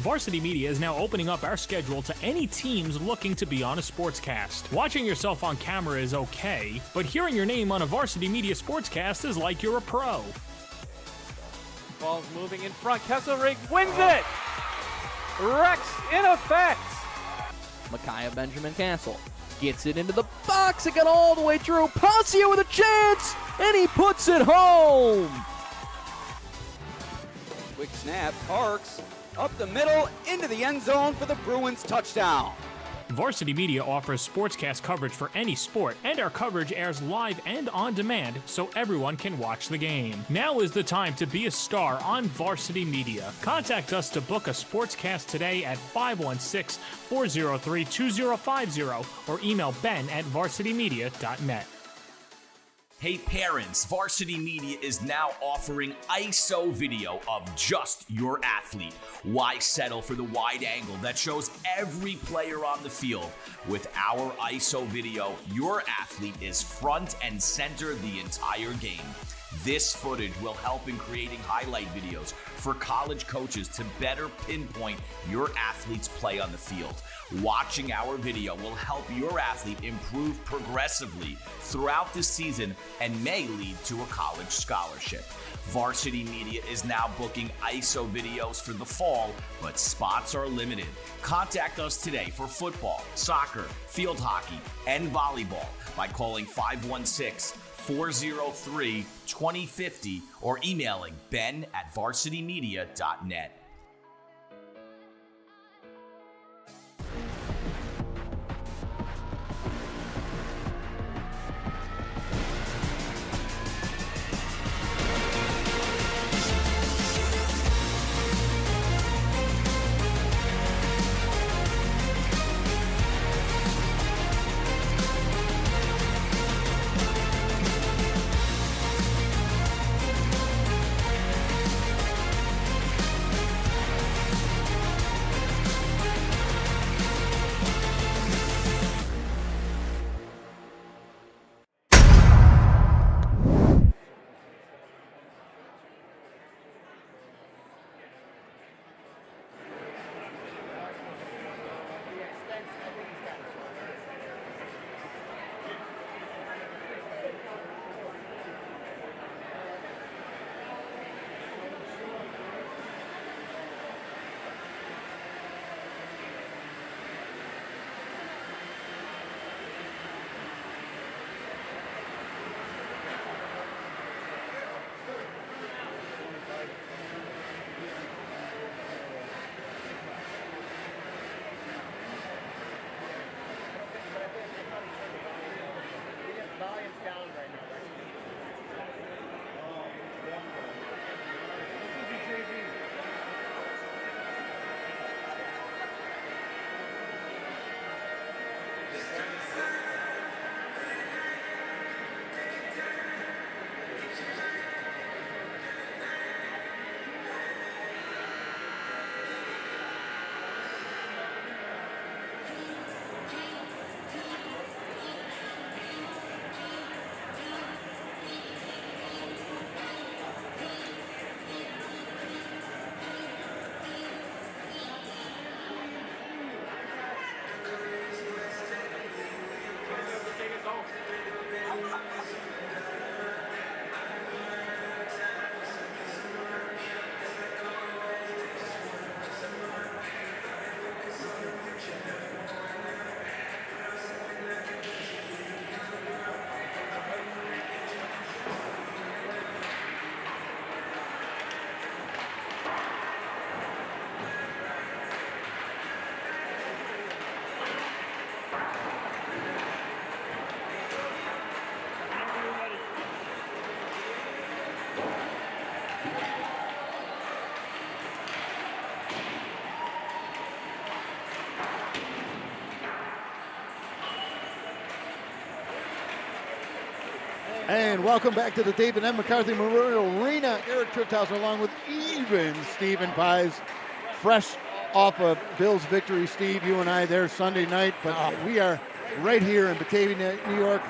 Varsity Media is now opening up our schedule to any teams looking to be on a sportscast. Watching yourself on camera is okay, but hearing your name on a Varsity Media sportscast is like you're a pro. Ball's moving in front. Kesselring wins it! Rex in effect! Micaiah Benjamin Castle gets it into the box. It got all the way through. Pasio with a chance, and he puts it home. Quick snap. Parks up the middle into the end zone for the Bruins touchdown. Varsity Media offers sportscast coverage for any sport, and our coverage airs live and on demand so everyone can watch the game. Now is the time to be a star on Varsity Media. Contact us to book a sportscast today at 516-403-2050 or email ben@varsitymedia.net. Hey parents, Varsity Media is now offering ISO video of just your athlete. Why settle for the wide angle that shows every player on the field? With our ISO video, your athlete is front and center the entire game. This footage will help in creating highlight videos for college coaches to better pinpoint your athlete's play on the field. Watching our video will help your athlete improve progressively throughout the season and may lead to a college scholarship. Varsity Media is now booking ISO videos for the fall, but spots are limited. Contact us today for football, soccer, field hockey, and volleyball by calling 516-403-2050 or emailing ben@varsitymedia.net. And welcome back to the David M. McCarthy Memorial Arena. Eric Tripthausen along with even Stephen Pies, fresh off of Bill's victory. Steve, you and I there Sunday night, but we are right here in Batavia, New York,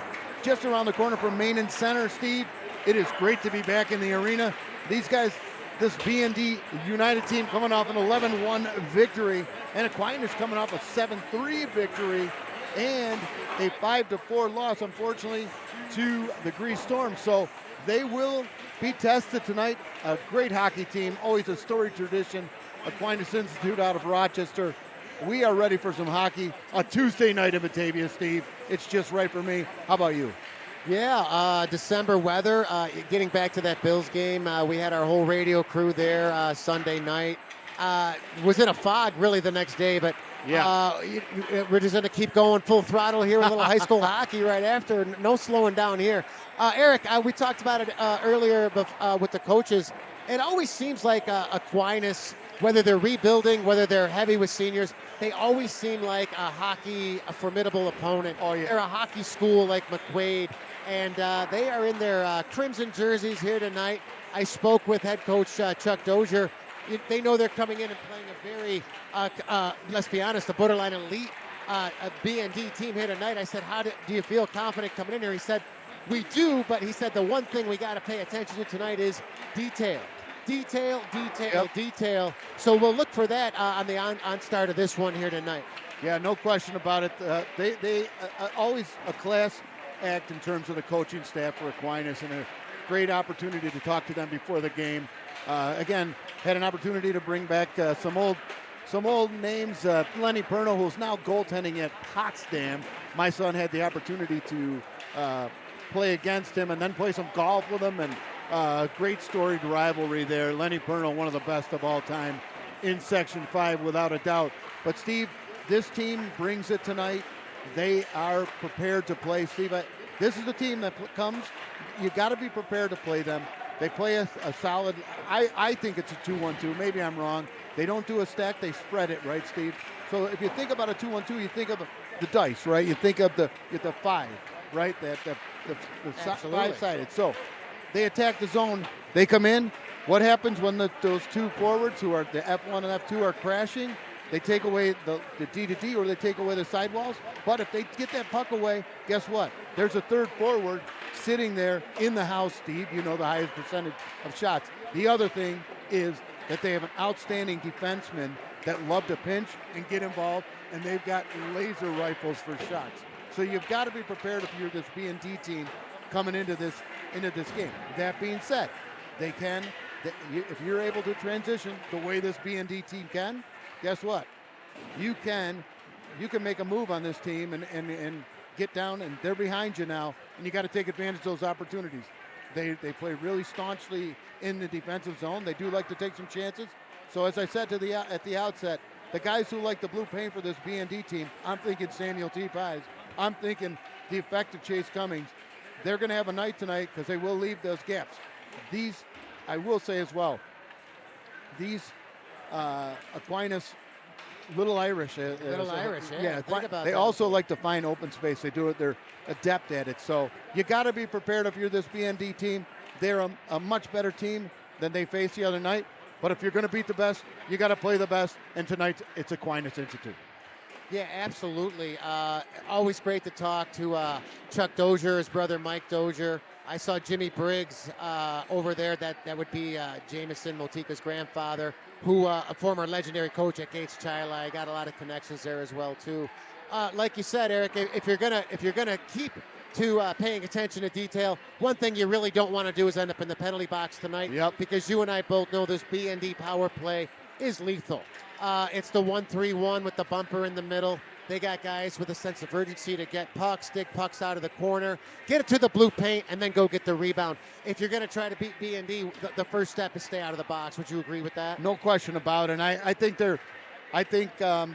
just around the corner from Main and Center. Steve, it is great to be back in the arena. These guys, this BND United team coming off an 11-1 victory, and Aquinas coming off a 7-3 victory and a 5-4 loss, unfortunately, to the Grease Storm. So they will be tested tonight. A great hockey team, always a storied tradition. Aquinas Institute out of Rochester. We are ready for some hockey. A Tuesday night in Batavia, Steve. It's just right for me. How about you? Yeah, December weather. Getting back to that Bills game, we had our whole radio crew there Sunday night. Was in a fog really the next day, but we're just going to keep going full throttle here with a little high school hockey right after. No slowing down here. Eric, we talked about it earlier with the coaches. It always seems like Aquinas, whether they're rebuilding, whether they're heavy with seniors, they always seem like a formidable opponent. Oh, yeah. They're a hockey school like McQuaid. And they are in their crimson jerseys here tonight. I spoke with head coach Chuck Dozier. They know they're coming in and playing a very, let's be honest, a borderline elite a BND team here tonight. I said, how do you feel confident coming in here? He said, we do, but he said the one thing we got to pay attention to tonight is detail. Detail, detail, detail. So we'll look for that on the on start of this one here tonight. Yeah, no question about it. They always a class act in terms of the coaching staff for Aquinas, and a great opportunity to talk to them before the game. Again, had an opportunity to bring back some old names. Lenny Perno, who's now goaltending at Potsdam. My son had the opportunity to play against him and then play some golf with him, and great storied rivalry there. Lenny Perno, one of the best of all time in Section 5, without a doubt. But Steve, this team brings it tonight. They are prepared to play. Steve, this is the team that comes. You got to be prepared to play them. They play a solid, I think it's a 2-1-2. Maybe I'm wrong. They don't do a stack. They spread it, right, Steve? So if you think about a 2-1-2, you think of the dice, right? You think of the 5, right? The five-sided. So they attack the zone. They come in. What happens when those two forwards, who are the F1 and F2, are crashing? They take away the D to D, or they take away the sidewalls. But if they get that puck away, guess what? There's a third forward sitting there in the house, Steve. You know, the highest percentage of shots. The other thing is that they have an outstanding defenseman that love to pinch and get involved, and they've got laser rifles for shots. So you've got to be prepared if you're this B&D team coming into this game. That being said, if you're able to transition the way this B&D team can, guess what? You can make a move on this team and get down, and they're behind you now, and you got to take advantage of those opportunities. They play really staunchly in the defensive zone. They do like to take some chances. So as I said at the outset, the guys who like the blue paint for this BND team, I'm thinking Samuel T. Pies. I'm thinking the effective Chase Cummings. They're going to have a night tonight because they will leave those gaps. These, I will say as well, these Aquinas Little Irish. Yeah. They also like to find open space. They do it. They're adept at it. So you got to be prepared if you're this BND team. They're a much better team than they faced the other night. But if you're going to beat the best, you got to play the best. And tonight, it's Aquinas Institute. Yeah, absolutely. Always great to talk to Chuck Dozier, his brother Mike Dozier. I saw Jimmy Briggs over there. That would be Jameson Motika's grandfather, who a former legendary coach at Gates Chila. I got a lot of connections there as well too. Like you said, Eric, if you're gonna keep to paying attention to detail, one thing you really don't want to do is end up in the penalty box tonight. Yep. Because you and I both know this B&D power play is lethal. It's the 1-3-1 with the bumper in the middle. They got guys with a sense of urgency to get pucks, dig pucks out of the corner, get it to the blue paint, and then go get the rebound. If you're going to try to beat B&D, the first step is stay out of the box. Would you agree with that? No question about it. And I think they're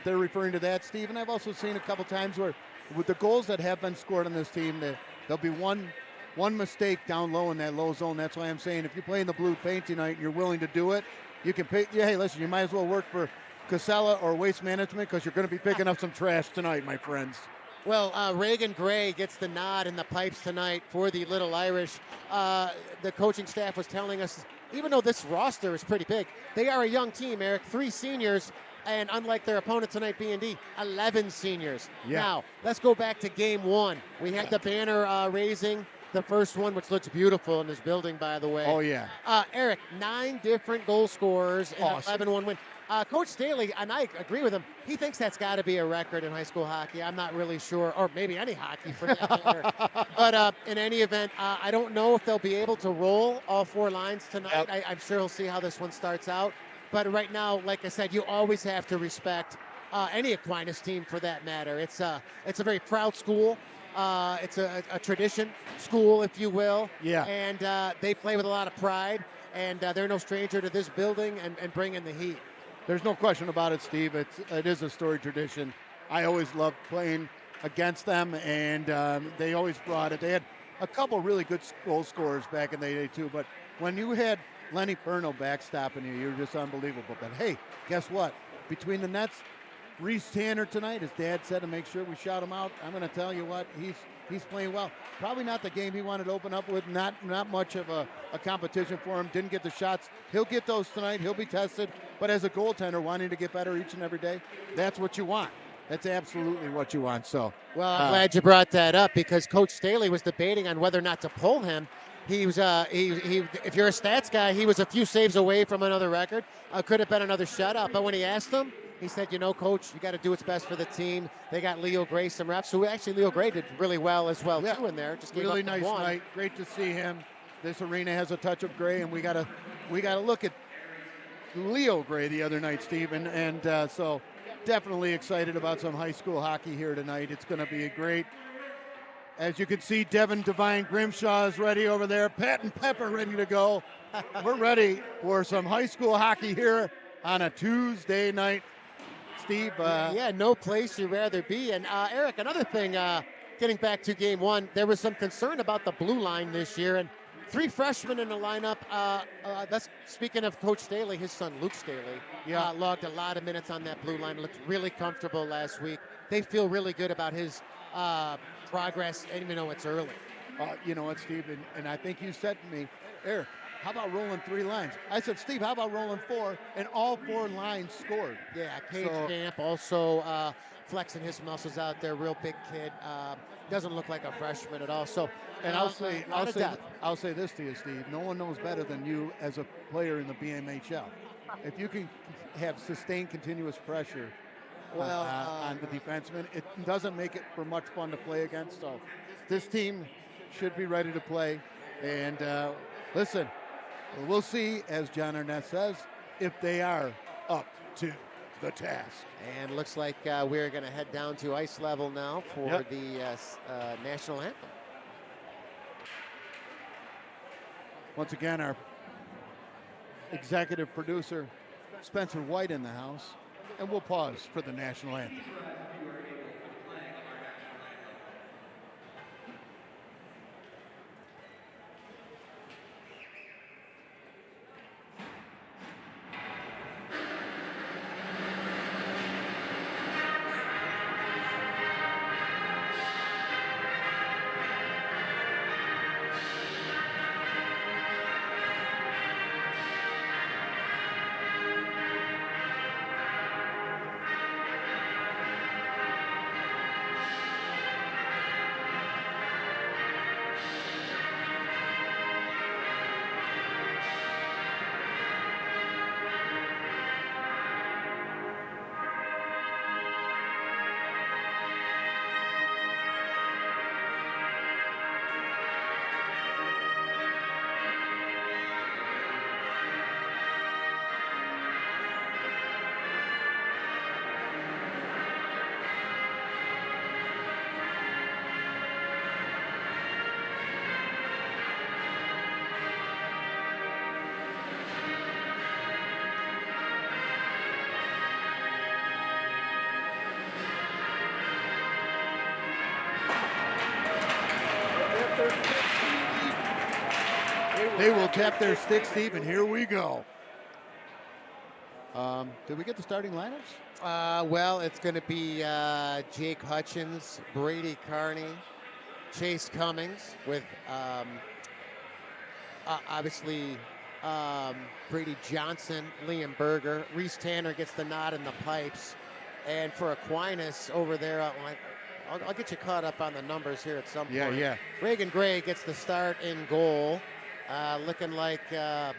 referring to that, Steve. And I've also seen a couple times where, with the goals that have been scored on this team, there'll be one mistake down low in that low zone. That's why I'm saying if you play in the blue paint tonight and you're willing to do it, you can pay. Yeah, hey, listen, you might as well work for Casella or Waste Management because you're going to be picking up some trash tonight, my friends. Well, Reagan Gray gets the nod in the pipes tonight for the Little Irish. The coaching staff was telling us, even though this roster is pretty big, they are a young team, Eric. 3 seniors, and unlike their opponent tonight, B&D, 11 seniors. Yeah. Now, let's go back to game 1. We had the banner raising. the first one, which looks beautiful in this building, by the way. Oh, yeah. Eric, 9 different goal scorers in an Awesome. 11-1 win. Coach Staley, and I agree with him, he thinks that's got to be a record in high school hockey. I'm not really sure, or maybe any hockey for that matter. But in any event, I don't know if they'll be able to roll all 4 lines tonight. Yep. I'm sure he'll see how this one starts out. But right now, like I said, you always have to respect any Aquinas team for that matter. It's a very proud school. It's a tradition school, if you will. Yeah. And they play with a lot of pride, and they're no stranger to this building and bringing the heat. There's no question about it, Steve. It is a storied tradition. I always loved playing against them, and they always brought it. They had a couple really good goal scorers back in the day, too. But when you had Lenny Perno backstopping you, you were just unbelievable. But, hey, guess what? Between the nets, Reese Tanner tonight, his dad said to make sure we shout him out. I'm going to tell you what, he's playing well. Probably not the game he wanted to open up with. Not much of a competition for him. Didn't get the shots. He'll get those tonight. He'll be tested. But as a goaltender, wanting to get better each and every day, that's what you want. That's absolutely what you want. So, well, I'm glad you brought that up, because Coach Staley was debating on whether or not to pull him. He was if you're a stats guy, he was a few saves away from another record. Could have been another shutout. But when he asked him, he said, Coach, you got to do what's best for the team. They got Leo Gray some reps. So actually, Leo Gray did really well as well, too, in there. Just really nice night. Great to see him. This arena has a touch of Gray, and we gotta look at Leo Gray the other night, Steve. And so definitely excited about some high school hockey here tonight. It's going to be a great. As you can see, Devin Devine Grimshaw is ready over there. Pat and Pepper ready to go. We're ready for some high school hockey here on a Tuesday night. Steve? Yeah, no place you'd rather be. And Eric, another thing, getting back to game 1, there was some concern about the blue line this year. And 3 freshmen in the lineup. That's speaking of Coach Staley, his son Luke Staley logged a lot of minutes on that blue line. Looked really comfortable last week. They feel really good about his progress, even though it's early. You know what, Steve? And I think you said to me, Eric, how about rolling 3 lines? I said, Steve, how about rolling 4? And all 4 lines scored. Yeah, Cage Camp also flexing his muscles out there. Real big kid. Doesn't look like a freshman at all. So, and I'll say this to you, Steve. No one knows better than you as a player in the BMHL. If you can have sustained continuous pressure on the defenseman, it doesn't make it for much fun to play against. So this team should be ready to play. And listen, we'll see, as John Arnett says, if they are up to the task. And looks like we're going to head down to ice level now for the national anthem. Once again, our executive producer, Spencer White, in the house. And we'll pause for the national anthem. They will tap their stick, Steve, and here we go. Did we get the starting lineups? Well, it's going to be Jake Hutchins, Brady Carney, Chase Cummings with obviously Brady Johnson, Liam Berger. Reese Tanner gets the nod in the pipes. And for Aquinas over there, I'll get you caught up on the numbers here at some point. Yeah. Reagan Gray gets the start in goal. Looking like their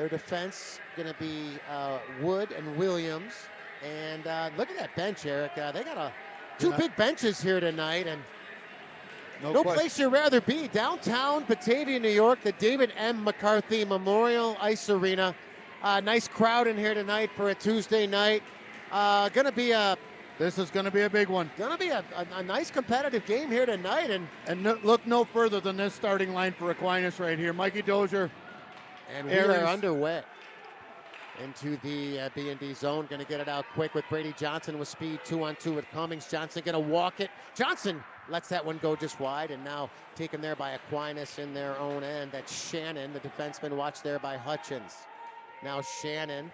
defense going to be Wood and Williams. And look at that bench, Eric. They got two big benches here tonight, and no place you'd rather be. Downtown Batavia, New York, the David M. McCarthy Memorial Ice Arena. Nice crowd in here tonight for a Tuesday night. This is going to be a big one. Going to be a nice competitive game here tonight. And look no further than this starting line for Aquinas right here. Mikey Dozier. And we are underway into the BND zone. Going to get it out quick with Brady Johnson with speed. 2-on-2 with Cummings. Johnson going to walk it. Johnson lets that one go just wide, and now taken there by Aquinas in their own end. That's Shannon, the defenseman, watched there by Hutchins. Now Shannon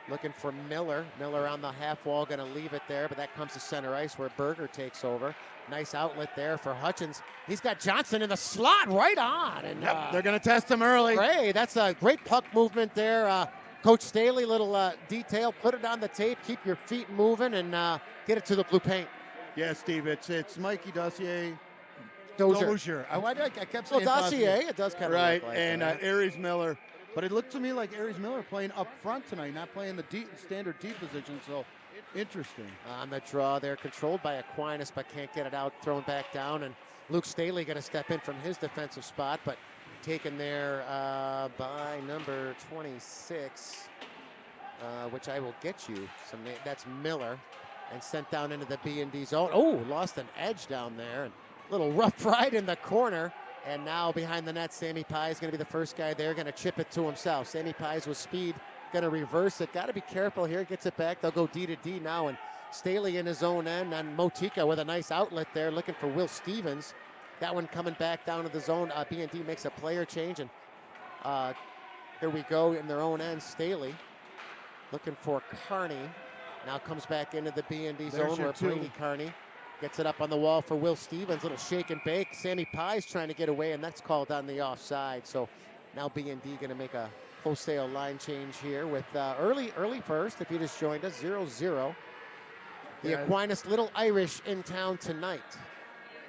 looking for Miller. Miller on the half wall, going to leave it there, but that comes to center ice where Berger takes over. Nice outlet there for Hutchins. He's got Johnson in the slot right on. And they're going to test him early. Great, that's a great puck movement there. Coach Staley, little detail, put it on the tape, keep your feet moving, and get it to the blue paint. Yeah, Steve, it's Mikey Dozier. Dozier. I kept saying Dozier. It does kind of right, look like and that. Aries Miller. But it looked to me like Aries Miller playing up front tonight, not playing the standard D position, so interesting. On the draw, they're controlled by Aquinas, but can't get it out, thrown back down, and Luke Staley going to step in from his defensive spot, but taken there by number 26, which I will get you. That's Miller, and sent down into the B&D zone. Oh, lost an edge down there, and a little rough ride in the corner. And now behind the net, Sammy Pye is going to be the first guy there, going to chip it to himself. Sammy Pies with speed, going to reverse it. Got to be careful here, gets it back. They'll go D to D now, and Staley in his own end, and Motika with a nice outlet there, looking for Will Stevens. That one coming back down to the zone. B&D makes a player change, and here we go in their own end. Staley looking for Carney. Now comes back into the B&D zone where Brady Carney gets it up on the wall for Will Stevens. Little shake and bake. Sammy Pye's trying to get away, and that's called on the offside. So now B&D going to make a wholesale line change here with early first, if you just joined us, 0-0. The Aquinas Little Irish in town tonight.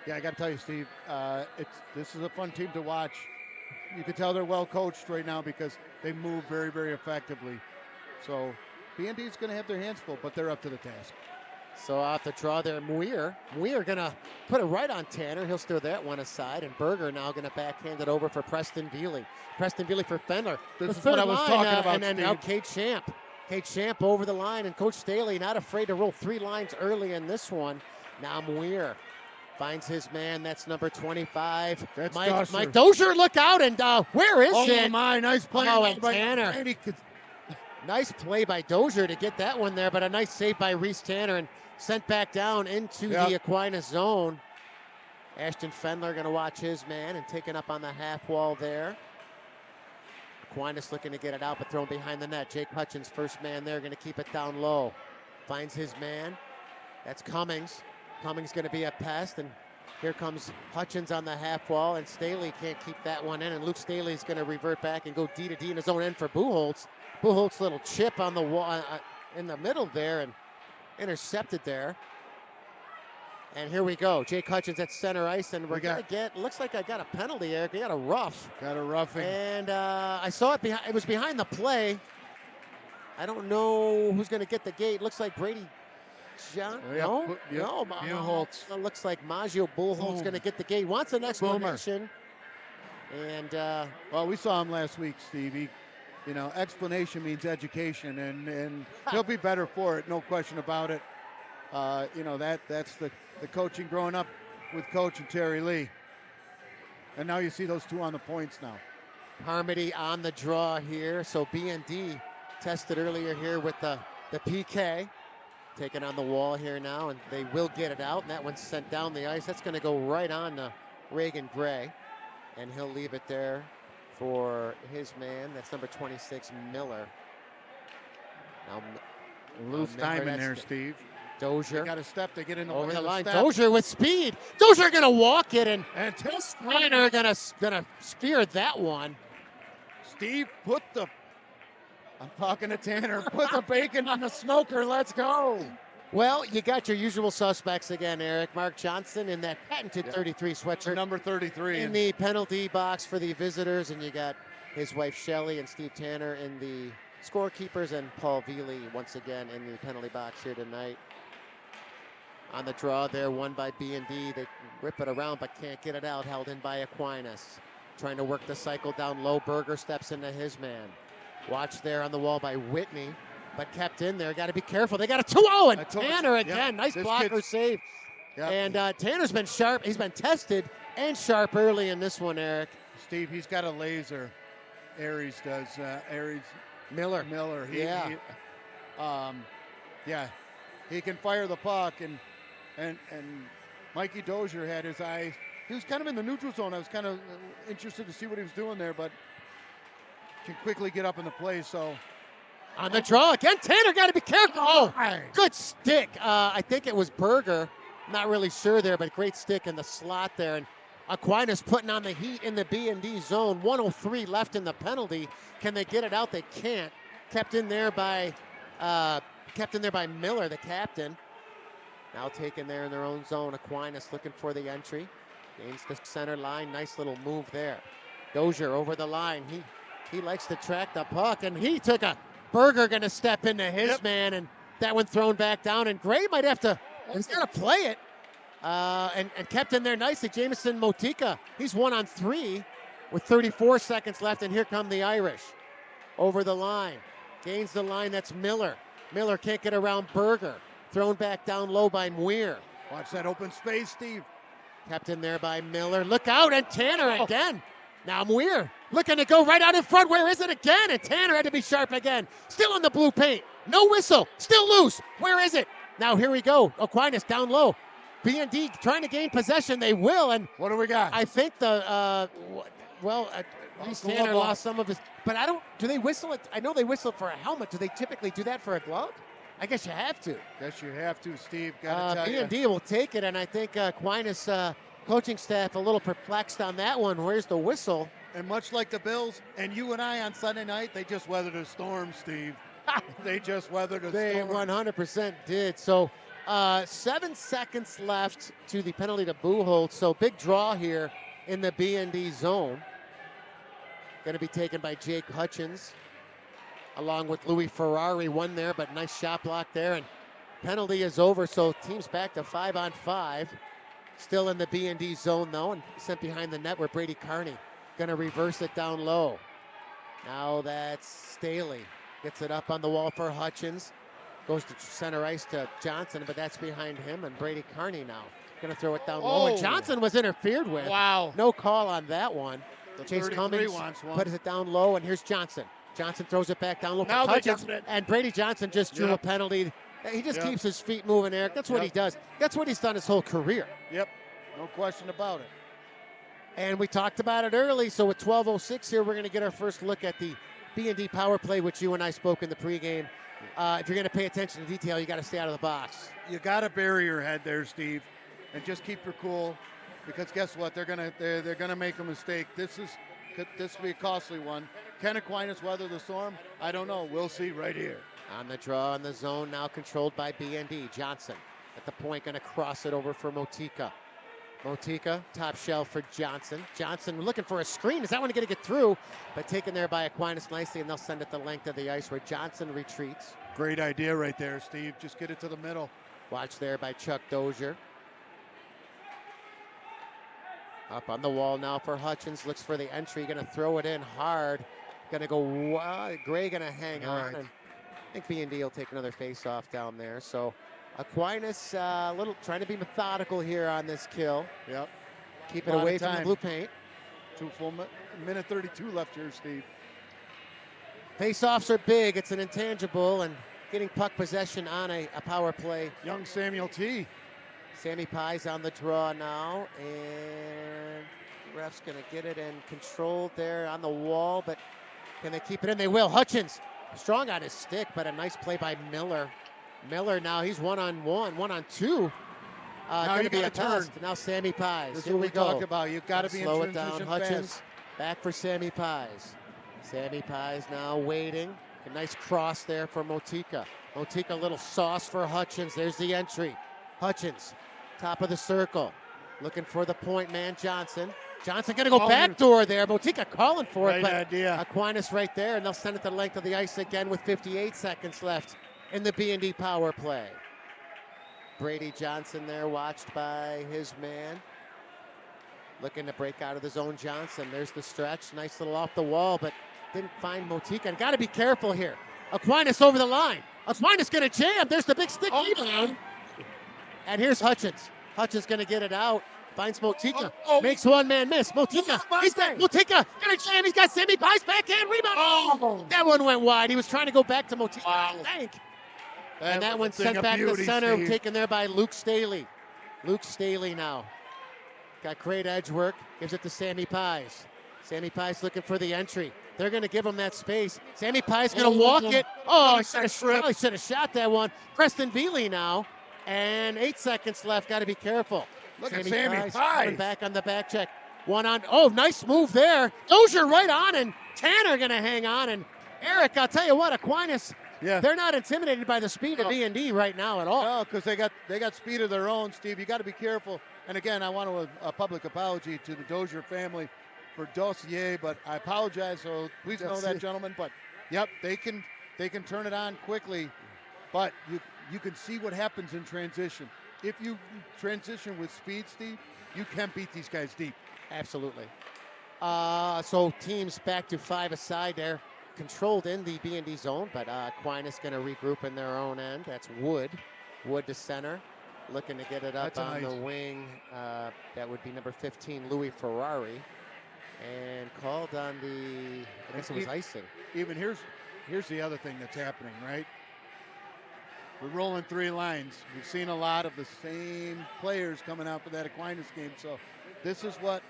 Yeah, I got to tell you, Steve, this is a fun team to watch. You can tell they're well coached right now because they move very, very effectively. So B&D's going to have their hands full, but they're up to the task. So off the draw there, Muir going to put it right on Tanner. He'll steer that one aside, and Berger now going to backhand it over for Preston Veely. Preston Veely for Fendler. This is what I was talking about, and then Steve. now Kate Champ. Kate Champ over the line, and Coach Staley not afraid to roll 3 lines early in this one. Now Muir finds his man. That's number 25. That's Mike Dozier, look out, and where is it? Oh, my, nice play. Oh, and Tanner. Nice play by Dozier to get that one there, but a nice save by Reese Tanner, and sent back down into the Aquinas zone. Ashton Fendler going to watch his man and taken up on the half wall there. Aquinas looking to get it out, but thrown behind the net. Jake Hutchins, first man there, going to keep it down low. Finds his man. That's Cummings. Cummings going to be a pest, and here comes Hutchins on the half wall, and Staley can't keep that one in, and Luke Staley's going to revert back and go D to D in his own end for Buchholz. Buchholz little chip on the wall in the middle there, and intercepted there. And here we go. Jake Hutchins at center ice, and we're going to get, looks like I got a penalty, Eric. We got a rough. Got a roughing. And I saw it behind, it was behind the play. I don't know who's going to get the gate. Looks like Brady John. Buchholz. Looks like Maggio Buchholz going to get the gate. Wants an explanation. And well, we saw him last week, Steve. Explanation means education, and he'll be better for it, no question about it. That's the coaching growing up with Coach and Terry Lee. And now you see those two on the points now. Carmody on the draw here. So B&D tested earlier here with the PK. Taken on the wall here now, and they will get it out, and that one's sent down the ice. That's going to go right on to Reagan Gray, and he'll leave it there for his man. That's number 26, Miller. Now, loose time in there, Steve. Dozier. They got a step. They get in over the line. Step. Dozier with speed. Dozier going to walk it, and Tanner going to spear that one. Steve, I'm talking to Tanner. Put the bacon on the smoker. Let's go. Well, you got your usual suspects again, Eric. Mark Johnson in that patented 33 sweatshirt. Number 33. In the penalty box for the visitors, and you got his wife Shelley and Steve Tanner in the scorekeepers, and Paul Veely once again in the penalty box here tonight. On the draw there, won by BND. They rip it around but can't get it out, held in by Aquinas. Trying to work the cycle down low. Berger steps into his man. Watch there on the wall by Whitney, but kept in there. Got to be careful. They got a 2-0, and Tanner again. Nice blocker save. Yep. And Tanner's been sharp. He's been tested and sharp early in this one, Eric. Steve, he's got a laser. Aries does. Miller. He can fire the puck, and Mikey Dozier had his eyes. He was kind of in the neutral zone. I was kind of interested to see what he was doing there, but can quickly get up in the play. So on the draw again, Tanner got to be careful. Oh, good stick. I think it was Berger. Not really sure there, but great stick in the slot there. And Aquinas putting on the heat in the B&D zone. 1:03 left in the penalty. Can they get it out? They can't. Kept in there by Miller, the captain. Now taken there in their own zone. Aquinas looking for the entry. Gains the center line. Nice little move there. Dozier over the line. He likes to track the puck, and he took a Berger going to step into his man, and that one thrown back down. And Gray might have to. He's got to play it. And kept in there nicely. Jamison Motika. He's 1-on-3 with 34 seconds left, and here come the Irish. Over the line. Gains the line. That's Miller. Miller can't get around Berger. Thrown back down low by Muir. Watch that open space, Steve. Kept in there by Miller. Look out, and Tanner again. Now Muir looking to go right out in front. Where is it again? And Tanner had to be sharp again. Still in the blue paint. No whistle. Still loose. Where is it? Now here we go. Aquinas down low. B&D trying to gain possession. They will. And what do we got? I think at least Tanner lost some of his. But do they whistle it? I know they whistle it for a helmet. Do they typically do that for a glove? I guess you have to. Guess you have to, Steve. B&D will take it, and I think Aquinas coaching staff a little perplexed on that one. Where's the whistle? And much like the Bills and you and I on Sunday night, they just weathered a storm, Steve. They just weathered a storm. They 100% did. So 7 seconds left to the penalty to Buchholz. So big draw here in the B&D zone. Going to be taken by Jake Hutchins, along with Louis Ferrari. One there, but nice shot block there. And penalty is over, so team's back to 5-on-5. Still in the B&D zone, though, and sent behind the net where Brady Carney going to reverse it down low. Now that's Staley. Gets it up on the wall for Hutchins. Goes to center ice to Johnson, but that's behind him, and Brady Carney now going to throw it down low. And Johnson was interfered with. Wow. No call on that one. Chase Cummings puts it down low, and here's Johnson. Johnson throws it back down low for Hutchins, and Brady Johnson just drew a penalty. He just keeps his feet moving, Eric. That's what he does. That's what he's done his whole career. Yep, no question about it. And we talked about it early, so with 12:06 here, we're going to get our first look at the B&D power play, which you and I spoke in the pregame. If you're going to pay attention to detail, you got to stay out of the box. You got to bury your head there, Steve, and just keep your cool, because guess what? They're gonna make a mistake. This will be a costly one. Can Aquinas weather the storm? I don't know. We'll see right here. On the draw in the zone, now controlled by B&D. Johnson at the point, going to cross it over for Motika. Motika, top shelf for Johnson. Johnson looking for a screen. Is that one going to get through? But taken there by Aquinas nicely, and they'll send it the length of the ice where Johnson retreats. Great idea right there, Steve. Just get it to the middle. Watch there by Chuck Dozier. Up on the wall now for Hutchins. Looks for the entry. Going to throw it in hard. Going to go. Gray going to hang on. Right. And I think B&D will take another face-off down there. So Aquinas trying to be methodical here on this kill. Yep. Keep it away from the blue paint. 2 full minute 32 left here, Steve. Face-offs are big. It's an intangible, and getting puck possession on a power play. Young Samuel T. Sammy Pye's on the draw now, and ref's going to get it and controlled there on the wall, but can they keep it in? They will. Hutchins, strong on his stick, but a nice play by Miller. Miller now, he's 1-on-1, 1-on-2. Going to be a test. Now Sammy Pye's. This is Here what we we go. talked about. You've got to be slow it down. Hutchins fast. back for Sammy Pye's. Sammy Pye's now waiting. A nice cross there for Motika. Motika, a little sauce for Hutchins. There's the entry. Hutchins, top of the circle. Looking for the point man, Johnson. Johnson going to go backdoor there. Motika calling for it, but idea. Aquinas right there, and they'll send it the length of the ice again with 58 seconds left in the BND power play. Brady Johnson there, watched by his man. Looking to break out of the zone, Johnson. There's the stretch. Nice little off the wall, but didn't find Motika. And got to be careful here. Aquinas over the line. Aquinas going to jam. There's the big stick rebound. And here's Hutchins. Hutchins going to get it out. Finds Motika. Makes one man miss. Motika. He's there. Motika going to jam. He's got Sammy Pies backhand rebound. That one went wide. He was trying to go back to Motika. Wow. And that one sent back to center, taken there by Luke Staley. Luke Staley now. Got great edge work. Gives it to Sammy Pies. Sammy Pies looking for the entry. They're going to give him that space. Sammy Pies going to walk it. Oh, he should have shot that one. Preston Veely now. And 8 seconds left. Got to be careful. Look at Sammy Pies. Coming back on the back check. One on. Oh, nice move there. Dozier right on, and Tanner going to hang on. And Eric, I'll tell you what, Aquinas, they're not intimidated by the speed of BND right now at all. No, because they got speed of their own, Steve. You got to be careful. And again, I want a public apology to the Dozier family for Dossier, but I apologize. So please know that, gentlemen. But yep, they can turn it on quickly, but you can see what happens in transition. If you transition with speed, Steve, you can beat these guys deep. Absolutely. So teams back to 5 aside there, controlled in the BND zone, but Aquinas going to regroup in their own end. That's Wood. Wood to center, looking to get it up on the wing. That would be number 15, Louis Ferrari. And called on the, I guess it was icing. Even here's the other thing that's happening, right? We're rolling 3 lines. We've seen a lot of the same players coming out for that Aquinas game. So this is what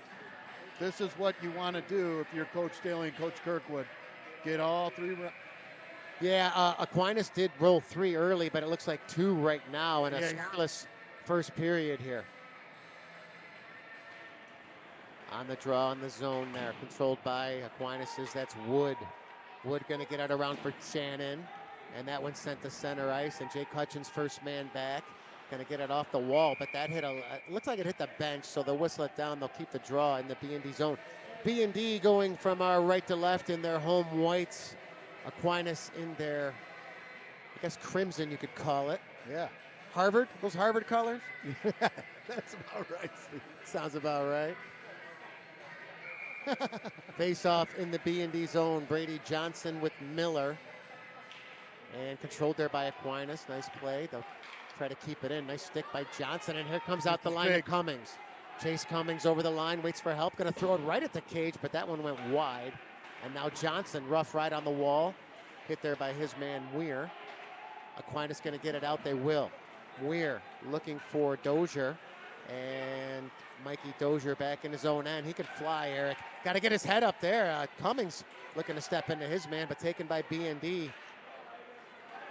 you want to do if you're Coach Staley and Coach Kirkwood. Get all 3. Yeah, Aquinas did roll 3 early, but it looks like 2 right now in a scoreless first period here. On the draw in the zone there, controlled by Aquinas. That's Wood. Wood going to get it around for Shannon. And that one sent to center ice, and Jake Hutchins, first man back, going to get it off the wall, but that hit it looks like it hit the bench, so they'll whistle it down. They'll keep the draw in the BND zone. BND going from our right to left in their home whites. Aquinas in their, I guess, crimson, you could call it. Yeah. Harvard, those Harvard colors? That's about right, Steve. Sounds about right. Face off in the BND zone. Brady Johnson with Miller. And controlled there by Aquinas. Nice play. They'll try to keep it in. Nice stick by Johnson. And here comes out the line of Cummings. Chase Cummings over the line, waits for help. Going to throw it right at the cage, but that one went wide. And now Johnson, rough right on the wall. Hit there by his man, Weir. Aquinas going to get it out. They will. Weir looking for Dozier. And Mikey Dozier back in his own end. He can fly, Eric. Got to get his head up there. Cummings looking to step into his man, but taken by BND.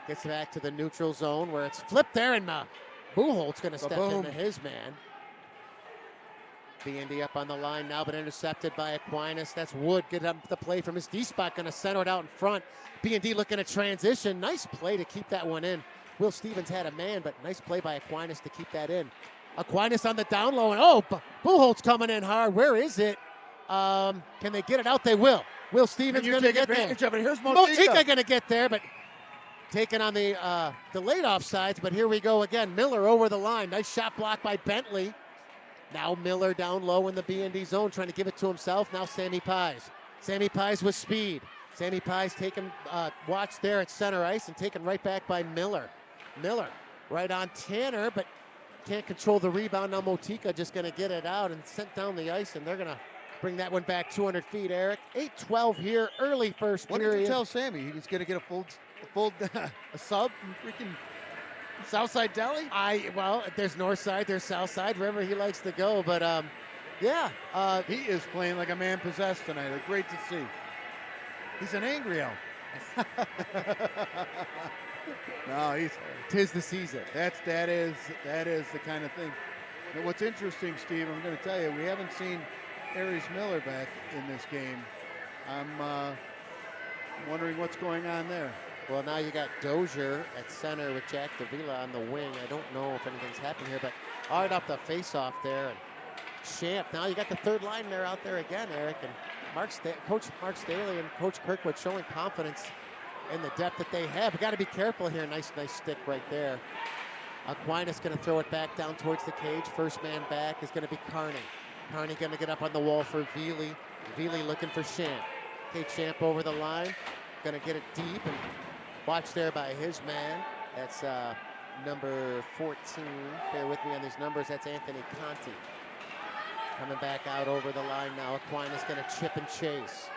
Gets back to the neutral zone where it's flipped there, and Buchholz going to step into his man. BND up on the line now, but intercepted by Aquinas. That's Wood getting up the play from his D-spot, going to center it out in front. BND looking to transition. Nice play to keep that one in. Will Stevens had a man, but nice play by Aquinas to keep that in. Aquinas on the down low, and Buchholz coming in hard. Where is it? Can they get it out? They will. Will Stevens going to get there. Here's Motika going to get there, but taken on the delayed offsides, but here we go again. Miller over the line. Nice shot block by Bentley. Now Miller down low in the BND zone, trying to give it to himself. Now Sammy Pies. Sammy Pies with speed. Sammy Pies taken, watched there at center ice and taken right back by Miller. Miller right on Tanner, but can't control the rebound. Now Motika just going to get it out and sent down the ice, and they're going to bring that one back 200 feet, Eric. 8-12 here, early first period. What did you tell Sammy? He's going to get a full a sub from freaking Southside Deli? Well, there's north side, there's south side, wherever he likes to go. But yeah, he is playing like a man possessed tonight. Great to see. He's an angry elf. No, tis the season. That is the kind of thing. Now, what's interesting, Steve, I'm going to tell you, we haven't seen Aries Miller back in this game. I'm wondering what's going on there. Well, now you got Dozier at center with Jack Davila on the wing. I don't know if anything's happened here, but hard up the face-off there. And Champ, now you got the third line there out there again, Eric. And Coach Mark Staley and Coach Kirkwood showing confidence in the depth that they have. We got to be careful here. Nice stick right there. Aquinas going to throw it back down towards the cage. First man back is going to be Carney. Carney going to get up on the wall for Veely. Veely looking for Champ. Okay, Champ over the line. Going to get it deep and watch there by his man. That's number 14. Bear with me on these numbers. That's Anthony Conti. Coming back out over the line now. Aquinas going to chip and chase.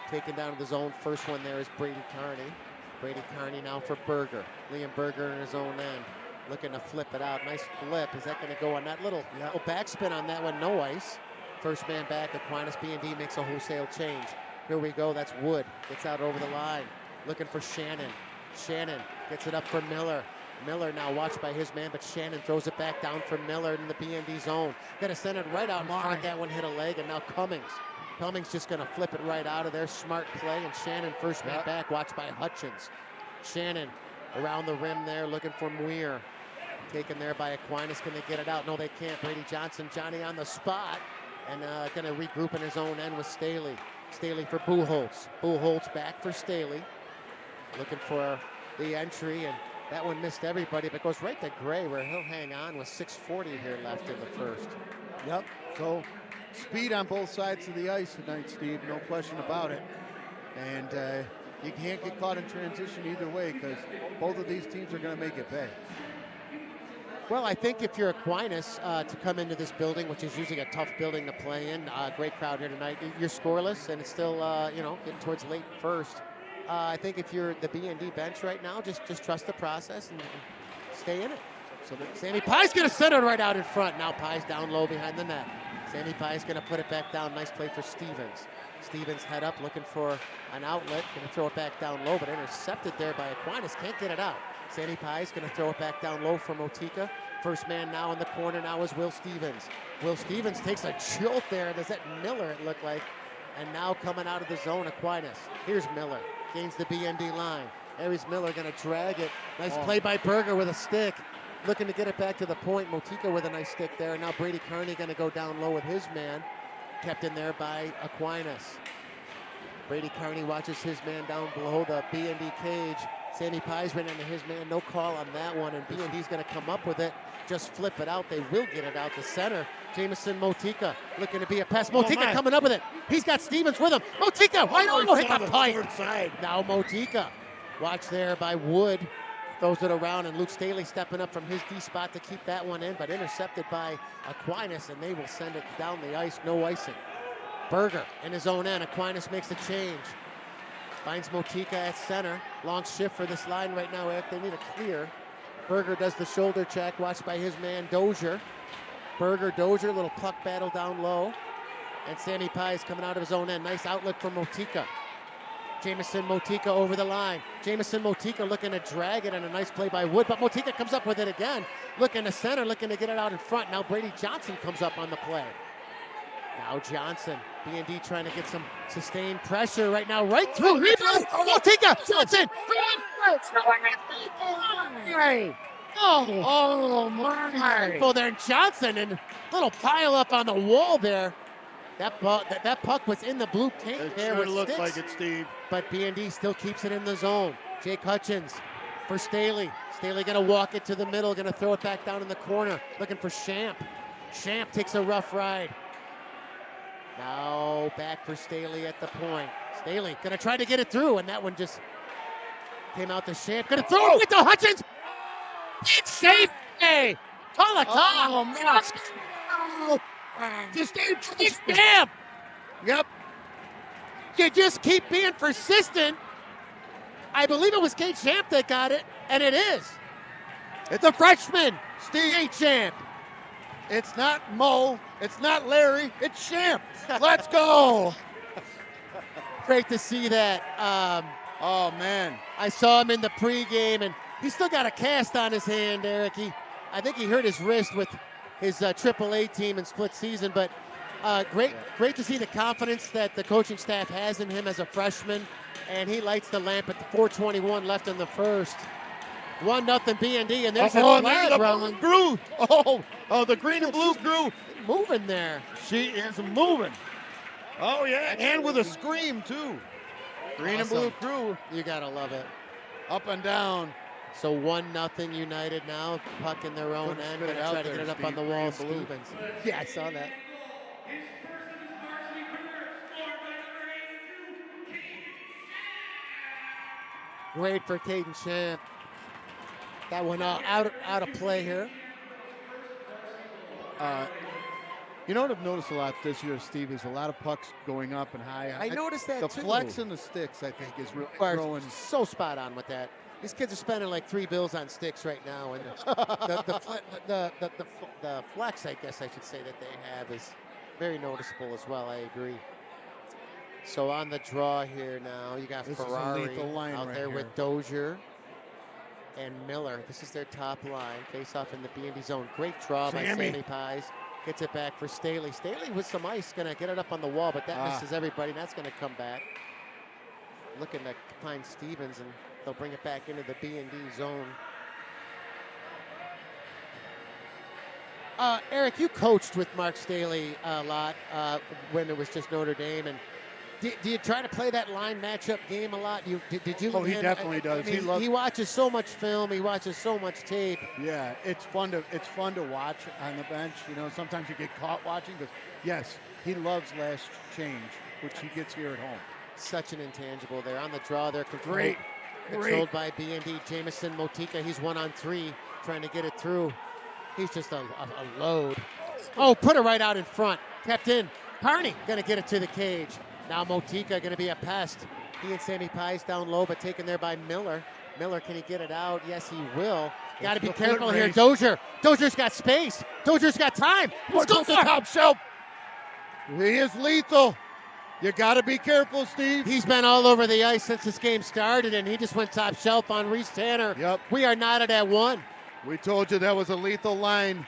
Taken down to the zone. First one there is Brady Carney. Brady Carney now for Berger. Liam Berger in his own end. Looking to flip it out. Nice flip. Is that going to go on that little backspin on that one? No ice. First man back. Aquinas BND makes a wholesale change. Here we go. That's Wood. Gets out over the line. Looking for Shannon. Shannon gets it up for Miller. Miller now watched by his man, but Shannon throws it back down for Miller in the BND zone. Going to send it right out in front. That one hit a leg, and now Cummings. Cummings just going to flip it right out of there. Smart play, and Shannon first man back, watched by Hutchins. Shannon around the rim there, looking for Muir. Taken there by Aquinas. Can they get it out? No, they can't. Brady Johnson, Johnny on the spot, and going to regroup in his own end with Staley. Staley for Buchholz. Buchholz back for Staley. Looking for the entry, and that one missed everybody, but goes right to Gray, where he'll hang on with 6:40 here left in the first. Yep, so speed on both sides of the ice tonight, Steve, no question about it. And you can't get caught in transition either way, because both of these teams are going to make it pay. Well, I think if you're Aquinas to come into this building, which is usually a tough building to play in, great crowd here tonight, you're scoreless, and it's still, getting towards late first. I think if you're the BND bench right now, just trust the process and stay in it. So Sammy Pye's going to send it right out in front. Now Pye's down low behind the net. Sammy Pye's going to put it back down. Nice play for Stevens. Stevens head up looking for an outlet. Going to throw it back down low, but intercepted there by Aquinas. Can't get it out. Sammy Pye's going to throw it back down low for Motika. First man now in the corner now is Will Stevens. Will Stevens takes a jolt there. Does that Miller, it looked like. And now coming out of the zone, Aquinas. Here's Miller. Gains the BND line. Aries Miller going to drag it. Nice play by Berger with a stick. Looking to get it back to the point. Motika with a nice stick there. Now Brady Carney going to go down low with his man. Kept in there by Aquinas. Brady Carney watches his man down below the BND cage. Sammy Pye's right into his man. No call on that one. And BND's going to come up with it. Just flip it out. They will get it out the center. Jamison Motika looking to be a pass. Motika coming up with it. He's got Stevens with him. Motika, why don't you hit the pipe? Now Motika. Watch there by Wood. Throws it around, and Luke Staley stepping up from his D spot to keep that one in, but intercepted by Aquinas, and they will send it down the ice. No icing. Berger in his own end. Aquinas makes the change. Finds Motika at center. Long shift for this line right now, Eric. They need a clear. Berger does the shoulder check, watched by his man Dozier. Berger, Dozier, little puck battle down low. And Sammy Pye's coming out of his own end. Nice outlet from Motika. Jamison Motika over the line. Jamison Motika looking to drag it, and a nice play by Wood, but Motika comes up with it again. Looking to center, looking to get it out in front. Now Brady Johnson comes up on the play. Now Johnson, BND trying to get some sustained pressure right now, right through. Motika, Johnson! Oh my! Well, there Johnson, and little pile up on the wall there. That puck was in the blue tank there. It sure looks like it, Steve. But BND still keeps it in the zone. Jake Hutchins for Staley. Staley going to walk it to the middle, going to throw it back down in the corner, looking for Champ. Champ takes a rough ride. Now back for Staley at the point. Staley going to try to get it through, and that one just came out to Champ. Going to throw it to Hutchins. It's safe. Hey, oh, man. Just Champ. Yep. You just keep being persistent. I believe it was Kate Champ that got it, and it is. It's a freshman, Steve Champ. It's not Mo, it's not Larry, it's Champ. Let's go. Great to see that. Oh, man. I saw him in the pregame, and he's still got a cast on his hand, Eric. I think he hurt his wrist with his AAA team in split season, but Great to see the confidence that the coaching staff has in him as a freshman, and he lights the lamp at the 4:21 left in the first. 1-0 BND, and there's a flag rolling. Crew. The green and blue crew. Moving there. She is moving. Oh, yeah, and with a scream, too. Green and blue crew. You got to love it. Up and down. So 1-0 United now. Puck in their own end. Going to try to get it up on the wall. Stevens. Yeah, I saw that. Great for Caden Champ. That one out of play here. You know what I've noticed a lot this year, Steve, is a lot of pucks going up and high. I noticed that the too. The flex and the sticks, I think, is really growing. So spot on with that. These kids are spending like $3 on sticks right now, and the flex, I guess I should say, that they have is very noticeable as well. I agree. So on the draw here now, you got Ferrari out there with Dozier and Miller. This is their top line. Face off in the BND zone. Great draw by Sammy Pies. Gets it back for Staley. Staley with some ice, going to get it up on the wall, but that misses everybody. That's going to come back. Looking to find Stevens, and they'll bring it back into the B&D zone. Eric, you coached with Mark Staley a lot when it was just Notre Dame, and do you try to play that line matchup game a lot? Did you? Oh, he definitely does. I mean, he watches so much film. He watches so much tape. Yeah, it's fun to watch on the bench. You know, sometimes you get caught watching, but yes, he loves last change, which he gets here at home. Such an intangible there on the draw. They're controlled by BND. Jamison Motika. He's 1-on-3, trying to get it through. He's just a load. Oh, put it right out in front. Kept in. Carney gonna get it to the cage. Now Motika going to be a pest. He and Sammy Pies down low, but taken there by Miller. Miller, can he get it out? Yes, he will. Got to be careful here. Dozier. Dozier's got space. Dozier's got time. Let's go for the top shelf. He is lethal. You got to be careful, Steve. He's been all over the ice since this game started, and he just went top shelf on Reese Tanner. Yep. We are knotted at 1. We told you that was a lethal line.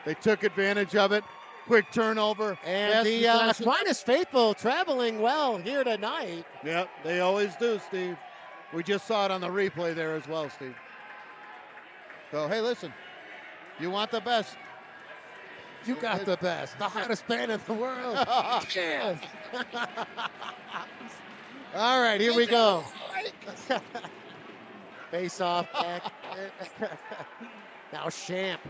They took advantage of it. Quick turnover. And the Aquinas faithful traveling well here tonight. Yep, they always do, Steve. We just saw it on the replay there as well, Steve. So, hey, listen, you want the best. You got the best. The hottest band in the world. Yes. All right, here we go. Face off back. Now Champ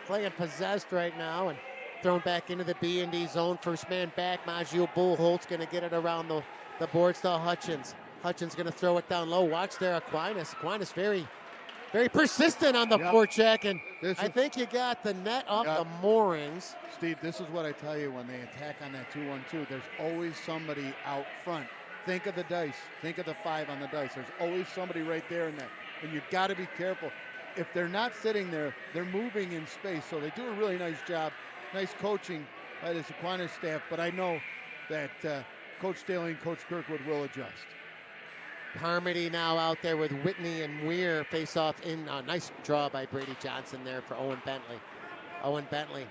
playing possessed right now, and thrown back into the B&D zone. First man back. Maggio Bullholtz going to get it around the boards to Hutchins. Hutchins going to throw it down low. Watch there, Aquinas. Aquinas very, very persistent on the forecheck, and I think you got the net off the moorings. Steve, this is what I tell you when they attack on that 2-1-2. There's always somebody out front. Think of the dice. Think of the 5 on the dice. There's always somebody right there in that. And you've got to be careful. If they're not sitting there, they're moving in space. So they do a really nice job. Nice coaching by this Aquinas staff, but I know that Coach Staley and Coach Kirkwood will adjust. Carmody now out there with Whitney and Weir face off in a nice draw by Brady Johnson there for Owen Bentley. Owen Bentley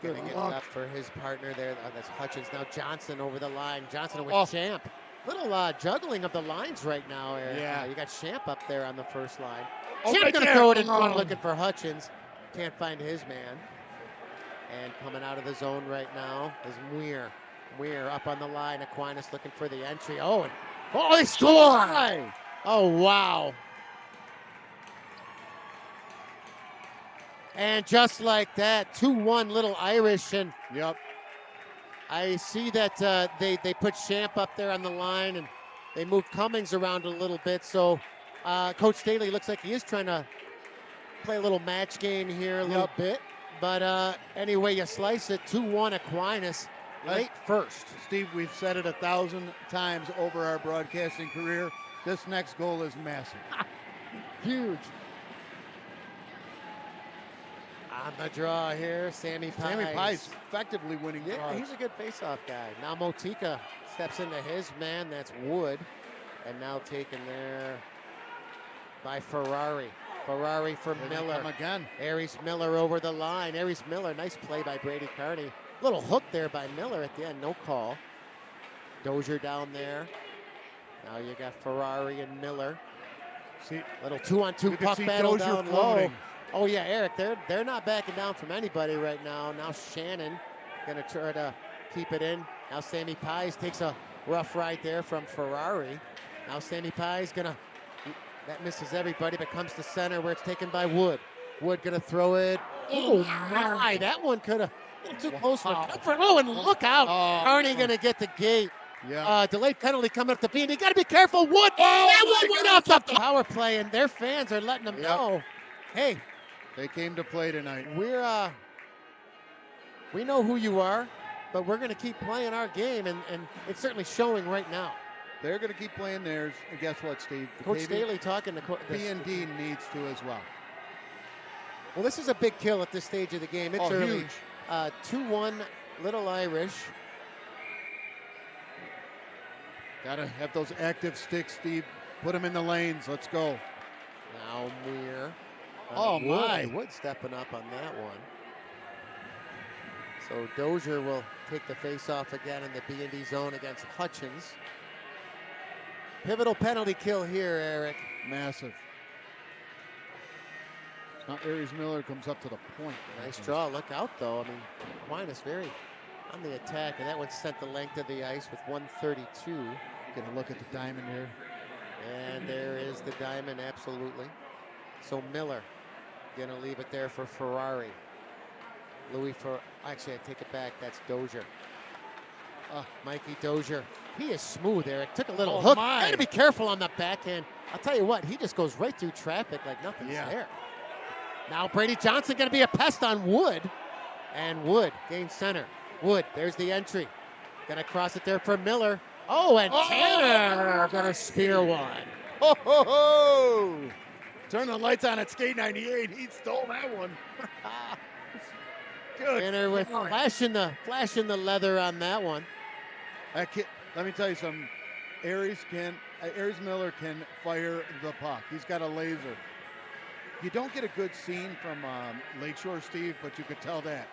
getting it left for his partner there. That's Hutchins. Now Johnson over the line. Johnson with Champ. Little juggling of the lines right now, Eric. Yeah. You got Champ up there on the first line. Champ going to throw it in front looking for Hutchins. Can't find his man. And coming out of the zone right now is Weir. Weir up on the line. Aquinas looking for the entry. Oh, they score! Oh, wow. And just like that, 2-1 little Irish. And I see that they put Champ up there on the line, and they moved Cummings around a little bit. So Coach Staley looks like he is trying to play a little match game here a little bit. But anyway, you slice it, 2-1 Aquinas, late first. Steve, we've said it 1,000 times over our broadcasting career. This next goal is massive. Huge. On the draw here, Sammy Pies. Sammy Pies effectively winning draws. Yeah, he's a good face-off guy. Now Motika steps into his man, that's Wood. And now taken there by Ferrari. Ferrari for Miller. Again. Aries Miller over the line. Aries Miller, nice play by Brady Carney. Little hook there by Miller at the end, no call. Dozier down there. Now you got Ferrari and Miller. See, little 2-on-2 puck battle down low. Oh yeah, Eric, they're not backing down from anybody right now. Now Shannon gonna try to keep it in. Now Sammy Pies takes a rough ride there from Ferrari. Now Sammy Pies that misses everybody, but comes to center where it's taken by Wood. Wood gonna throw it. Oh my, that one could have been too close for comfort. Oh, and look out. Arnie gonna get the gate. Yeah. Delayed penalty coming up to BND. Got to be careful. Wood. That one went off the power play, and their fans are letting them know, hey, they came to play tonight. We know who you are, but we're going to keep playing our game, and it's certainly showing right now. They're going to keep playing theirs, and guess what, Steve? Coach Staley talking to BND needs to as well. Well, this is a big kill at this stage of the game. It's early. Huge. 2-1 Little Irish. Got to have those active sticks, Steve. Put them in the lanes. Let's go. Now Muir. Wood stepping up on that one. So Dozier will take the face-off again in the B&D zone against Hutchins. Pivotal penalty kill here, Eric. Massive. Now Aries Miller comes up to the point. Nice draw. Look out, though. I mean, Aquinas very on the attack, and that one sent the length of the ice with 132. Gonna look at the diamond here. And there is the diamond, absolutely. So Miller gonna leave it there for Ferrari. Actually, I take it back. That's Dozier. Mikey Dozier. He is smooth, Eric. Took a little hook. Got to be careful on the backhand. I'll tell you what, he just goes right through traffic like nothing's there. Now Brady Johnson going to be a pest on Wood. And Wood gains center. Wood, there's the entry. Going to cross it there for Miller. Oh, and Tanner going to spear one. Ho, ho, ho! Turn the lights on at Skate 98. He stole that one. Good. Tanner with flashing the leather on that one. Let me tell you something. Aries Miller can fire the puck. He's got a laser. You don't get a good scene from Lakeshore, Steve, but you could tell that.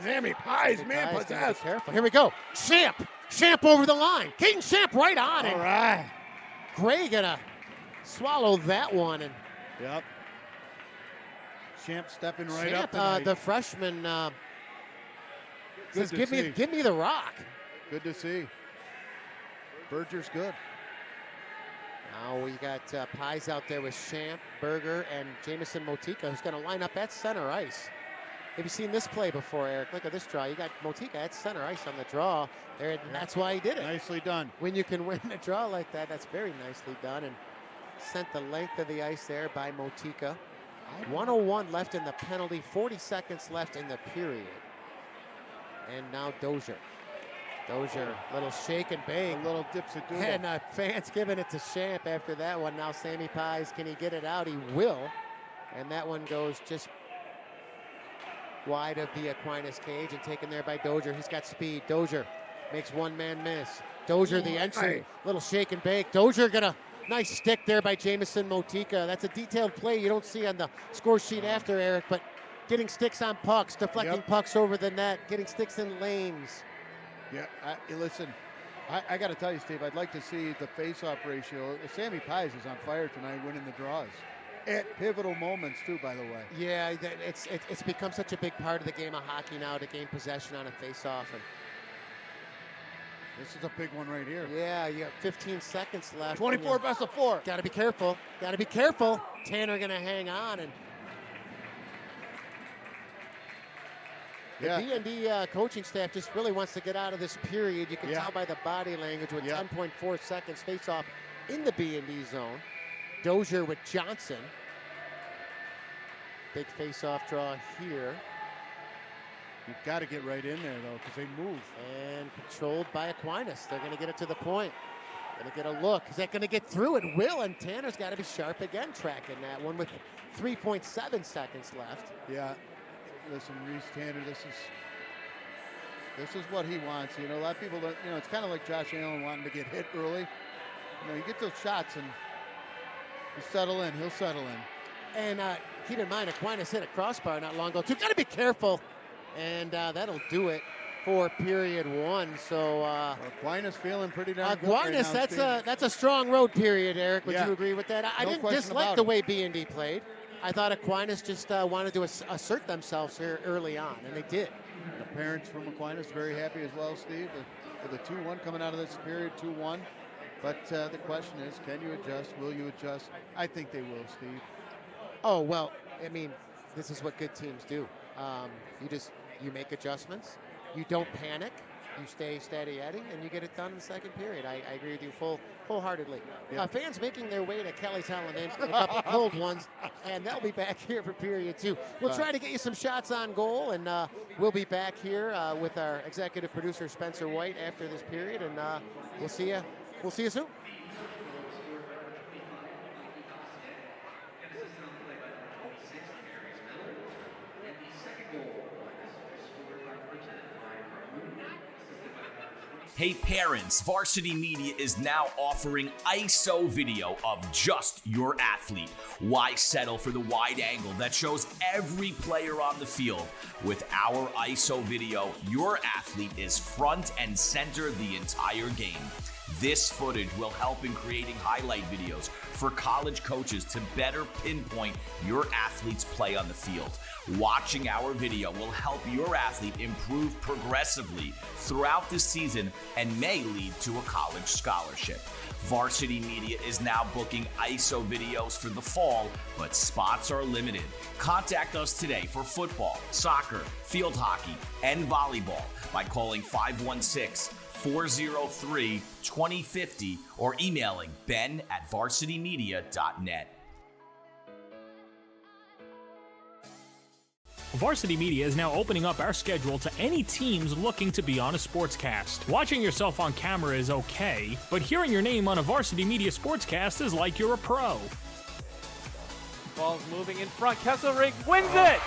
Sammy Pies, man, possessed. Careful. Here we go. Champ over the line. King Champ right on it. All right. Gray gonna swallow that one. And yep. Champ stepping right up tonight. The freshman says, give me the rock. Good to see. Berger's good. Now we got Pies out there with Champ, Berger, and Jamison Motika, who's going to line up at center ice. Have you seen this play before, Eric? Look at this draw. You got Motika at center ice on the draw. There, that's why he did it. Nicely done. When you can win a draw like that, that's very nicely done. And sent the length of the ice there by Motika. 1:01 left in the penalty, 40 seconds left in the period. And now Dozier. Little shake and bake. A little dipsy-doodle. And fans giving it to Champ after that one. Now Sammy Pies, can he get it out? He will. And that one goes just wide of the Aquinas cage and taken there by Dozier. He's got speed. Dozier makes one man miss. Dozier the entry. Little shake and bake. Dozier gonna nice stick there by Jamison Motika. That's a detailed play you don't see on the score sheet after, Eric, but getting sticks on pucks, deflecting pucks over the net, getting sticks in lanes. Yeah, listen, I got to tell you, Steve, I'd like to see the face-off ratio. Sammy Pies is on fire tonight, winning the draws. At pivotal moments, too, by the way. Yeah, it's become such a big part of the game of hockey now to gain possession on a face-off. And this is a big one right here. Yeah, you got 15 seconds left. 24 best of 4. Got to be careful. Tanner going to hang on. And the B&D coaching staff just really wants to get out of this period. You can tell by the body language with 10.4 seconds face-off in the B&D zone. Dozier with Johnson. Big face-off draw here. You've got to get right in there, though, because they move. And controlled by Aquinas. They're going to get it to the point. Going to get a look. Is that going to get through? It will, and Tanner's got to be sharp again tracking that one with 3.7 seconds left. Yeah. Listen, Reese Tanner, this is what he wants. You know, a lot of people don't, it's kind of like Josh Allen wanting to get hit early. You get those shots and you settle in. He'll settle in. And keep in mind, Aquinas hit a crossbar not long ago, too. Got to be careful. and that'll do it for period one. So Aquinas feeling pretty darn good right Aquinas, now, that's a strong road period, Eric. Would Yeah. you agree with that? I No didn't question dislike about the it. way BND played. I thought Aquinas just wanted to assert themselves here early on, and they did. The parents from Aquinas very happy as well, Steve, with a 2-1 coming out of this period, 2-1. But the question is, can you adjust? Will you adjust? I think they will, Steve. Oh, well, I mean, this is what good teams do. You make adjustments. You don't panic. You stay steady Eddie, and you get it done in the second period. I agree with you wholeheartedly. Yeah. Fans making their way to Kelly's Helen Inn for a couple cold ones, and they'll be back here for period two. We'll try to get you some shots on goal, and we'll be back here with our executive producer Spencer White after this period, and we'll see you. We'll see you soon. Hey parents, Varsity Media is now offering ISO video of just your athlete. Why settle for the wide angle that shows every player on the field? With our ISO video, your athlete is front and center the entire game. This footage will help in creating highlight videos for college coaches to better pinpoint your athlete's play on the field. Watching our video will help your athlete improve progressively throughout the season and may lead to a college scholarship. Varsity Media is now booking ISO videos for the fall, but spots are limited. Contact us today for football, soccer, field hockey, and volleyball by calling 516-403-2050 or emailing ben@varsitymedia.net. Varsity Media is now opening up our schedule to any teams looking to be on a sportscast. Watching yourself on camera is okay, but hearing your name on a Varsity Media sportscast is like you're a pro. Ball's moving in front. Kesselring wins it.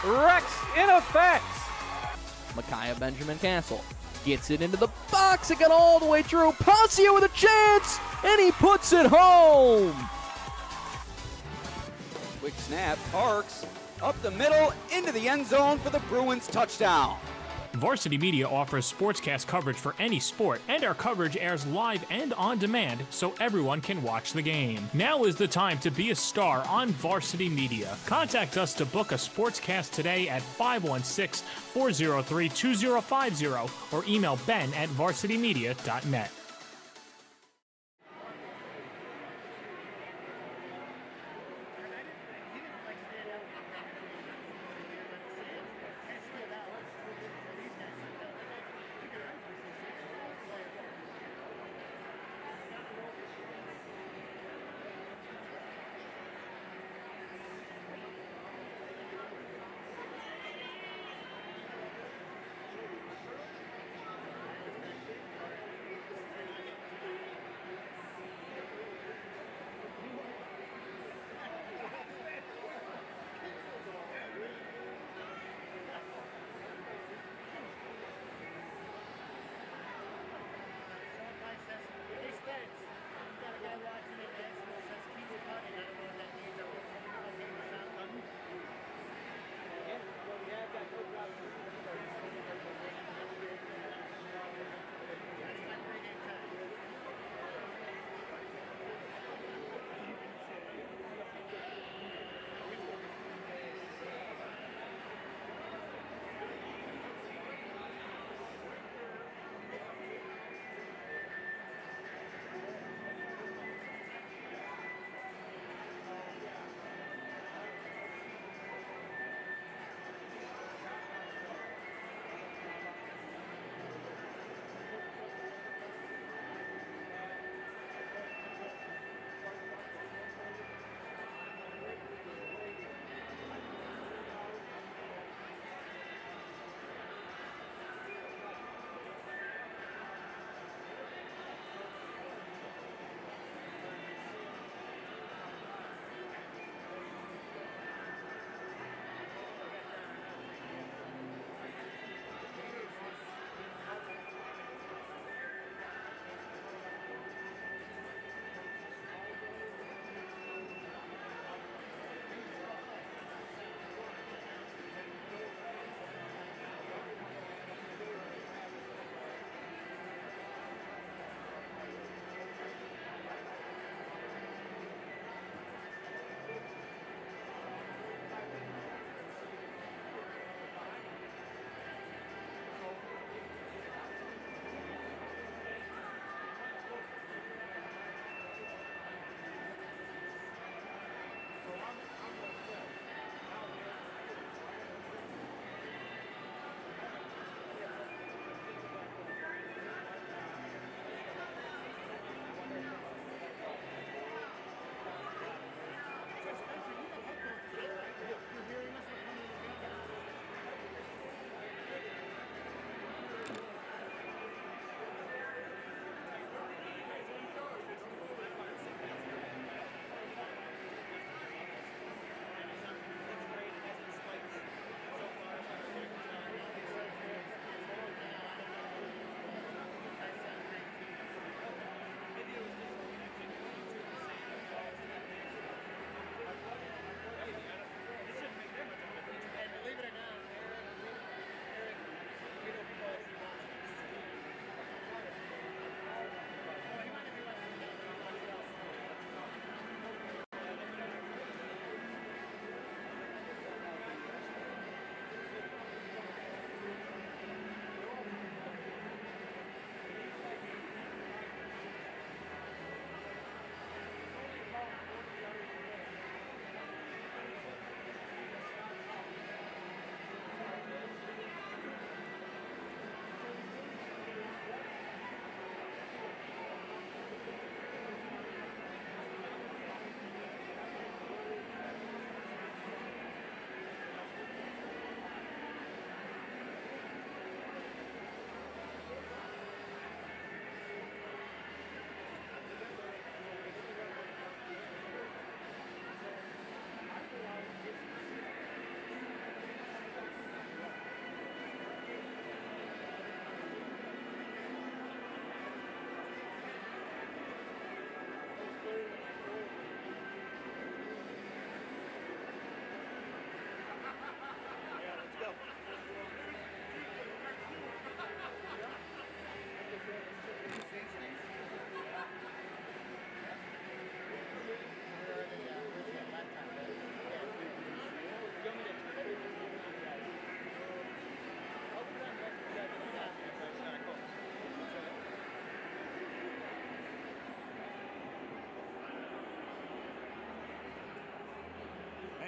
Rex in effect. Micaiah Benjamin Castle gets it into the box. It got all the way through. Pasio with a chance, and he puts it home. Quick snap, Parks up the middle into the end zone for the Bruins touchdown. Varsity Media offers sportscast coverage for any sport, and our coverage airs live and on demand so everyone can watch the game. Now is the time to be a star on Varsity Media. Contact us to book a sportscast today at 516-403-2050 or email ben@varsitymedia.net.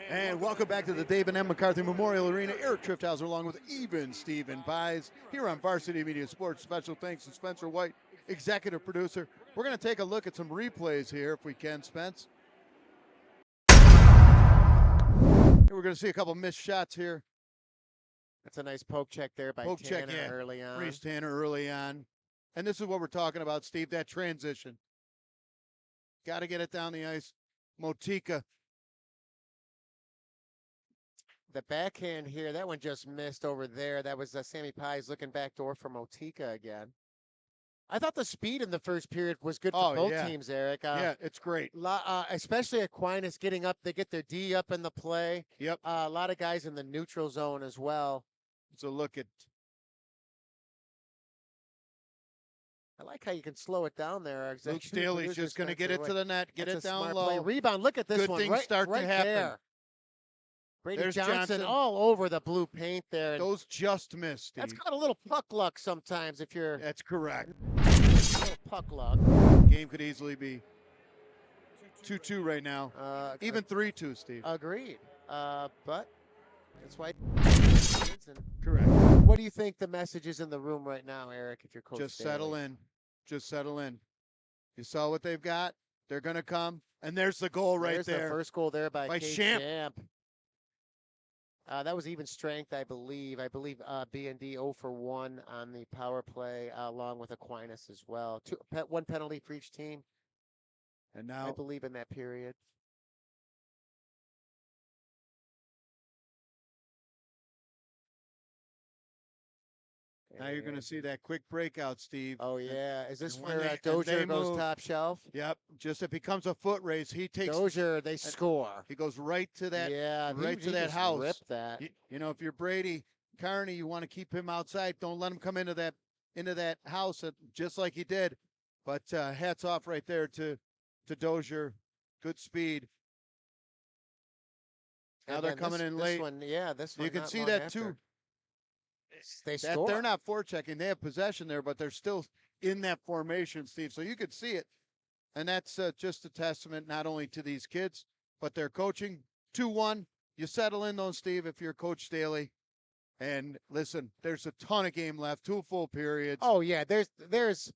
And welcome back to the David M. McCarthy Memorial Arena. Eric Trifthauser along with even Stephen Pies here on Varsity Media Sports. Special thanks to Spencer White, executive producer. We're going to take a look at some replays here if we can, Spence. We're going to see a couple missed shots here. That's a nice poke check there by Tanner early on. Reese Tanner early on. And this is what we're talking about, Steve, that transition. Got to get it down the ice. Motika. The backhand here, that one just missed over there. That was Sammy Pies looking backdoor for Motika again. I thought the speed in the first period was good for both teams, Eric. Yeah, it's great. Especially Aquinas getting up. They get their D up in the play. Yep. A lot of guys in the neutral zone as well. So look at. I like how you can slow it down there. Luke Staley's just going to get it to the net, get it down low. Play. Rebound, look at this good one. Things right, start right to happen. There. Brady There's Johnson all over the blue paint there. Those just missed, Steve. That's called a little puck luck sometimes if you're. That's correct. A little puck luck. Game could easily be 2-2 right now. Even 3-2, Steve. Agreed. But that's why. Correct. What do you think the message is in the room right now, Eric, if you're Coach Just Staley? settle in. Just settle in. You saw what they've got. They're going to come. And there's the goal right there. There's the first goal there by Kate Champ. That was even strength, I believe. I believe BND 0 for 1 on the power play, along with Aquinas as well. One penalty for each team. And now I believe in that period. Now you're going to see that quick breakout, Steve. Oh, yeah. Is this where Dozier goes top shelf? Yep. Just it becomes a foot race. He takes Dozier, they score. He goes right to that. Yeah, right to that house. Ripped that. You know, if you're Brady Carney, you want to keep him outside. Don't let him come into that house just like he did. But hats off right there to Dozier. Good speed. Now they're coming in late. This one. You can see that too. They score. They're not forechecking. They have possession there, but they're still in that formation, Steve. So you could see it. And that's just a testament not only to these kids, but their coaching. 2-1. You settle in, though, Steve, if you're Coach Staley. And listen, there's a ton of game left, 2 full periods. Oh, yeah. There's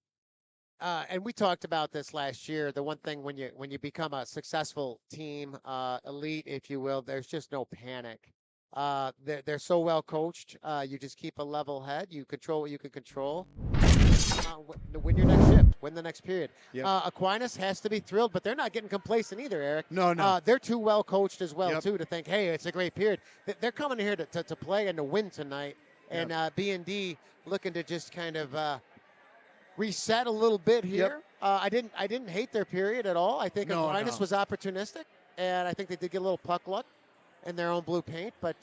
and we talked about this last year. The one thing when you become a successful team, elite, if you will, there's just no panic. They're so well coached. You just keep a level head. You control what you can control. Win your next shift. Win the next period. Yep. Aquinas has to be thrilled, but they're not getting complacent either, Eric. No. They're too well coached as well, too, to think, hey, it's a great period. They're coming here to play and to win tonight. And B&D looking to just kind of reset a little bit here. I didn't hate their period at all. I think Aquinas was opportunistic, and I think they did get a little puck luck in their own blue paint. But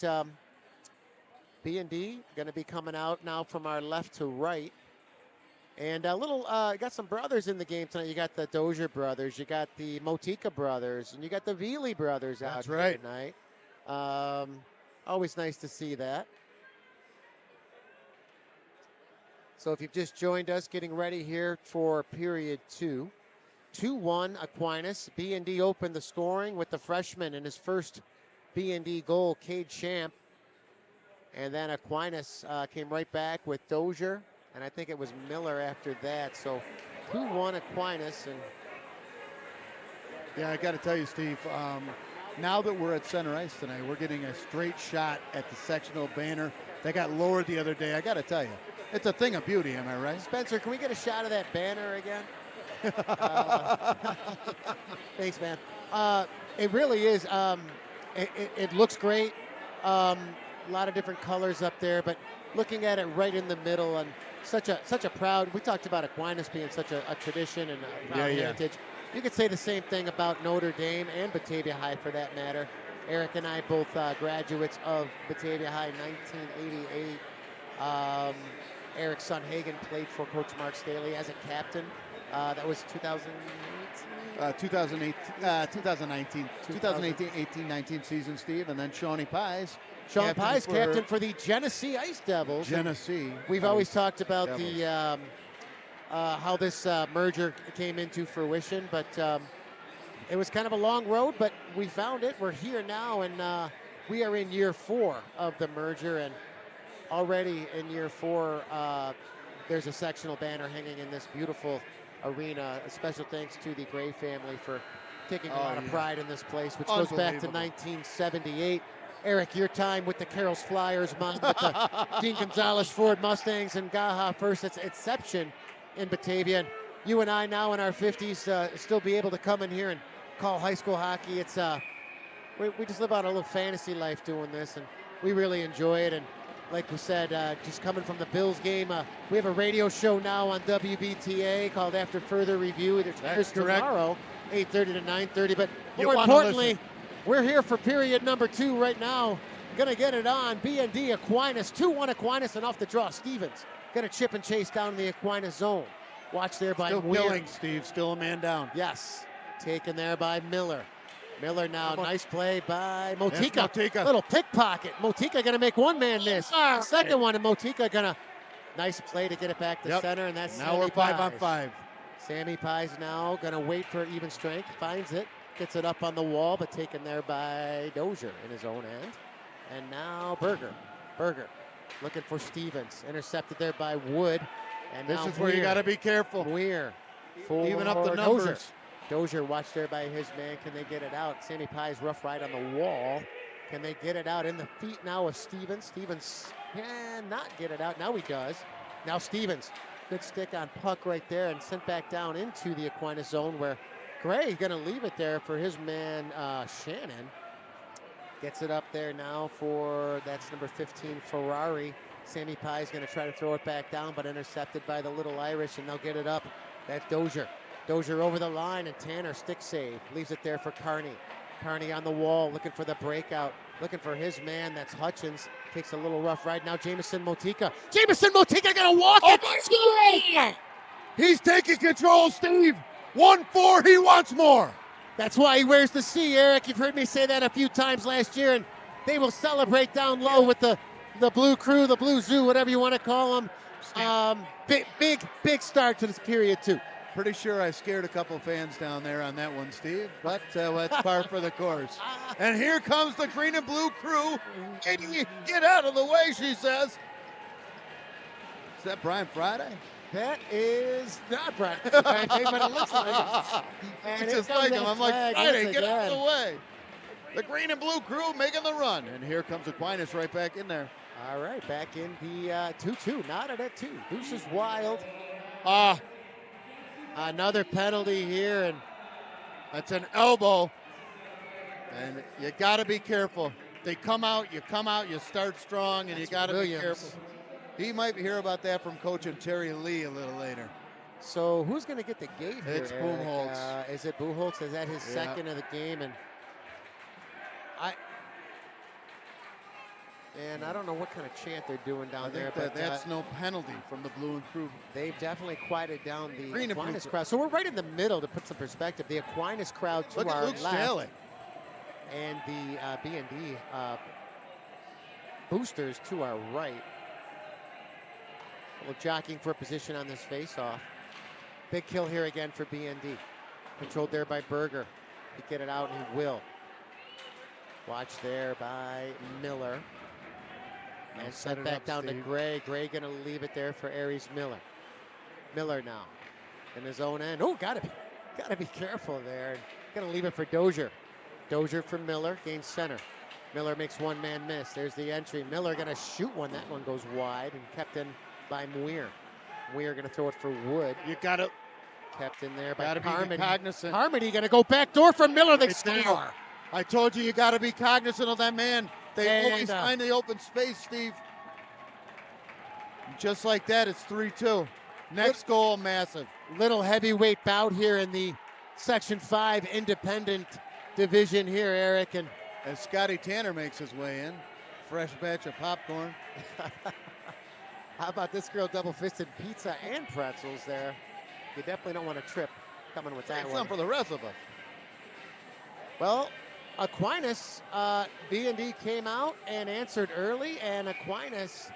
B&D going to be coming out now from our left to right. And got some brothers in the game tonight. You got the Dozier brothers, you got the Motika brothers, and you got the Veely brothers out here tonight. Always nice to see that. So if you've just joined us, getting ready here for period 2. 2-1 Aquinas. B&D opened the scoring with the freshman in his first B&D goal, Cade Champ. And then Aquinas came right back with Dozier. And I think it was Miller after that. So 2-1 Aquinas. And yeah, I got to tell you, Steve, now that we're at center ice tonight, we're getting a straight shot at the sectional banner. They got lowered the other day. I got to tell you, it's a thing of beauty, am I right? Spencer, can we get a shot of that banner again? Thanks, man. It really is. It looks great. A lot of different colors up there, but looking at it right in the middle and such a proud. We talked about Aquinas being such a tradition and a proud heritage. You could say the same thing about Notre Dame and Batavia High for that matter. Eric and I both graduates of Batavia High 1988. Eric's son Hagen played for Coach Mark Staley as a captain. That was 2019, 18-19 season, Steve, and then Shawnee Pies. Sean Pies, captain for the Genesee Ice Devils. Genesee. We've always talked about the how this merger came into fruition, but It was kind of a long road, but we found it. We're here now, and we are in year 4 of the merger, and already in year 4, there's a sectional banner hanging in this beautiful arena. A special thanks to the Gray family for taking a lot of pride in this place, which goes back to 1978. Eric, your time with the Carroll's Flyers, mine with the Dean Gonzalez Ford Mustangs and Gaha First. It's Inception in Batavia. And you and I now in our 50s still be able to come in here and call high school hockey. It's we just live out a little fantasy life doing this, and we really enjoy it. And like we said, just coming from the Bills game, we have a radio show now on WBTA called After Further Review. It's tomorrow, 8:30 to 9:30. But more importantly, we're here for period number 2 right now. Gonna get it on. BND Aquinas, 2-1 Aquinas, and off the draw, Stevens. Gonna chip and chase down in the Aquinas zone. Watch there by Still killing, Steve. Still a man down. Yes. Taken there by Miller. Miller now, nice play by Motika. Yes, Motika. Little pickpocket. Motika gonna make one man miss. Second one, and Motika gonna, nice play to get it back to center, and that's now we're 5 on 5. Sammy Pies now gonna wait for even strength, finds it, gets it up on the wall, but taken there by Dozier in his own end. And now Berger. Berger looking for Stevens, intercepted there by Wood. And This now is where you got to be careful. Weir. Even up the numbers. Dozier watched there by his man. Can they get it out? Sammy Pie's rough ride on the wall. Can they get it out in the feet now of Stevens? Stevens cannot get it out. Now he does. Now Stevens. Good stick on puck right there and sent back down into the Aquinas zone where Gray going to leave it there for his man Shannon. Gets it up there now for, that's number 15, Ferrari. Sammy Pie's going to try to throw it back down, but intercepted by the Little Irish, and they'll get it up. That's Dozier. Dozier over the line, and Tanner stick save. Leaves it there for Carney. Carney on the wall, looking for the breakout. Looking for his man, that's Hutchins. Takes a little rough ride. Now Jameson Motika. Jameson Motika going to walk it. He's taking control, Steve. 1-4, he wants more. That's why he wears the C, Eric. You've heard me say that a few times last year, and they will celebrate down low with the Blue Crew, the Blue Zoo, whatever you want to call them. Big start to this period, too. Pretty sure I scared a couple fans down there on that one, Steve, but that's par for the course. And here comes the Green and Blue Crew. Get out of the way, she says. Is that Brian Friday? That is not Brian Friday, but it looks like it. And it's just like him. I'm like, Friday, get out of the way. The Green and Blue Crew making the run. And here comes Aquinas right back in there. All right, back in the 2-2. Knotted at 2. Deuce is wild. Another penalty here, and that's an elbow. And you got to be careful. They come out, you start strong, and you got to be careful. He might hear about that from Coach and Terry Lee a little later. So who's going to get the gate here? It's Buchholz. Is it Buchholz? Is that his second of the game? And I don't know what kind of chant they're doing down there. But that's no penalty from the Blue and Crew. They've definitely quieted down the Aquinas crowd. So we're right in the middle to put some perspective. The Aquinas crowd to our left. Staley. And the BND boosters to our right. A little jockeying for position on this face-off. Big kill here again for BND. Controlled there by Berger. He get it out, and he will. Watch there by Miller. And sent back down to Gray. Gray gonna leave it there for Aries Miller. Miller now in his own end. Oh, gotta be careful there. Gonna leave it for Dozier. Dozier for Miller, gains center. Miller makes one man miss. There's the entry. Miller gonna shoot one. That one goes wide and kept in by Muir. Muir gonna throw it for Wood. You gotta kept in there by Carmody. Be cognizant. Carmody gonna go back door for Miller. They score. I told you gotta be cognizant of that man. They always find the open space, Steve. Just like that, it's 3-2. Next goal, massive. Little heavyweight bout here in the Section 5 independent division here, Eric. And as Scotty Tanner makes his way in, fresh batch of popcorn. How about this girl double-fisted pizza and pretzels there? You definitely don't want to trip coming with that one. Some for the rest of us. Well, Aquinas, B&D came out and answered early, and Aquinas,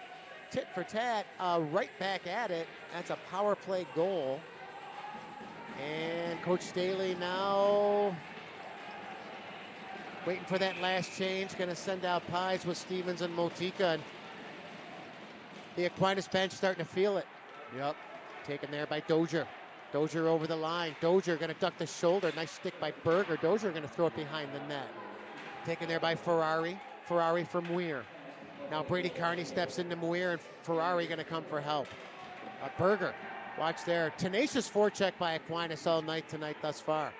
tit for tat, right back at it. That's a power play goal. And Coach Staley now Waiting for that last change. Going to send out Pies with Stevens and Motika. And the Aquinas bench starting to feel it. Yep. Taken there by Dozier. Dozier over the line. Dozier going to duck the shoulder. Nice stick by Berger. Dozier going to throw it behind the net. Taken there by Ferrari. Ferrari from Weir. Now Brady Carney steps into Weir, and Ferrari going to come for help. Berger, watch there. Tenacious forecheck by Aquinas all night tonight thus far.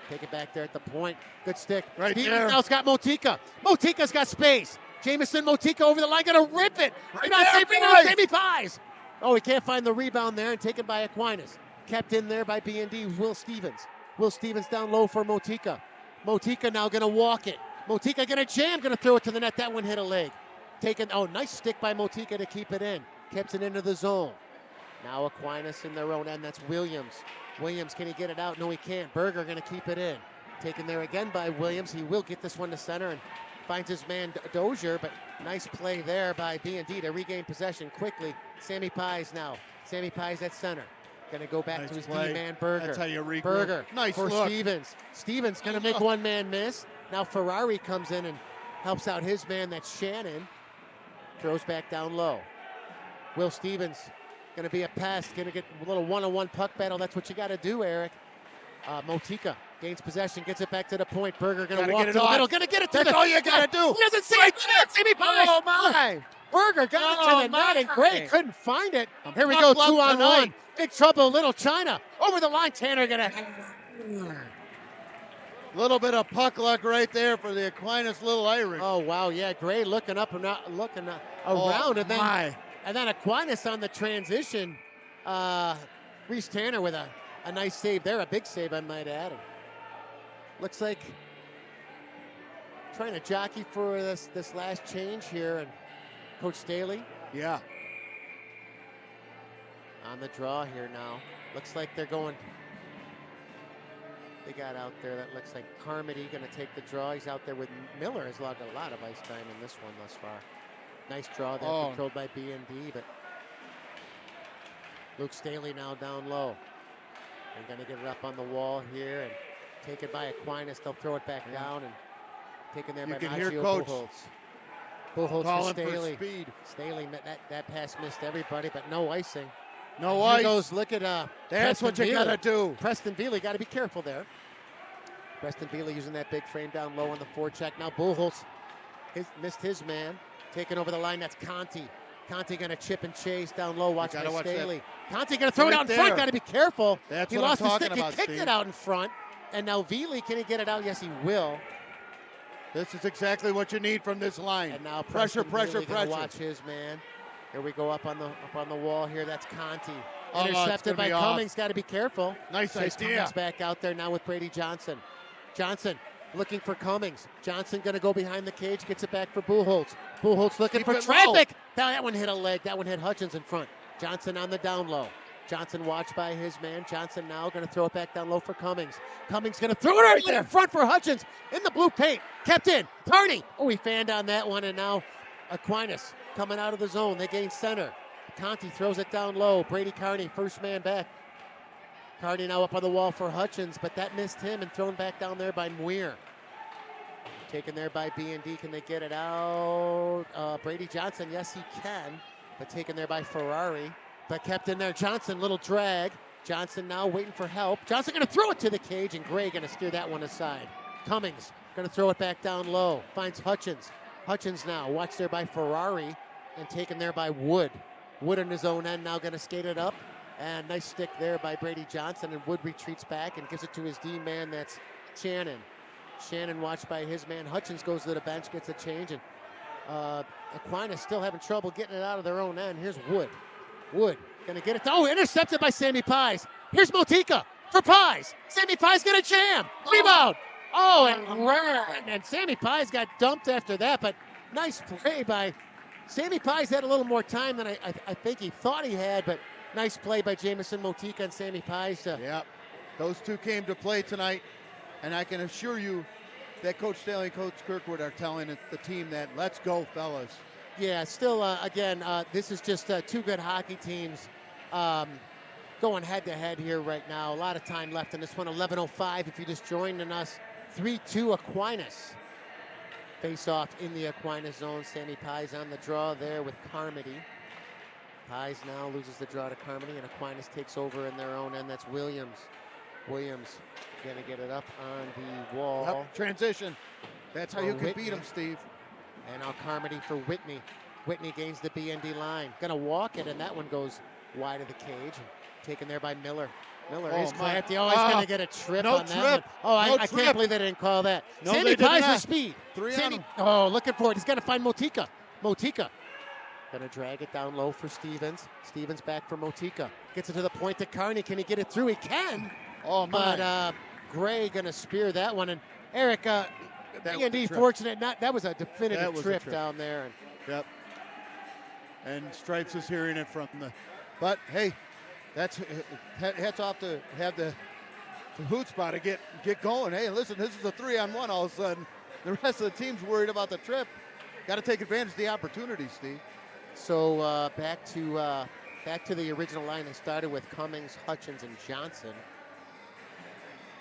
Take it back there at the point. Good stick. Right Stevens there. now's got Motika. Motika's got space. Jamison Motika over the line, gonna rip it. Right on there, Sammy Pies. Oh, he can't find the rebound there, and taken by Aquinas. Kept in there by BND, Will Stevens. Will Stevens down low for Motika. Motika now gonna walk it. Motika gonna jam, gonna throw it to the net. That one hit a leg. Taken, oh, nice stick by Motika to keep it in. Kept it into the zone. Now Aquinas in their own end, that's Williams. Williams, can he get it out? No, he can't. Berger gonna keep it in. Taken there again by Williams. He will get this one to center and finds his man Dozier, but nice play there by B&D to regain possession quickly. Sammy Pies now. Sammy Pies at center. Gonna go back Nice to his play. D-man Berger. That's how you regroup. Berger Nice for look. Stevens. Stevens gonna make one man miss. Now Ferrari comes in and helps out his man, that's Shannon. Throws back down low. Will Stevens gonna be a pest, gonna get a little one-on-one puck battle. That's what you gotta do, Eric. Motika gains possession, gets it back to the point. Berger gonna Gotta walk get it to the off. middle, gonna get it to That's the all you gotta do. He doesn't see it. Sammy Pies. Oh, my. Berger got it to the net, and Gray my. couldn't find it. Here we puck go, luck 2-on-1. tonight. Big trouble, Little China. Over the line, Tanner gonna. Little bit of puck luck right there for the Aquinas Little Irish. Oh wow, yeah, Gray looking up and not looking around, and then my. Aquinas on the transition. Reese Tanner with a nice save there, a big save I might add. Looks like trying to jockey for this last change here, and Coach Staley Yeah. on the draw here now. Looks like they're going. They got out there, that looks like Carmody going to take the draw. He's out there with Miller, has logged a lot of ice time in this one thus far. Nice draw there, controlled by B&D, but Luke Staley now down low. They're going to get it up on the wall here and take it by Aquinas. They'll throw it back down and taken there You by can hear Maggio Coach Buchholz. Buchholz calling for for Staley. speed. Staley, that pass missed everybody, but no icing. No Here ice. goes, look at That's what you gotta do. Preston Bealey, got to be careful there. Preston Bealey using that big frame down low on the forecheck. Now Buchholz missed his man. Taking over the line, that's Conti. Conti going to chip and chase down low. Watch by Staley. Conti going to throw it out in front. Got to be careful. That's he what lost I'm his talking stick. about, He kicked Steve. it out in front. And now Bealey, can he get it out? Yes, he will. This is exactly what you need from this line. And now pressure, Preston pressure, Bealey gonna pressure. watch his man. Here we go up on the wall here. That's Conti. Oh, it's Intercepted gonna by be off. Cummings. Got to be careful. Nice Chase idea. Cummings back out there now with Brady Johnson. Johnson looking for Cummings. Johnson going to go behind the cage. Gets it back for Buchholz. Buchholz looking Keep for it traffic. Now that one hit a leg. That one hit Hutchins in front. Johnson on the down low. Johnson watched by his man. Johnson now going to throw it back down low for Cummings. Cummings going to throw it right there in front for Hutchins in the blue paint. Kept in. Carney. Oh, he fanned on that one, and now Aquinas coming out of the zone. They gain center. Conti throws it down low. Brady Carney, first man back. Carney now up on the wall for Hutchins, but that missed him and thrown back down there by Muir. Taken there by B&D. Can they get it out? Brady Johnson, yes, he can, but taken there by Ferrari. But kept in there. Johnson, little drag. Johnson now waiting for help. Johnson going to throw it to the cage, and Gray going to steer that one aside. Cummings going to throw it back down low. Finds Hutchins. Hutchins now watched there by Ferrari and taken there by Wood. Wood in his own end now going to skate it up. And nice stick there by Brady Johnson, and Wood retreats back and gives it to his D-man, that's Shannon. Shannon watched by his man. Hutchins goes to the bench, gets a change, and Aquinas still having trouble getting it out of their own end. Here's Wood. Wood gonna get it. Oh, intercepted by Sammy Pies. Here's Motika for Pies. Sammy Pies gonna jam. Rebound. Oh, and Sammy Pies got dumped after that, but nice play by Sammy Pies. Had a little more time than I think he thought he had, but nice play by Jamison Motika and Sammy Pies. Yep. Those two came to play tonight, and I can assure you that Coach Staley and Coach Kirkwood are telling the team that, let's go, fellas. Yeah, still, again, this is just two good hockey teams going head-to-head here right now. A lot of time left in this one, 11:05 if you're just joining us. 3-2 Aquinas Face off in the Aquinas zone. Sammy Pies on the draw there with Carmody. Pies now loses the draw to Carmody, and Aquinas takes over in their own end. That's Williams. Williams gonna get it up on the wall. Yep. Transition. That's how you can beat him, Steve. And now Carmody for Whitney. Whitney gains the BND line. Gonna walk it, and that one goes wide of the cage. Taken there by Miller. Miller is clamped. Oh, he's gonna get a trip on that one. Oh, I can't believe they didn't call that. No, Sammy Pies for speed. Sandy. Oh, looking for it. He's gonna find Motika. Motika. Gonna drag it down low for Stevens. Stevens back for Motika. Gets it to the point to Carney. Can he get it through? He can. Oh, my. But Gray gonna spear that one. And Eric, BND fortunate. That was a definitive trip down there. And yep. And Stripes is hearing it from the. But hey, that's hats off to have the hoot spot to get going. Hey, listen, this is a 3-on-1 all of a sudden. The rest of the team's worried about the trip. Got to take advantage of the opportunity, Steve. So back to the original line. They started with Cummings, Hutchins, and Johnson.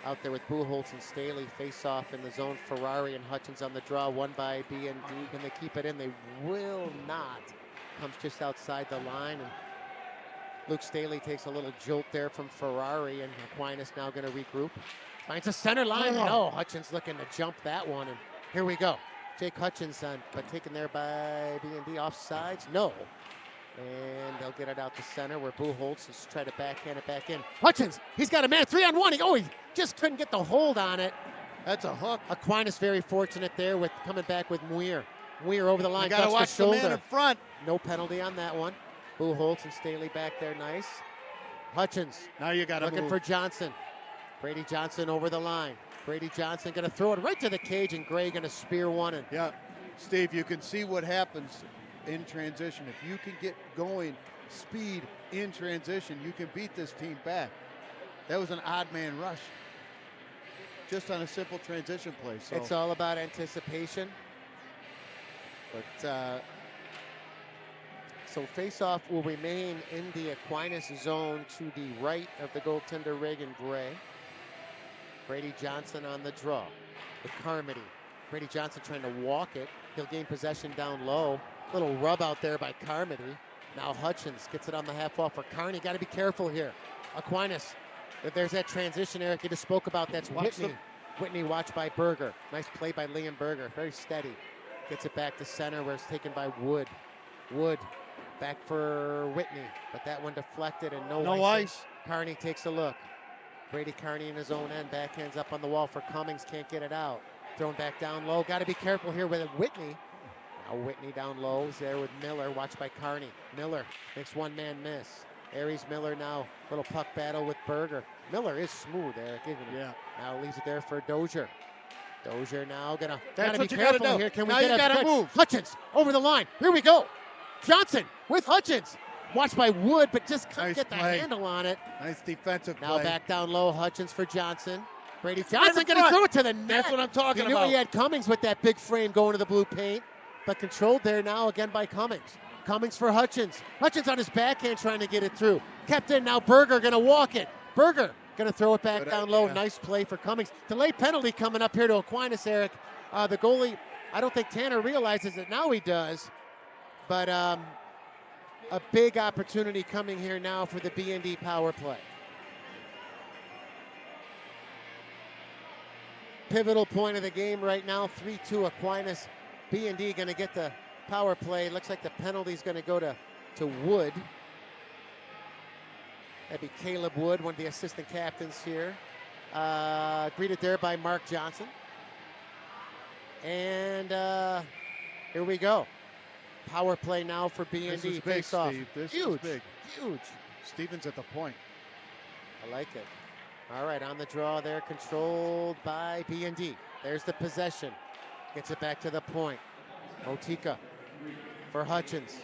Out there with Buchholz and Staley. Face off in the zone. Ferrari and Hutchins on the draw. One by BND. Can they keep it in? They will not. Comes just outside the line. And Luke Staley takes a little jolt there from Ferrari. And Aquinas now going to regroup. Finds a center line. No, Hutchins looking to jump that one. And here we go. Jake Hutchins but taken there by BND offsides. No. And they'll get it out to center where Buchholz is trying to backhand it back in. Hutchins, he's got a man 3-on-1. He just couldn't get the hold on it. That's a hook. Aquinas very fortunate there with coming back with Muir. Muir over the line, got to watch the shoulder. The man in front. No penalty on that one. Buchholz and Staley back there, nice. Hutchins. Now you got to looking for Johnson. Brady Johnson over the line. Brady Johnson going to throw it right to the cage, and Gray going to spear one. And yeah, Steve, you can see what happens in transition. If you can get going, speed in transition, you can beat this team back. That was an odd man rush, just on a simple transition play. So it's all about anticipation. But so face-off will remain in the Aquinas zone to the right of the goaltender Reagan Gray. Brady Johnson on the draw with Carmody. Brady Johnson trying to walk it. He'll gain possession down low. Little rub out there by Carmody. Now Hutchins gets it on the half wall for Carney. Got to be careful here. Aquinas. If there's that transition, Eric, you just spoke about. That's Whitney. Whitney watched by Berger. Nice play by Liam Berger. Very steady. Gets it back to center where it's taken by Wood. Wood back for Whitney. But that one deflected and no ice. Carney takes a look. Brady Carney in his own end. Backhands up on the wall for Cummings. Can't get it out. Thrown back down low. Got to be careful here with Whitney. Now Whitney down low is there with Miller. Watched by Carney. Miller makes one man miss. Aries Miller now. Little puck battle with Berger. Miller is smooth, Eric, isn't he? Yeah. Now leaves it there for Dozier. Dozier now gotta That's be careful gotta here. Can now we get you gotta move. Hutchins over the line. Here we go. Johnson with Hutchins. Watched by Wood, but just couldn't get the handle on it. Nice defensive play. Now back down low. Hutchins for Johnson. Brady Johnson going to throw it to the net. That's what I'm talking about. He knew he had Cummings with that big frame going to the blue paint, but controlled there now again by Cummings. Cummings for Hutchins. Hutchins on his backhand trying to get it through. Kept in. Now Berger going to walk it. Berger going to throw it back down low. Yeah. Nice play for Cummings. Delayed penalty coming up here to Aquinas, Eric. The goalie, I don't think Tanner realizes it. Now he does. But a big opportunity coming here now for the BND power play. Pivotal point of the game right now, 3-2 Aquinas. BND going to get the power play. Looks like the penalty is going to go to Wood. That'd be Caleb Wood, one of the assistant captains here. Greeted there by Mark Johnson. And here we go. Power play now for BND. This is big, face off. Steve. This huge, is big. Huge. Stevens at the point. I like it. All right, on the draw there, controlled by BND. There's the possession. Gets it back to the point. Motika for Hutchins.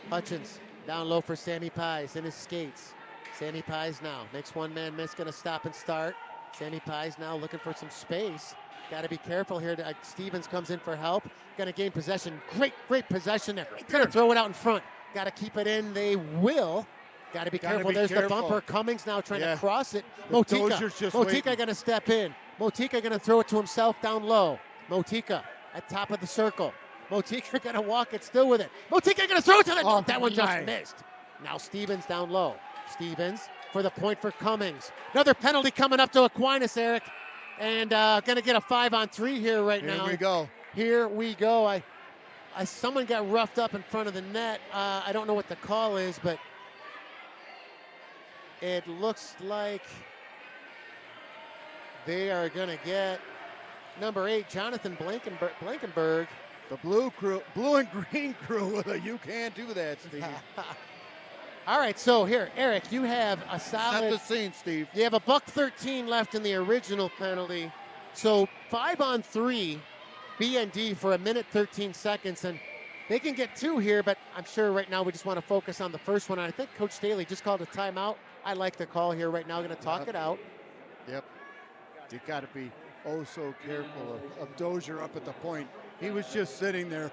Hutchins down low for Sammy Pies in his skates. Sammy Pies now makes one man miss, gonna stop and start. Sammy Pies now looking for some space. Got to be careful here. Stevens comes in for help. Gonna gain possession. Great possession there. Gonna throw it out in front. Got to keep it in. They will. Got to be careful. There's the bumper. Cummings now trying to cross it. Motika going to step in. Motika going to throw it to himself down low. Motika at top of the circle. Motika going to walk it still with it. Motika going to throw it to the net. That one just missed. Now Stevens down low. Stevens for the point for Cummings. Another penalty coming up to Aquinas, Eric. And going to get a 5-on-3 here right now. Here we go. Someone got roughed up in front of the net. I don't know what the call is, but it looks like they are going to get number 8, Jonathan Blankenberg. The blue and green crew. You can't do that, Steve. All right, so here, Eric, you have a solid. Set the scene, Steve. You have a $1:13 left in the original penalty. So 5-on-3, BND for 1:13 seconds, and they can get 2 here, but I'm sure right now we just want to focus on the first one. I think Coach Staley just called a timeout. I like the call here right now. Going to talk it out. Yep. You got to be so careful of Dozier up at the point. He was just sitting there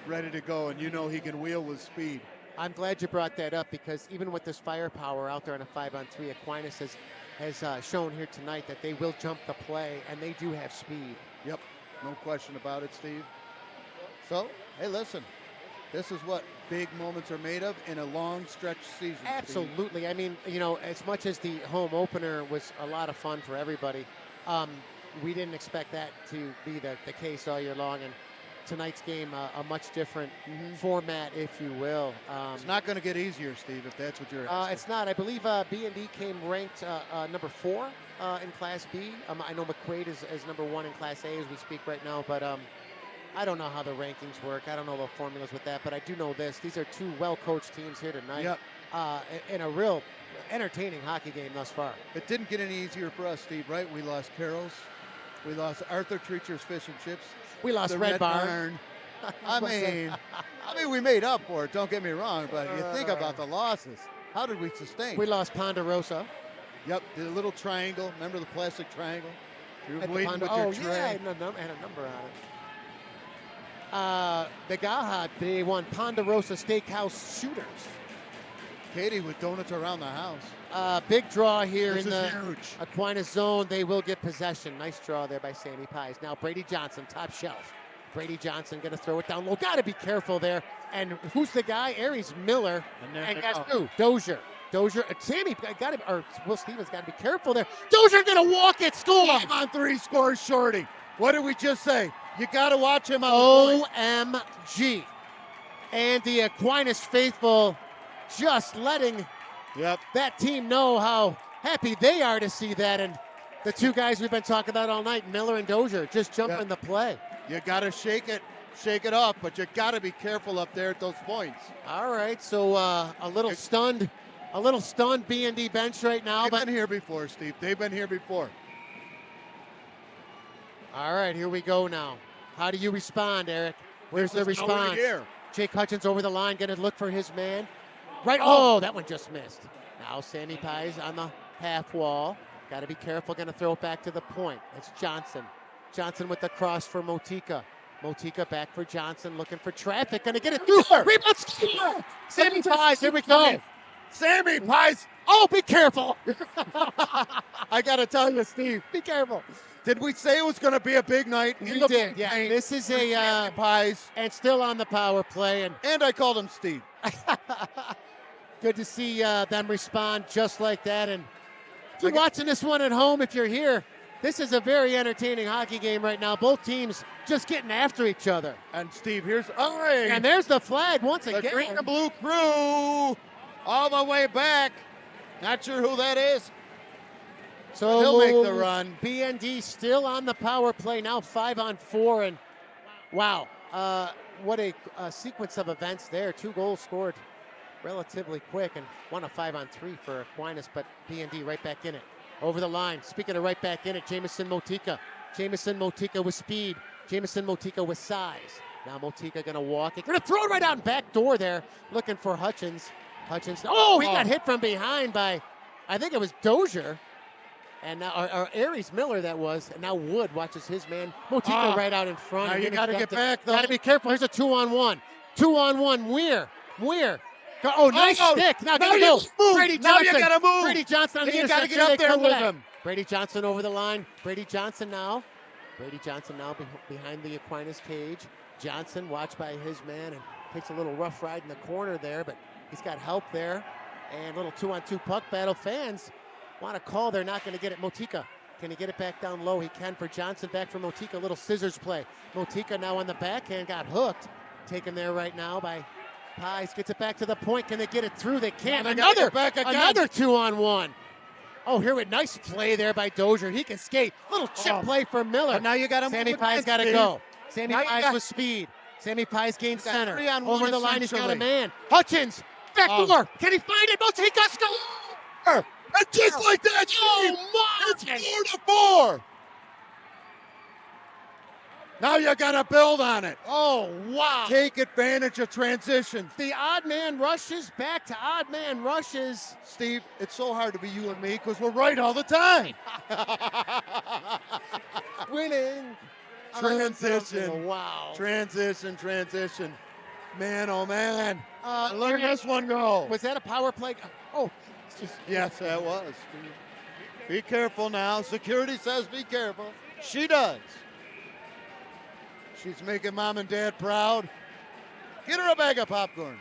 ready to go, and he can wheel with speed. I'm glad you brought that up because even with this firepower out there on a 5-on-3, Aquinas has shown here tonight that they will jump the play, and they do have speed. Yep, no question about it, Steve. So, hey, listen, this is what big moments are made of in a long stretch season. Absolutely. Steve. I mean, as much as the home opener was a lot of fun for everybody, we didn't expect that to be the case all year long, and tonight's game a much different format, if you will. It's not going to get easier, Steve, if that's what you're asking. It's not. I believe B&D came ranked number 4 in Class B. I know McQuaid is number 1 in Class A as we speak right now, but I don't know how the rankings work. I don't know the formulas with that, but I do know this. These are 2 well-coached teams here tonight. Yep. In a real entertaining hockey game thus far. It didn't get any easier for us, Steve, right? We lost Carroll's. We lost Arthur Treacher's Fish and Chips. We lost Red Barn. I mean, we made up for it. Don't get me wrong, but you think about the losses. How did we sustain? We lost Ponderosa. Yep, the little triangle. Remember the plastic triangle? You were At the waiting with oh, your yeah, tray. had a number on it. The Gahat, they won Ponderosa Steakhouse Shooters. Katie with donuts around the house. Big draw here This in is the huge. Aquinas zone. They will get possession. Nice draw there by Sammy Pies. Now Brady Johnson, top shelf. Brady Johnson going to throw it down low. Got to be careful there. And who's the guy? Aries Miller. And guess who? Dozier. Sammy got to, or Will Stevens got to be careful there. Dozier going to walk it. Score. 5-on-3 scores shorty. What did we just say? You got to watch him on OMG. And the Aquinas faithful just letting that team know how happy they are to see that. And the 2 guys we've been talking about all night, Miller and Dozier, just jumping the play. You got to shake it off, but you got to be careful up there at those points. All right, so a little stunned B&D bench right now. They've been here before, Steve. They've been here before. All right, here we go now. How do you respond, Eric? Where's the response? Here. Jake Hutchins over the line, going to look for his man. Right, oh, that one just missed. Now Sammy Pies on the half wall. Got to be careful, going to throw it back to the point. It's Johnson. Johnson with the cross for Motika. Motika back for Johnson, looking for traffic, going to get it through. Rebound, Sammy Pies, here we go. Sammy Pies. Oh, be careful. I got to tell you, Steve, Be careful. did we say it was going to be a big night? We did, yeah. This is a Pies. and still on the power play. And I called him Steve. Good to see them respond just like that. And if you're watching this one at home, if you're here, this is a very entertaining hockey game right now. Both teams just getting after each other. And Steve, here's And there's the flag once the again. green and blue crew all the way back. Not sure who that is. So he'll make the run. BND still on the power play now, 5-on-4, and wow, what a sequence of events there. 2 goals scored relatively quick, and 1 a 5-on-3 for Aquinas, but BND right back in it. Over the line. Speaking of right back in it, Jamison Motika. Jamison Motika with speed. Jamison Motika with size. Now Motika going to walk it. Going to throw it right out back door there. Looking for Hutchins. Oh, he got hit from behind by, I think it was Dozier. And now, or Aries Miller that was. And now Wood watches his man. Motika right out in front. Now you got to get back, though. Got to be careful. Here's a 2-on-1. 2-on-1. Weir. Oh, nice stick. Now you go. Brady Now Johnson. you got to move. Brady Johnson on the You got to interception. get up They there come with back. him. Brady Johnson over the line. Brady Johnson now Brady Johnson now behind the Aquinas cage. Johnson watched by his man and takes a little rough ride in the corner there, but he's got help there. And a little 2-on-2 puck battle. Fans want to call. They're not going to get it. Motika, can he get it back down low? He can for Johnson. Back for Motika. A little scissors play. Motika now on the backhand. Got hooked. Taken there right now by Pies. Gets it back to the point. Can they get it through? They can't. Another 2-on-1. Oh, here with nice play there by Dozier. He can skate. Little chip play for Miller. And now you got him. Sammy Pies got to go. Sammy Pies with speed. Sammy Pies gains center. Over the line, he's got a man. Hutchins, backdoor. Can he find it? Motika score! And just like that, it's 4-4. Now you got to build on it. Oh, wow. Take advantage of transitions. The odd man rushes back to odd man rushes. Steve, it's so hard to be you and me because we're right all the time. Winning. Transition. Wow. Transition. Man, oh man. Look at this one go. Was that a power play? Oh, yes, that was. Be careful now. Security says be careful. She does. She's making mom and dad proud. Get her a bag of popcorn.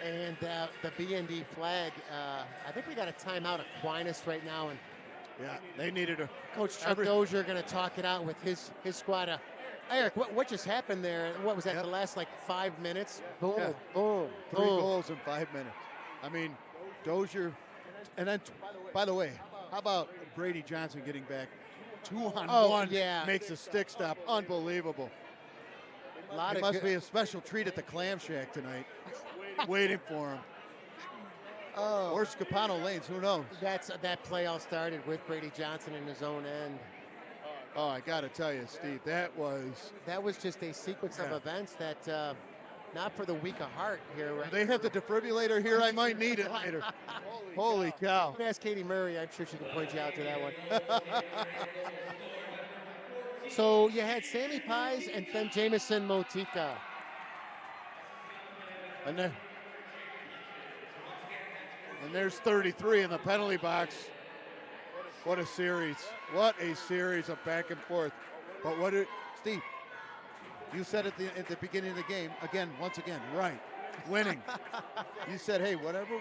And the BND flag, I think we got a timeout Aquinas right now. And yeah, they needed a Coach Chuck Dozier going to talk it out with his squad. Eric, what just happened there? What was that, the last, 5 minutes? Boom, boom, 3 goals in 5 minutes. I mean, Dozier. And then, by the way, how about Brady Johnson getting back 2-on-1? Yeah. Makes a stick stop. Unbelievable. It must be a special treat at the Clam Shack tonight. Waiting for him. Or Scapano Lanes, who knows? That play all started with Brady Johnson in his own end. Oh, I got to tell you, Steve, that was just a sequence of events that not for the weak of heart here. Right? They have the defibrillator here. I might need it later. Holy cow. Ask Katie Murray. I'm sure she can point you out to that one. So you had Sammy Pies and then Jamison Motika. And there's 33 in the penalty box. What a series. What a series of back and forth. But Steve, you said at the beginning of the game, once again, right, winning. You said, hey, whatever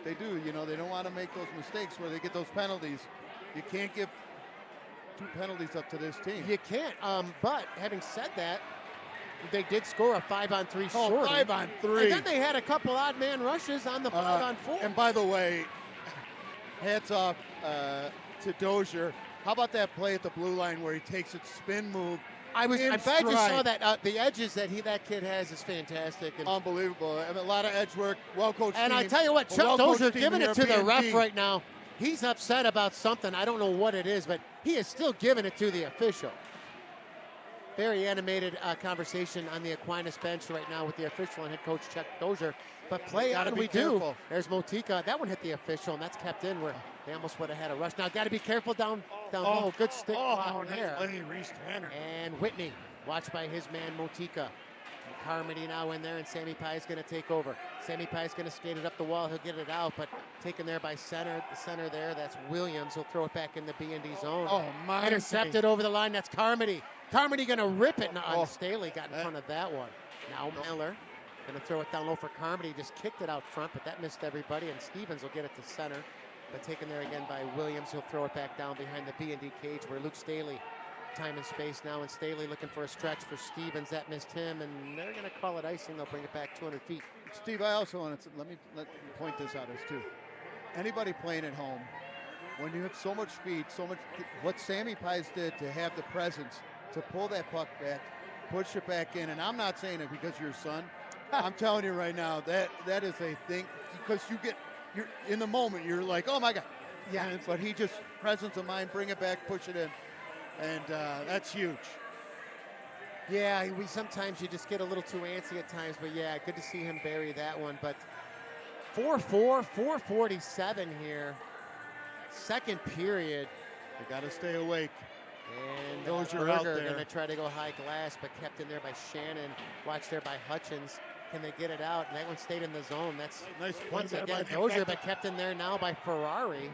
they do, they don't want to make those mistakes where they get those penalties. You can't give 2 penalties up to this team. You can't. But having said that, they did score a 5-on-3 short. 5-on-3. And then they had a couple odd man rushes on the 5-on-4. And by the way, hats off to Dozier. How about that play at the blue line where he takes its spin move? I'm glad you saw that. The edges that kid has is fantastic. And unbelievable. I mean, a lot of edge work. Well-coached And team. I tell you what, Chuck Dozier giving it to the BND. ref right now. He's upset about something. I don't know what it is, but he is still giving it to the official. Very animated conversation on the Aquinas bench right now with the official and head coach Chuck Dozier. But play Gotta on be we careful. do. There's Motika. That one hit the official, and that's kept in where they almost would have had a rush. Now, got to be careful down low. Good stick down there. And Whitney, watched by his man Motika. Carmody now in there, and Sammy Pie is going to take over. Sammy Pie is going to skate it up the wall. He'll get it out, but taken there by center. The center there, that's Williams. He'll throw it back in the B&D zone. Oh, my. Intercepted over the line. That's Carmody. Carmody going to rip it. Now, Staley got in front of that one. Now Miller going to throw it down low for Carmody. Just kicked it out front, but that missed everybody, and Stevens will get it to center. But taken there again by Williams. He'll throw it back down behind the B&D cage where Luke Staley, time and space now, and Staley looking for a stretch for Stevens. That missed him, and they're going to call it icing. They'll bring it back 200 feet. Steve, I also want to let me point this out as too. Anybody playing at home, when you have so much speed, what Sammy Pies did to have the presence to pull that puck back, push it back in, and I'm not saying it because you're your son. I'm telling you right now, that is a thing, because you're in the moment, you're like, oh my God. Yeah. But he just, presence of mind, bring it back, push it in. And that's huge. Yeah, sometimes you just get a little too antsy at times, but yeah, good to see him bury that one. But 4-4, 4:47 here. Second period. You got to stay awake. And Dozier out Berger there. going to try to go high glass, but kept in there by Shannon. Watched there by Hutchins. Can they get it out? And that one stayed in the zone. That's nice once again Dozier, but kept in there now by Ferrari.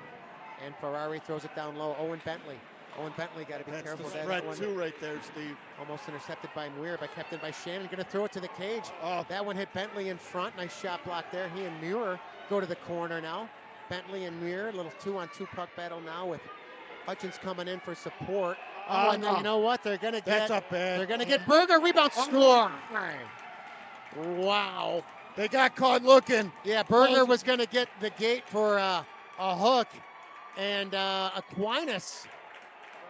And Ferrari throws it down low. Owen Bentley Owen Bentley got to be That's careful. the That spread one two right there, Steve. almost intercepted by Muir, but kept in by Shannon. Going to throw it to the cage. Oh. That one hit Bentley in front. Nice shot block there. He and Muir go to the corner now. Bentley and Muir, a little 2-on-2 puck battle now with Hutchins coming in for support. Oh, and no. you know what? They're going to get. That's a bad. They're going to get Berger rebound score. Wow. They got caught looking. Yeah, Berger was going to get the gate for a hook, and Aquinas.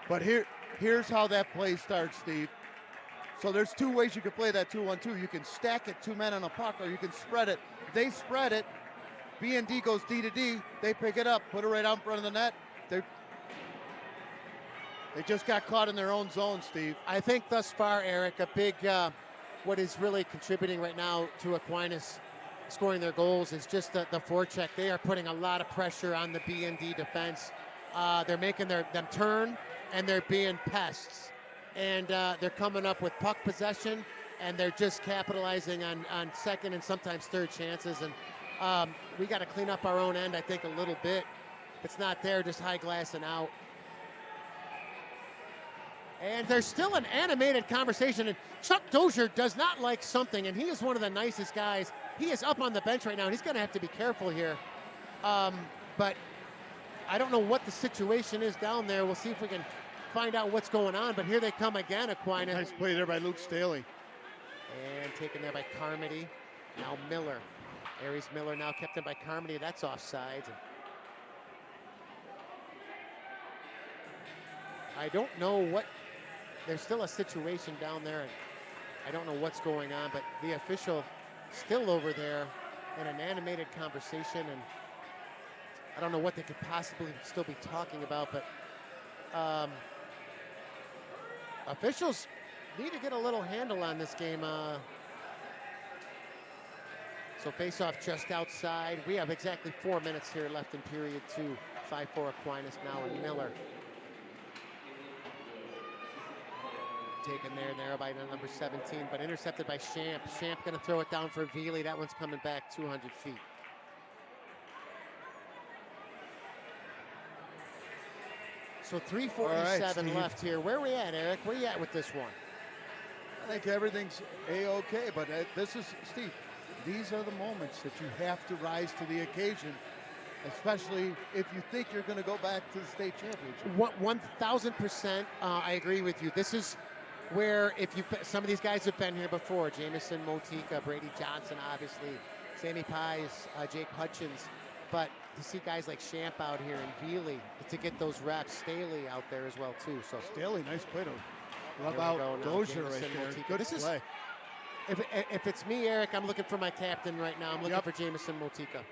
But here's how that play starts, Steve. So there's two ways you can play that 2-1-2. You can stack it, 2 men on a puck, or you can spread it. They spread it. BND goes D to D. They pick it up, put it right out in front of the net. They just got caught in their own zone, Steve. I think thus far, Eric, a big what is really contributing right now to Aquinas scoring their goals is just the forecheck. They are putting a lot of pressure on the BND defense. They're making them turn, and they're being pests. And they're coming up with puck possession, and they're just capitalizing on second and sometimes third chances. And we got to clean up our own end, I think, a little bit. If it's not there, just high glass and out. And there's still an animated conversation, and Chuck Dozier does not like something, and he is one of the nicest guys. He is up on the bench right now, and he's going to have to be careful here. But I don't know what the situation is down there. We'll see if we can find out what's going on, but here they come again, Aquinas. Nice play there by Luke Staley. And taken there by Carmody. Now Miller. Aries Miller now kept in by Carmody. That's offsides. I don't know what, there's still a situation down there, and I don't know what's going on, but the official still over there in an animated conversation, and I don't know what they could possibly still be talking about, but officials need to get a little handle on this game. So face-off just outside. We have exactly 4 minutes here left in period 2. 5-4 Aquinas now, and Miller. Taken there by the number 17, but intercepted by Champ. Champ going to throw it down for Veely. That one's coming back 200 feet. So 3:47 left here. Where are we at, Eric? Where are you at with this one? I think everything's A-okay, but this is, Steve, these are the moments that you have to rise to the occasion, especially if you think you're going to go back to the state championship. 1,000%, I agree with you. This is where, if you, some of these guys have been here before, Jamison, Motika, Brady Johnson, obviously, Sammy Pies, Jake Hutchins, but to see guys like Champ out here and Veely, to get those reps, Staley out there as well too. So Staley, nice play to rub out Dozier right there. Motika. Good this play. If it's me, Eric, I'm looking for my captain right now. I'm looking for Jamison Motika.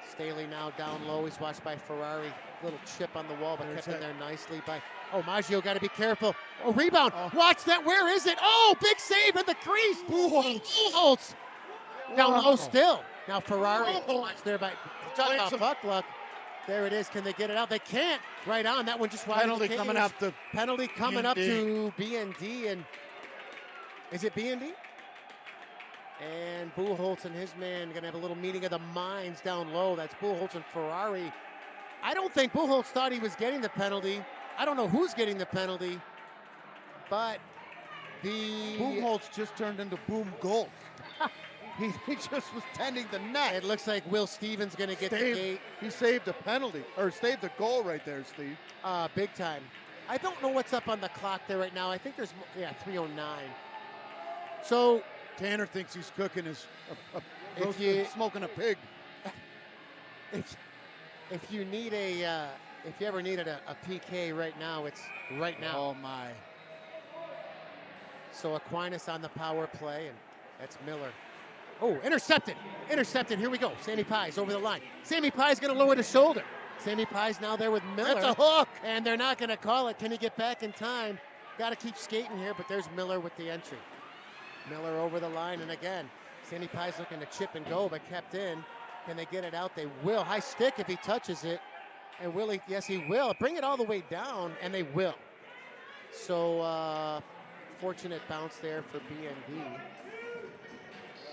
Staley now down low. He's watched by Ferrari. Little chip on the wall, but kept in there nicely by. Oh, Maggio got to be careful. Oh, rebound. Watch that. Where is it? Oh, big save in the crease. Buchholz. Down low still. Now Ferrari. Watch there by. Talk about puck luck. There it is. Can they get it out? They can't. Right on. That one just wide. Penalty coming up to penalty coming BND. up to BND, and is it BND? And Buchholz and his man going to have a little meeting of the minds down low. That's Buchholz and Ferrari. I don't think Buchholz thought he was getting the penalty. I don't know who's getting the penalty, but the Buchholz just turned into Boom Gold. he just was tending the net. It looks like Will Stevens going to get the gate. He saved a penalty, or saved a goal right there, Steve. Big time. I don't know what's up on the clock there right now. I think there's, 3:09. So Tanner thinks he's cooking his, smoking a pig. If you need if you ever needed a PK right now, it's right now. Oh my. So Aquinas on the power play, and that's Miller. Oh, intercepted. Here we go. Sammy Pies over the line. Sammy Pies going to lower the shoulder. Sammy Pies now there with Miller. That's a hook. And they're not going to call it. Can he get back in time? Got to keep skating here, but there's Miller with the entry. Miller over the line, and again, Sammy Pies looking to chip and go, but kept in. Can they get it out? They will. High stick if he touches it. And will he? Yes, he will. Bring it all the way down, and they will. So, fortunate bounce there for BND.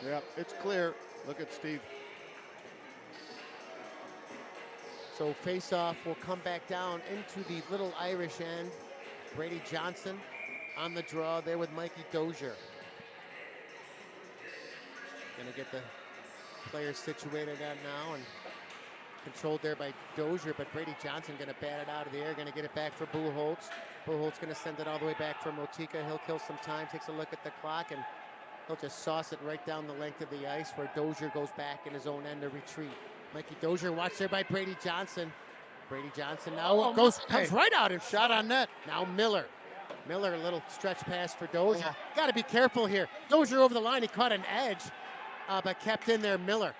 Yeah, it's clear. Look at Steve. So face-off will come back down into the little Irish end. Brady Johnson on the draw there with Mikey Dozier. Gonna get the players situated out now and controlled there by Dozier, but Brady Johnson gonna bat it out of the air, gonna get it back for Buchholz. Buchholz gonna send it all the way back for Motika. He'll kill some time, takes a look at the clock, and he'll just sauce it right down the length of the ice where Dozier goes back in his own end to retreat. Mikey Dozier watched there by Brady Johnson. Brady Johnson now comes right out and Shot on net. now Miller. Miller, a little stretch pass for Dozier. Got to be careful here. Dozier over the line. He caught an edge, but kept in there Miller.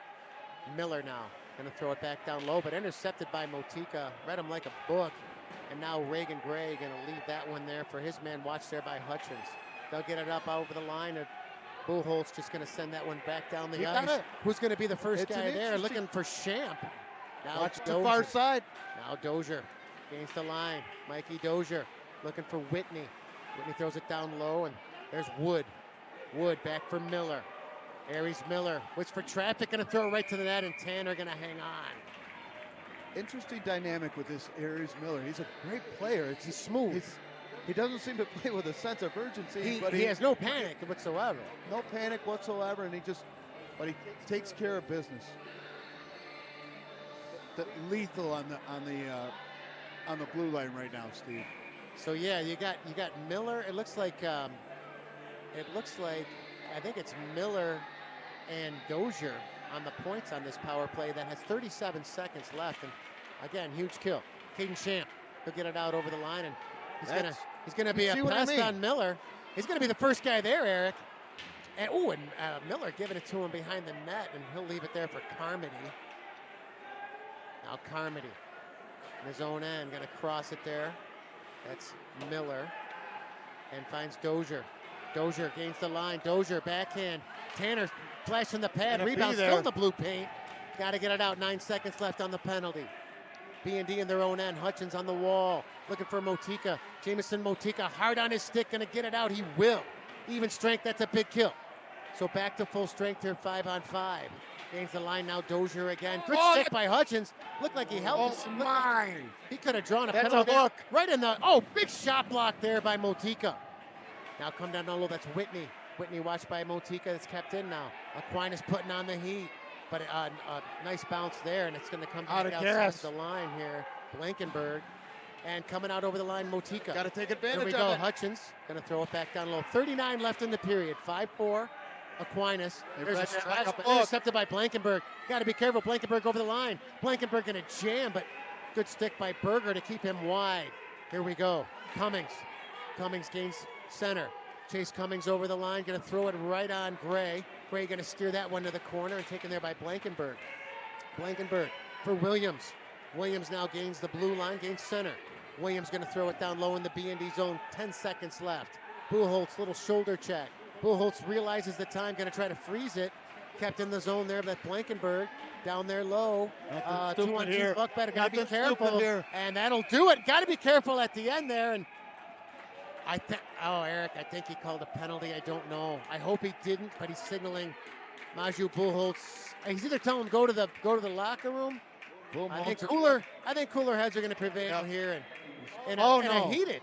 Miller now going to throw it back down low, but intercepted by Motika. Read him like a book. And now Reagan Gray going to leave that one there for his man. Watched there by Hutchins. They'll get it up over the line. And Buchholz just going to send that one back down the ice. Who's going to be the first guy there? Looking for Champ. Now Watch Dozier. the far side. Now Dozier against the line. Mikey Dozier looking for Whitney. Whitney throws it down low, and there's Wood. Wood back for Miller. Aries Miller waits for traffic, going to throw it right to the net, and Tanner going to hang on. Interesting dynamic with this Aries Miller. He's a great player. He's smooth. He doesn't seem to play with a sense of urgency. But he has no panic whatsoever. No panic whatsoever, and he takes care of business. Lethal on the blue line right now, Steve. So yeah, you got Miller. It looks like I think it's Miller and Dozier on the points on this power play that has 37 seconds left. And again, huge kill. Caden Champ, he'll get it out over the line, and he's gonna be a press on Miller. He's gonna be the first guy there, Eric. And Miller giving it to him behind the net, and he'll leave it there for Carmody. Now Carmody in his own end, gonna cross it there. That's Miller, and finds Dozier. Dozier gains the line. Dozier backhand. Tanner flashing the pad. Rebound still in the blue paint. Got to get it out. 9 seconds left on the penalty. BND in their own end. Hutchins on the wall. Looking for Motika. Jamison Motika hard on his stick. Going to get it out. He will. Even strength. That's a big kill. So back to full strength here. 5-on-5. Gains the line now. Dozier again. Good stick by Hutchins. Looked like he held his line. He could have drawn a penalty. Right in the. Big shot block there by Motika. Now come down low. That's Whitney. Whitney watched by Motika. It's kept in now. Aquinas putting on the heat. But a nice bounce there, and it's going to come back outside the line here. Blankenberg. And coming out over the line, Motika. Got to take advantage of it. Here we go. Hutchins going to throw it back down low. 39 left in the period. 5-4. Aquinas. There's a stretch, but intercepted by Blankenberg. Got to be careful. Blankenberg over the line. Blankenberg going to jam, but good stick by Berger to keep him wide. Here we go. Cummings. Cummings gains center. Chase Cummings over the line. Going to throw it right on Gray. Gray going to steer that one to the corner and taken there by Blankenberg. Blankenberg for Williams. Williams now gains the blue line, gains center. Williams going to throw it down low in the BND zone. 10 seconds left. Buchholz, little shoulder check. Buchholz realizes the time, going to try to freeze it. Kept in the zone there, but Blankenberg down there low. 2-on-2 look better. Got to be careful. And that'll do it. Got to be careful at the end there. And Eric, I think he called a penalty. I don't know. I hope he didn't, but he's signaling Maju Buchholz. He's either telling him go to the locker room. I think cooler heads are going to prevail here, and a heated.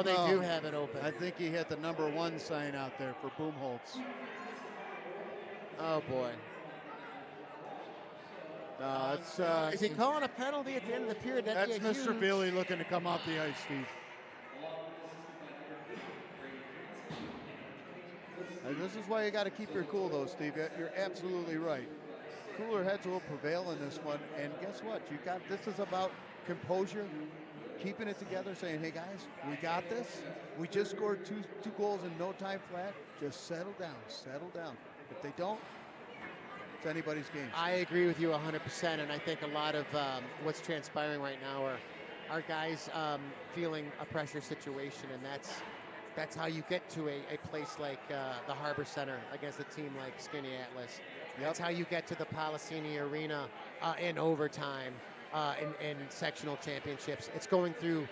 They do have it open. I think he had the number 1 sign out there for Buchholz. Oh boy. Is he calling a penalty at the end of the period? That's Mr. Bailey looking to come off the ice, Steve. And this is why you got to keep your cool, though, Steve. You're absolutely right. Cooler heads will prevail in this one, and guess what? This is about composure, keeping it together, saying, "Hey guys, we got this. We just scored two goals in no time flat. Just settle down, settle down. If they don't, it's anybody's game." I agree with you 100%, and I think a lot of what's transpiring right now are guys feeling a pressure situation, and that's how you get to a place like the Harbor Center against a team like Skinny Atlas. That's how you get to the Policini Arena in overtime in sectional championships. It's going through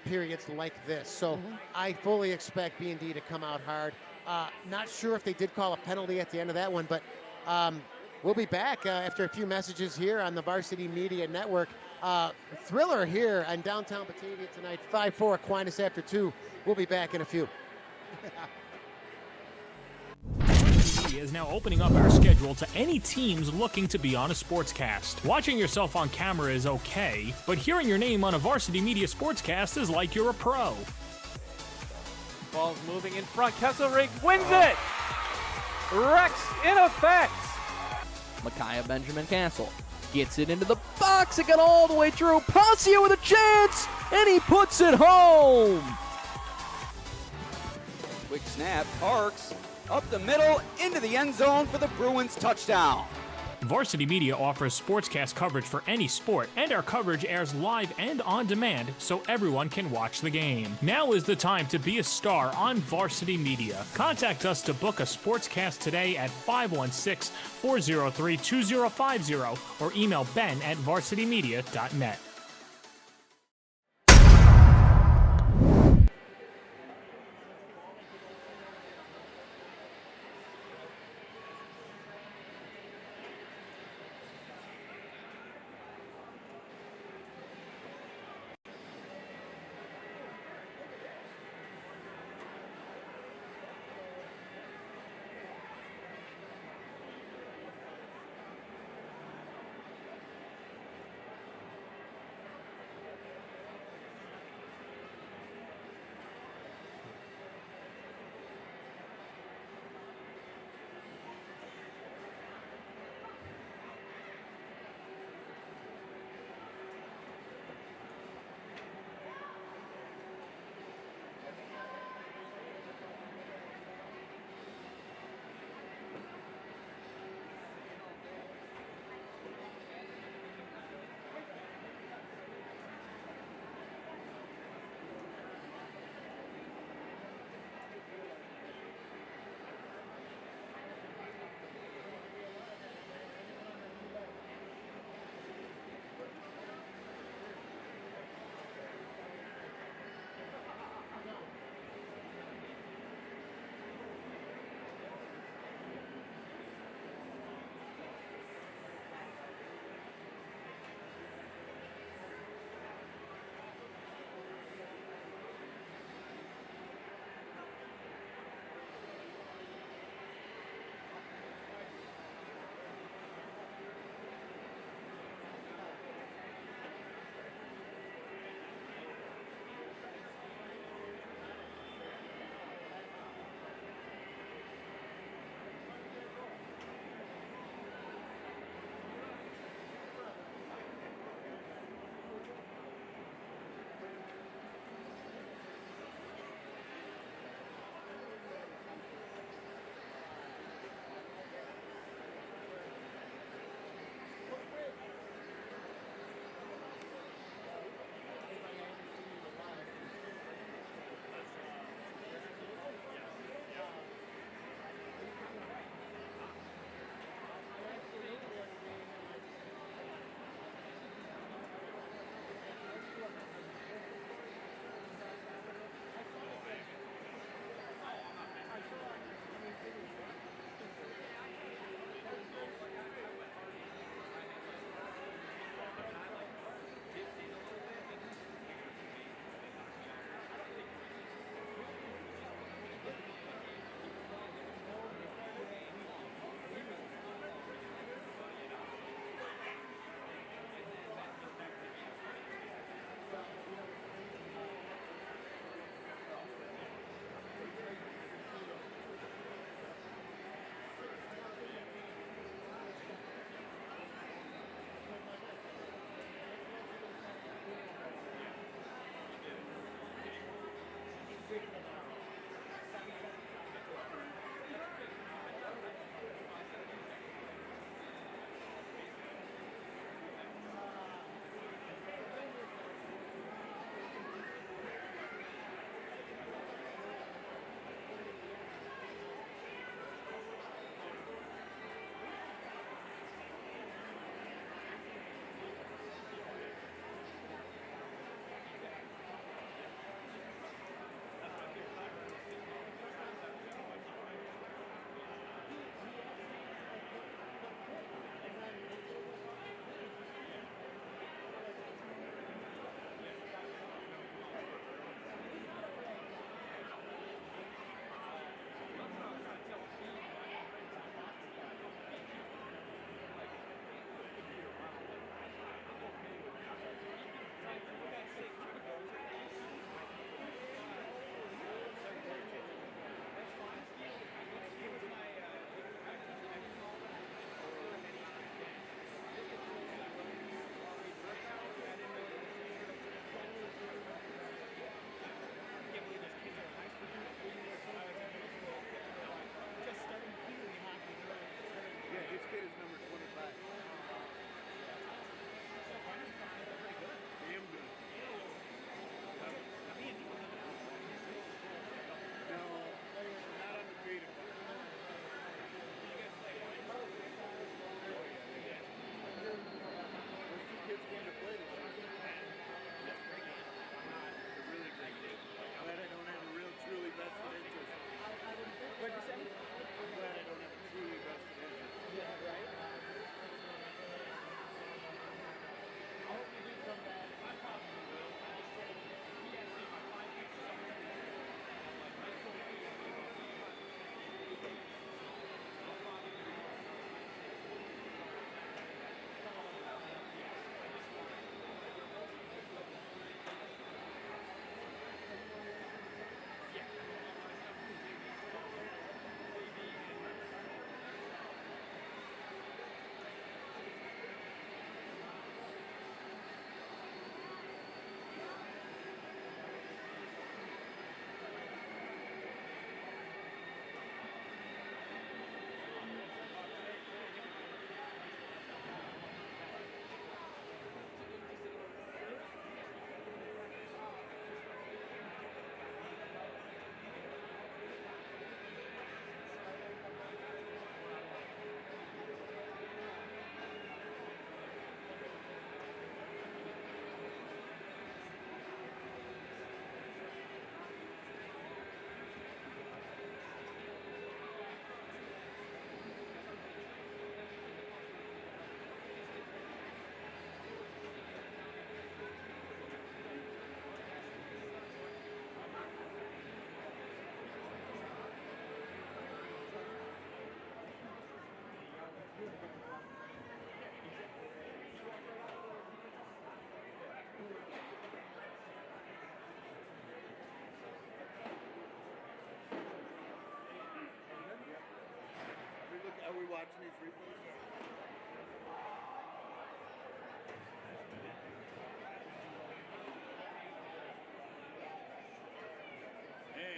periods like this. So I fully expect B&D to come out hard. Not sure if they did call a penalty at the end of that one, but We'll be back after a few messages here on the Varsity Media Network. Thriller here in downtown Batavia tonight, 5-4 Aquinas after 2. We'll be back in a few. Media is now opening up our schedule to any teams looking to be on a sportscast. Watching yourself on camera is okay, but hearing your name on a Varsity Media sportscast is like you're a pro. Ball's moving in front. Kesselring wins it. Rex in effect. Micaiah Benjamin Castle gets it into the box. It got all the way through. Pasio with a chance, and he puts it home. Quick snap, Parks up the middle into the end zone for the Bruins touchdown. Varsity Media offers sportscast coverage for any sport, and our coverage airs live and on demand so everyone can watch the game. Now is the time to be a star on Varsity Media. Contact us to book a sportscast today at 516-403-2050 or email ben@varsitymedia.net.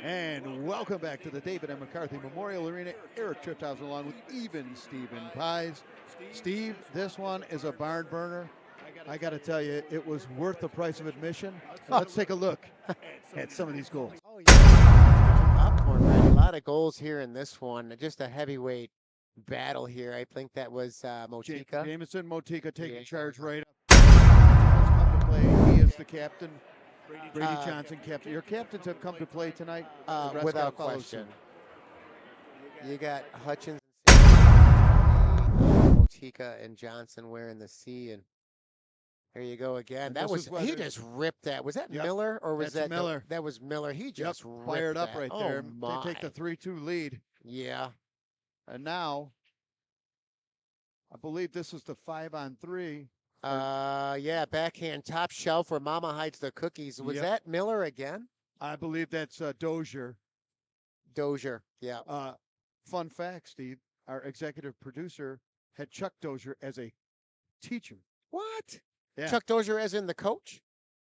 And welcome back to the David M. McCarthy Memorial Arena. Eric Trifthausen along with even Stephen Pies. Steve, this one is a barn burner. I got to tell you, it was worth the price of admission. Let's take a look at some of these goals. Oh, yeah. Popcorn, right? A lot of goals here in this one. Just a heavyweight battle here. I think that was Motika. Jameson Motika taking charge right up. Has come to play. He is the captain. Brady Johnson, captain. Your captains have come to play tonight. Without question. You got Hutchins, Motika, and Johnson wearing the C, and there you go again. That was he just ripped that. Was that Miller or was that Miller? That was Miller. He just fired up that. right there. They take the 3-2 lead. Yeah. And now, I believe this is the 5-on-3. Yeah, backhand top shelf where Mama hides the cookies. Was that Miller again? I believe that's Dozier. Dozier, yeah. Fun fact, Steve, our executive producer had Chuck Dozier as a teacher. What? Yeah. Chuck Dozier as in the coach?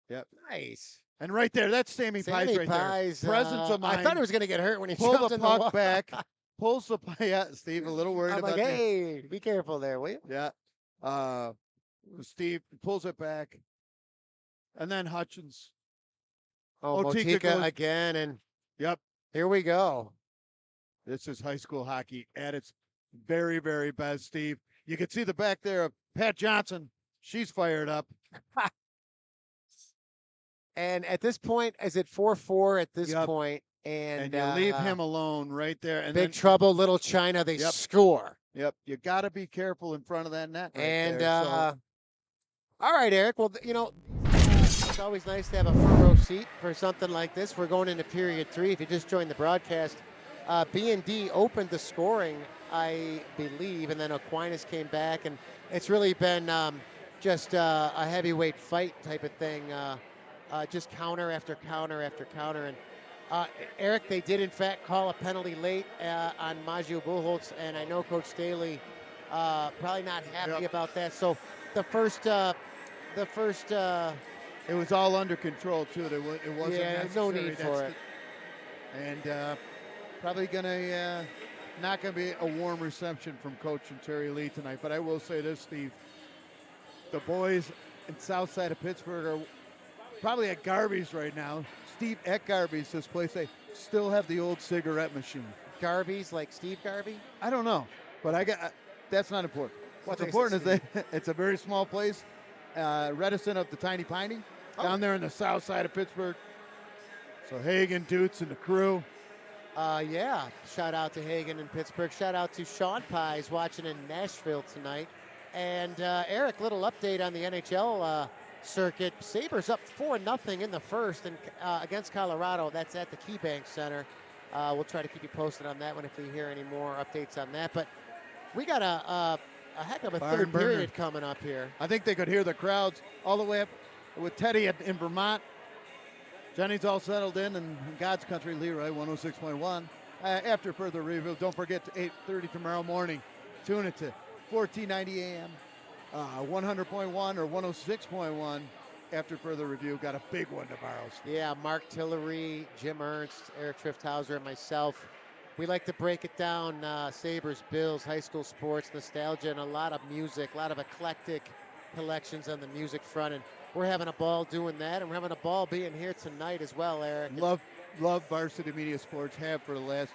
Yep. Nice. And right there, that's Sammy Pies right there. Presence of mind. I thought he was going to get hurt when he pulled jumped the in puck back. Pulls the puck. Yeah, Steve, a little worried about that. Hey, be careful there, will you? Yeah. Steve pulls it back. And then Hutchins. Oh, Motika again. And here we go. This is high school hockey at its very, very best, Steve. You can see the back there of Pat Johnson. She's fired up. And at this point, is it 4-4 at this point? And you leave him alone right there. And big trouble, Little China. They score. Yep. You got to be careful in front of that net. Right and there, all right, Eric. Well, you know, it's always nice to have a front row seat for something like this. We're going into period 3. If you just joined the broadcast, BND opened the scoring, I believe, and then Aquinas came back, and it's really been just a heavyweight fight type of thing. Just counter after counter after counter. And Eric, they did in fact call a penalty late on Maggio Buchholz, and I know Coach Staley probably not happy about that. So the first, it was all under control too. It wasn't. Yeah, no need for it. And probably not gonna be a warm reception from Coach and Terry Lee tonight. But I will say this, Steve: the boys in South Side of Pittsburgh are probably at Garvey's right now. Steve, at Garvey's, this place, they still have the old cigarette machine. Garvey's, like Steve Garvey? I don't know, but that's not important. What's important is that it's a very small place, reticent of the Tiny Piney, down there in the south side of Pittsburgh. So Hagen, Dutz, and the crew. Shout out to Hagen in Pittsburgh. Shout out to Sean Pies watching in Nashville tonight. And Eric, little update on the NHL circuit. Sabres up 4-0 in the first and against Colorado. That's at the KeyBank Center. We'll try to keep you posted on that one if we hear any more updates on that. But we got a heck of a third period coming up here. I think they could hear the crowds all the way up with Teddy in Vermont. Jenny's all settled in God's country, Leroy 106.1. After further review, don't forget to 8:30 tomorrow morning. Tune it to 1490 AM, 100.1 or 106.1. After further review, got a big one tomorrow. Yeah, Mark Tillery, Jim Ernst, Eric Trifthausen, and myself. We like to break it down, Sabres, Bills, high school sports, nostalgia, and a lot of music, a lot of eclectic collections on the music front. And we're having a ball doing that, and we're having a ball being here tonight as well, Eric. Love Varsity Media Sports, have for the last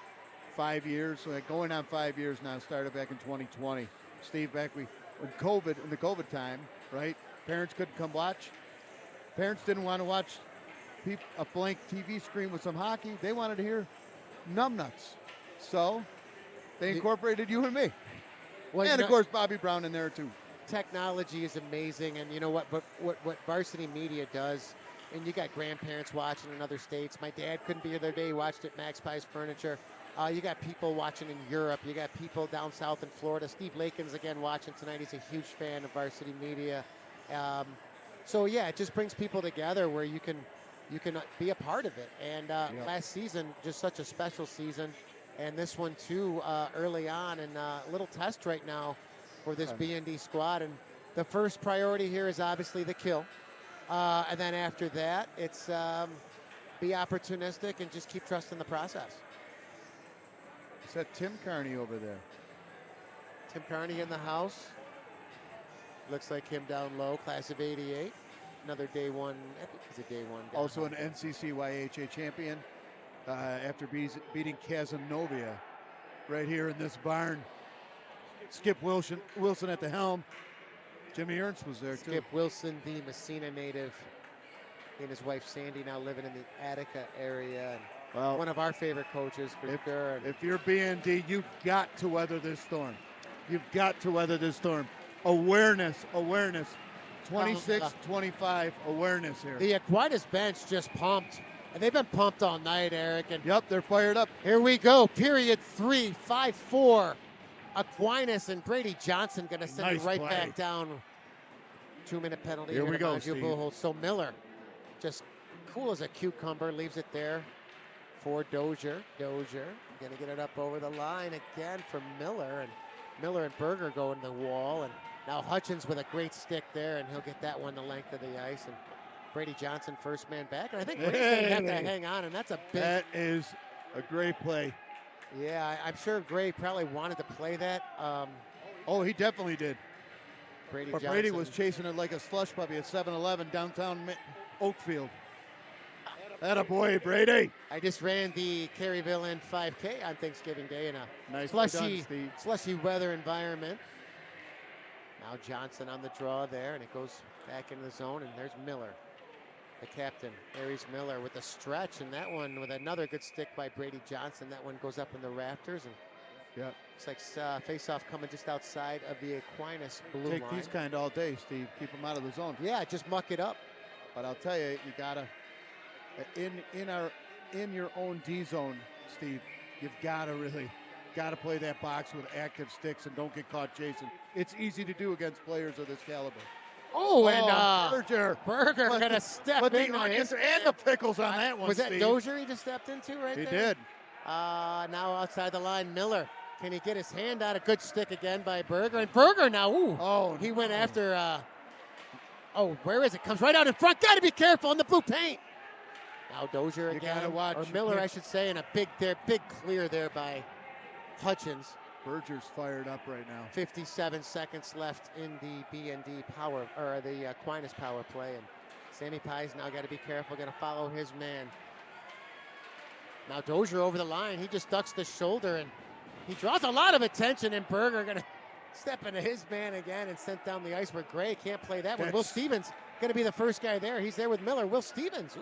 5 years, going on 5 years now, started back in 2020. Steve, back in the COVID time, right? Parents couldn't come watch. Parents didn't want to watch a blank TV screen with some hockey. They wanted to hear numbnuts. So they incorporated you and me. Well, and, of course, Bobby Brown in there, too. Technology is amazing, and you know what Varsity Media does, and you got grandparents watching in other states. My dad couldn't be here the other day. He watched at Max Pies Furniture. You got people watching in Europe. You got people down south in Florida. Steve Lakin's, again, watching tonight. He's a huge fan of Varsity Media. So, yeah, it just brings people together where you can be a part of it. And last season, just such a special season. And this one too early on, and a little test right now for this BND squad. And the first priority here is obviously the kill. And then after that, it's be opportunistic and just keep trusting the process. Is that Tim Carney over there? Tim Carney in the house. Looks like him down low, class of 88. Another day one, I think he's a day one. Also an NCCYHA champion after beating Casanova right here in this barn. Skip Wilson at the helm. Jimmy Ernst was there too. Skip Wilson, the Messina native. He and his wife Sandy now living in the Attica area. And well, one of our favorite coaches for sure. If you're BND, you've got to weather this storm. You've got to weather this storm. Awareness. 26-25 awareness here. The Aquinas bench just pumped. And they've been pumped all night, Eric. And yep, they're fired up. Here we go. Period 3, 5-4. Aquinas and Brady Johnson going to send it right back down. 2-minute penalty. Here we go, Steve. So Miller, just cool as a cucumber, leaves it there for Dozier. Dozier going to get it up over the line again for Miller. And Miller and Berger go in the wall. And now Hutchins with a great stick there, and he'll get that one the length of the ice. And Brady Johnson, first man back. And I think Brady's going to have to hang on, and that's a big... That is a great play. Yeah, I'm sure Gray probably wanted to play that. Oh, he definitely did. Brady was chasing it like a slush puppy at 7-Eleven downtown Oakfield. Atta boy, Brady. I just ran the Caryville End 5K on Thanksgiving Day in a nice slushy weather environment. Now Johnson on the draw there, and it goes back into the zone, and there's Miller, the captain, Aries Miller with a stretch, and that one with another good stick by Brady Johnson. That one goes up in the rafters, and looks like face-off coming just outside of the Aquinas blue line. Take these kind all day, Steve. Keep them out of the zone. Yeah, just muck it up. But I'll tell you, you gotta in your own D zone, Steve. You've gotta play that box with active sticks and don't get caught chasing. It's easy to do against players of this caliber. And Berger gonna step in. The onions and the pickles on that one. Was that Steve. Dozier he just stepped into right there? He did. Now outside the line, Miller. Can he get his hand out? A good stick again by Berger. And Berger now, he went after, where is it? Comes right out in front. Got to be careful on the blue paint. Now Dozier again. You gotta watch. Or Miller, I should say, and a big clear there by Hutchins. Berger's fired up right now. 57 seconds left in the BND power, or the Aquinas power play. And Sammy Pye's now got to be careful. Going to follow his man. Now Dozier over the line. He just ducks the shoulder, and he draws a lot of attention, and Berger going to step into his man again and sent down the ice where Gray can't play that one. Will Stevens going to be the first guy there. He's there with Miller. Will Stevens,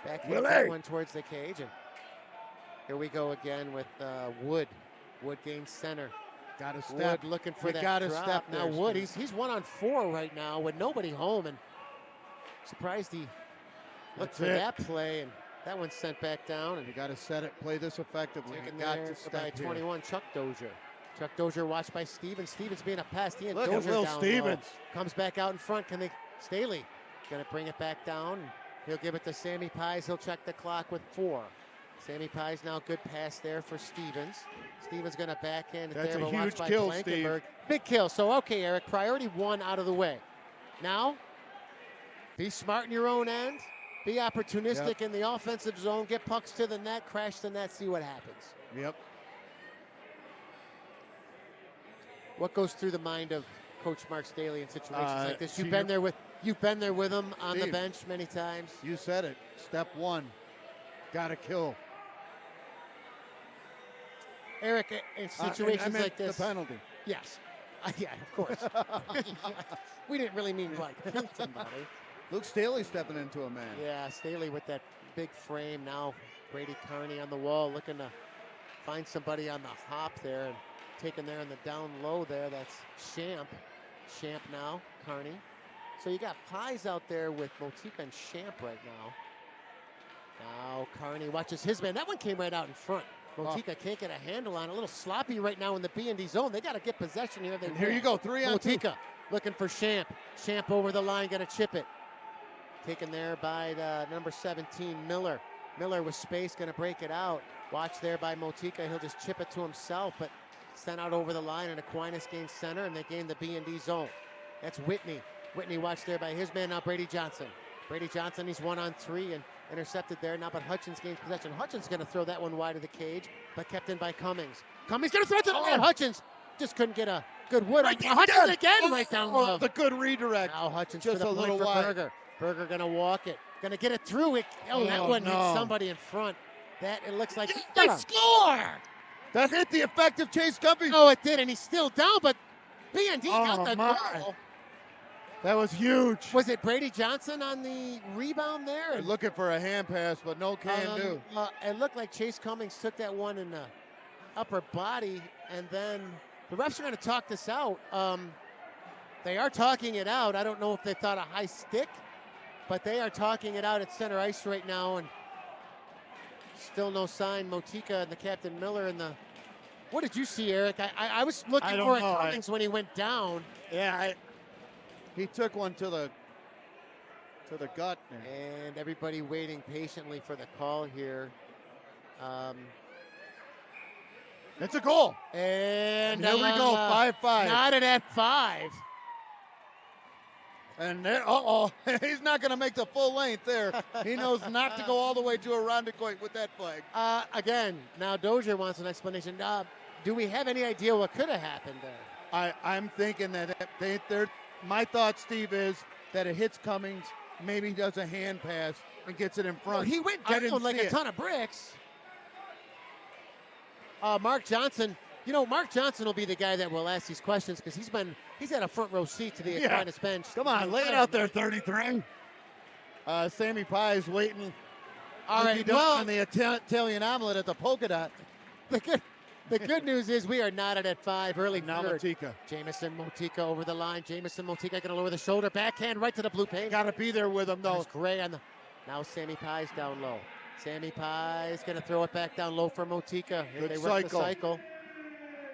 back that one towards the cage. And here we go again with Wood. Wood gains center. Got to step. Wood looking for that drop. Step now there, Wood, he's 1-on-4 right now with nobody home, and surprised he looked for that play, and that one's sent back down. And you got to set it, play this effectively. Taken there by 21, Chuck Dozier. Chuck Dozier watched by Stevens. Stevens being a pest. He and Look Dozier at Will down Stevens. Low. Comes back out in front. Staley going to bring it back down. He'll give it to Sammy Pies. He'll check the clock with 4. Sammy Pies now good pass there for Stevens. Stevens going to backhand it there. That's a huge kill, Steve. Big kill. So, okay, Eric, priority 1 out of the way. Now, be smart in your own end. Be opportunistic in the offensive zone. Get pucks to the net, crash the net, see what happens. Yep. What goes through the mind of Coach Mark Staley in situations like this? You've been there with him on the bench many times. You said it. Step 1, got to kill. Eric, in situations like this, the penalty. Yes. Yeah, of course. We didn't really mean like kill somebody. Luke Staley stepping into a man. Yeah, Staley with that big frame. Now Brady Carney on the wall looking to find somebody on the hop there, and taken there in the down low there. That's Champ. Champ now, Carney. So you got Pies out there with Motika and Champ right now. Now Carney watches his man. That one came right out in front. Motika can't get a handle on it. A little sloppy right now in the B&D zone. They got to get possession here. And here you go, 3 on 2. Motika looking for Champ. Champ over the line, going to chip it. Taken there by the number 17, Miller. Miller with space, going to break it out. Watch there by Motika. He'll just chip it to himself, but sent out over the line, and Aquinas gains center, and they gain the BND zone. That's Whitney. Whitney watched there by his man, now Brady Johnson. Brady Johnson, he's 1-on-3 and intercepted there now, but Hutchins gains possession. Hutchins going to throw that one wide of the cage, but kept in by Cummings. Cummings going to throw it to the man. Hutchins just couldn't get a good wood. Right Hutchins again, right down low. The good redirect. Now Hutchins just for the a little for wide. Berger. Berger going to walk it. Going to get it through. That one hit somebody in front. That, it looks like they score! That hit the effective Chase Cummings. Oh, it did, and he's still down, but BND got the goal. That was huge. Was it Brady Johnson on the rebound there? They're looking for a hand pass, but no can do. It looked like Chase Cummings took that one in the upper body, and then the refs are going to talk this out. They are talking it out. I don't know if they thought a high stick, but they are talking it out at center ice right now, and still no sign. Motika and the captain Miller and the. What did you see, Eric? I was looking for it Cummings when he went down. Yeah, he took one to the gut. And everybody waiting patiently for the call here. It's a goal. And here we go, 5-5. Knotted at 5. And there, he's not going to make the full length there. He knows not to go all the way to Irondequoit with that flag. Again, now Dozier wants an explanation. Do we have any idea what could have happened there? I'm thinking that my thought, Steve, is that it hits Cummings, maybe he does a hand pass and gets it in front. Well, he went down like a ton of bricks. Mark Johnson. You know, Mark Johnson will be the guy that will ask these questions because he's had a front row seat to the Aquinas bench. Come on, lay it out there, 33. Sammy Pie is waiting. All right, on the Italian omelet at the polka dot. The good news is we are knotted at 5 early. Now Motika. Jamison Motika over the line. Jamison Motika going to lower the shoulder, backhand right to the blue paint. Got to be there with him though. There's Gray on the. Now Sammy Pie's down low. Sammy Pie's going to throw it back down low for Motika. Good they work the cycle.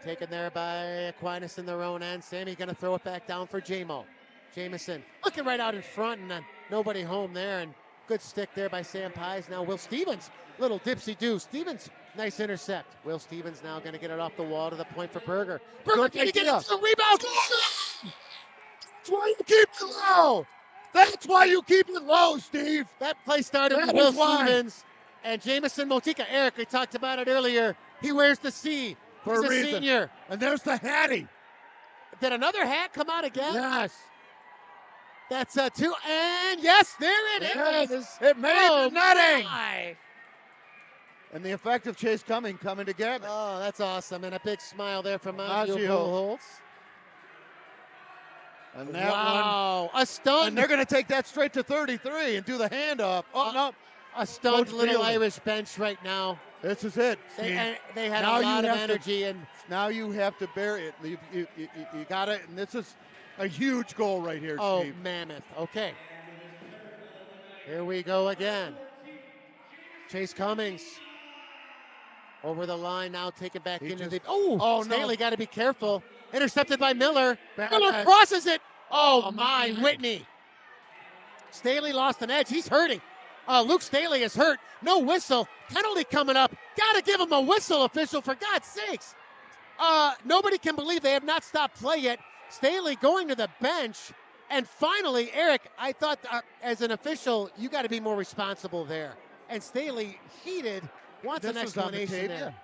Taken there by Aquinas in their own end. Sammy going to throw it back down for Jamison looking right out in front, and nobody home there. And good stick there by Sam Pies. Now Will Stevens, little dipsy-do. Stevens, nice intercept. Will Stevens now going to get it off the wall to the point for Berger. Berger, can he get it to the rebound? That's why you keep it low. That's why you keep it low, Steve. That play started with Will Stevens and Jamison Motika. Eric, we talked about it earlier. He wears the C. He's a senior. And there's the hattie. Did another hat come out again? Yes. That's a 2. And yes, there it is. It made netting. My. And the effective Chase coming together. Oh, that's awesome. And a big smile there from Maggio Buchholz. And that one. A stunned. And they're going to take that straight to 33 and do the handoff. No. A stunned little Irish bench right now. This is it. They had a lot of energy. And now you have to bury it. You got it. And this is a huge goal right here, Steve. Mammoth. Okay. Here we go again. Chase Cummings over the line now, taken back into the. Staley got to be careful. Intercepted by Miller. Miller crosses it. Oh my, Whitney. Staley lost an edge. He's hurting. Luke Staley is hurt. No whistle. Penalty coming up. Got to give him a whistle, official, for God's sakes. Nobody can believe they have not stopped play yet. Staley going to the bench. And finally, Eric, I thought as an official, you got to be more responsible there. And Staley, heated, wants an explanation there.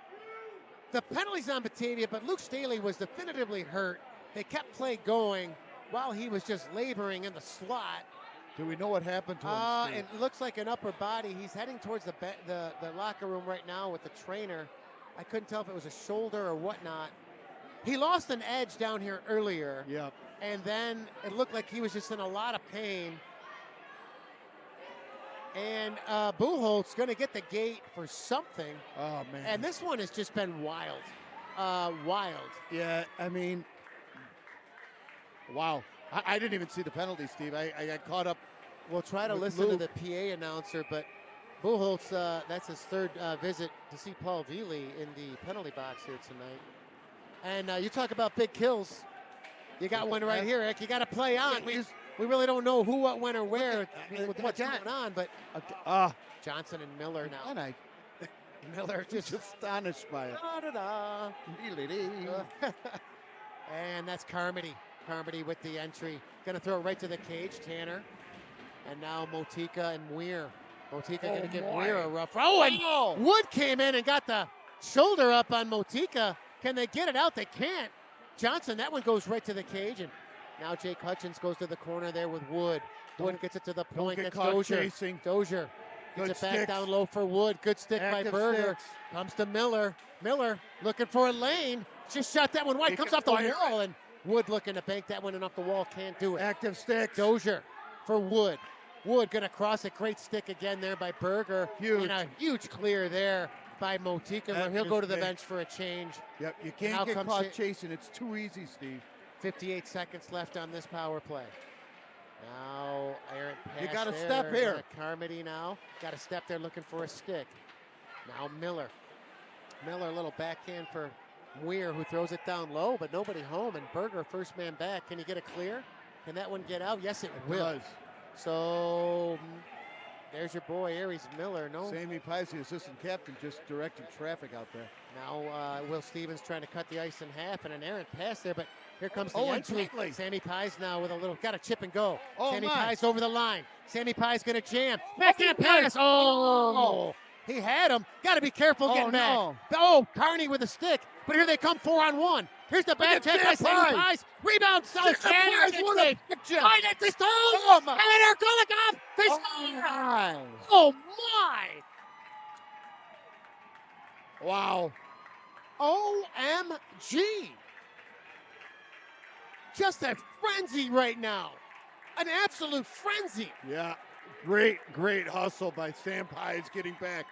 The penalty's on Batavia, but Luke Staley was definitively hurt. They kept play going while he was just laboring in the slot. Do we know what happened to him? It looks like an upper body. He's heading towards the locker room right now with the trainer. I couldn't tell if it was a shoulder or whatnot. He lost an edge down here earlier. Yeah. And then it looked like he was just in a lot of pain. And Buchholz going to get the gate for something. Oh, man. And this one has just been wild. Wild. Yeah, I mean, wow. I didn't even see the penalty, Steve. I got caught up. We'll try to listen to the PA announcer, but Buchholz, that's his third visit to see Paul Veely in the penalty box here tonight. And you talk about big kills. You got one right here, Eric. You got to play on. we really don't know who, what, when, or where with what's John- going on, but Ah, Johnson and Miller now. and I Miller just just astonished by it. da-da-da. And that's Carmody. Carmody with the entry. Going to throw it right to the cage, Tanner. And now Motika and Weir. Motika going to give Weir a rough. Oh, and Wood came in and got the shoulder up on Motika. Can they get it out? They can't. Johnson, that one goes right to the cage. And now Jake Hutchins goes to the corner there with Wood. Wood gets it to the point. Don't get That's caught Dozier. chasing. Dozier Good gets it back sticks. down low for Wood. Good stick by Active Berger. sticks. Comes to Miller. Miller looking for a lane. Just shot that one wide. He Comes can off the fire wall. And Wood looking to bank that one and off the wall. Can't do it. Active sticks. Dozier for Wood. Wood going to cross it. Great stick again there by Berger. Huge. And a huge clear there by Motika. That He'll go is to the big. bench for a change. Yep, you Now can't get comes caught it. chasing. It's too easy, Steve. 58 seconds left on this power play. Now, errant pass You got to there. step here. Carmody now. Got to step there looking for a stick. Now Miller. Miller, a little backhand for Weir, who throws it down low, but nobody home. And Berger, first man back. Can he get a clear? Can that one get out? Yes, it will. Does. So, there's your boy, Aries Miller. No. Sammy Pies, the assistant captain, just directing traffic out there. Now, Will Stevens trying to cut the ice in half, and an errant pass there, but here comes the Oh, and entry. Gately. Sammy Pies now with a little, got a chip and go. Oh, Sammy my. Pies over the line. Sammy Pies going to jam. Backhand pass. Oh, he had him. Got to be careful Oh, getting back. no. Oh, Carney with a stick, but here they come 4-on-1. Here's the back at check by Sam Sammy Pies. Pies. Rebound, South Sam Tanner. Pies, what a picture. Right at the stone. Oh, my. Tanner Kulikov. They score. Oh, my. Wow. OMG. Just a frenzy right now. An absolute frenzy. Yeah, great hustle by Sam Pies getting back.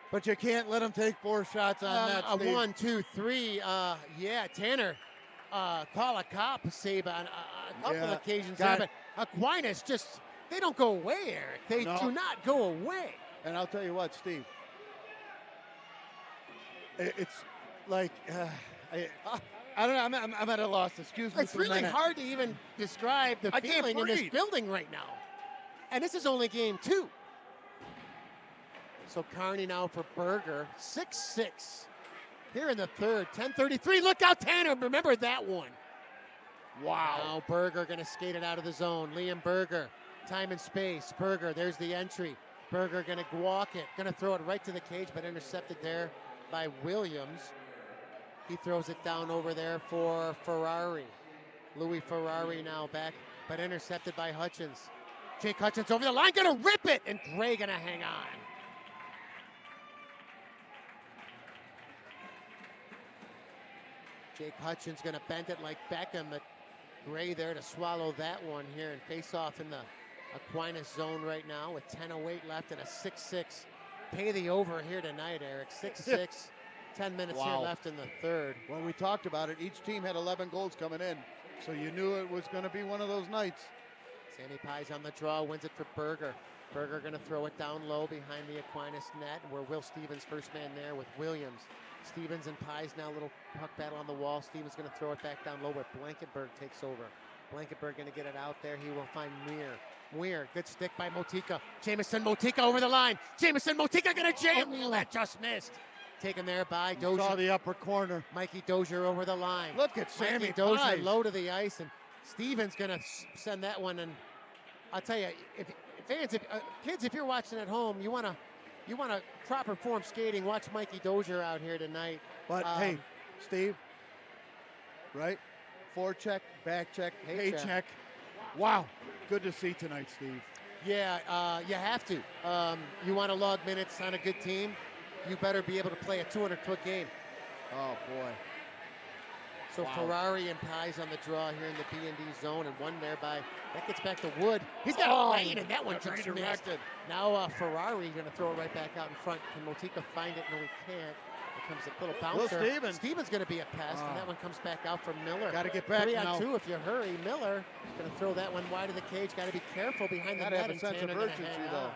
But you can't let him take 4 shots on that, Steve. 1, 2, 3. Yeah, Tanner. Call a cop, save on a couple Yeah, occasions got there, but Aquinas just, they don't go away, Eric. They No. do not go away. And I'll tell you what, Steve. It's like, I don't know, I'm at a loss. Excuse me It's for a really minute. hard to even describe the I can't feeling in this breathe. building right now. And this is only game 2. So Carney now for Berger, 6-6. Here in the third, 10:33. Look out, Tanner. Remember that one. Wow. Now Berger going to skate it out of the zone. Liam Berger, time and space. Berger, there's the entry. Berger going to walk it. Going to throw it right to the cage, but intercepted there by Williams. He throws it down over there for Ferrari. Louis Ferrari now back, but intercepted by Hutchins. Jake Hutchins over the line, going to rip it, and Gray going to hang on. Jake Hutchins going to bend it like Beckham, but Gray there to swallow that one here and face off in the Aquinas zone right now with 10:08 left and a 6-6. Pay the over here tonight, Eric. 6-6. 10 minutes here Wow. left in the third. Well, we talked about it. Each team had 11 goals coming in, so you knew it was going to be one of those nights. Sammy Pies on the draw, wins it for Berger. Berger going to throw it down low behind the Aquinas net, where Will Stevens first man there with Williams. Stevens and Pies now, a little puck battle on the wall. Stevens going to throw it back down low, where Blankenberg takes over. Blankenberg going to get it out there. He will find Muir. Muir, good stick by Motika. Jamison Motika over the line. Jamison Motika going to jam. Oh, that just missed. Taken there by Saw Dozier. the upper corner. Mikey Dozier over the line. Look at Sammy Mikey Dozier Pies. low to the ice, and Stevens going to send that one. And I'll tell you, if fans, kids, if you're watching at home, you want to proper form skating. Watch Mikey Dozier out here tonight. But hey, Steve, right? Forecheck, back check, Paycheck. paycheck. Wow, good to see tonight, Steve. Yeah, you have to. You want to log minutes on a good team, you better be able to play a 200-foot game. Oh boy. So Wow. Ferrari and Pies on the draw here in the BND zone, and one there by, that gets back to Wood. He's got a lane, and that one just missed. Redirected. Now Ferrari going to throw it right back out in front. Can Motika find it? No, he can't. Here comes a little bouncer. Stevens. Stevens going to be a pest, and that one comes back out from Miller. Got to get back 3 now. on 2 if you hurry. Miller going to throw that one wide of the cage. Got to be careful behind the Got to net. have a and sense of Tanner gonna urgency, hang though.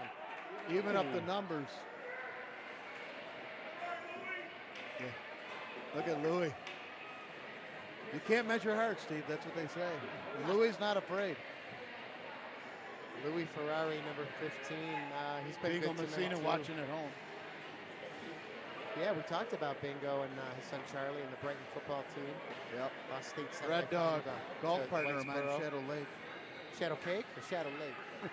on. Even up the numbers. Yeah. Look at Louis. You can't measure heart, Steve. That's what they say. Louis not afraid. Louis Ferrari, number 15. He's been Bingo good tonight, Messina too. watching at home. Yeah, we talked about Bingo and his son Charlie and the Brighton football team. Yep. Lost state semifinal. Red Dog, golf to partner of mine, Whitesboro. Shadow Lake. Shadow Cake or Shadow Lake?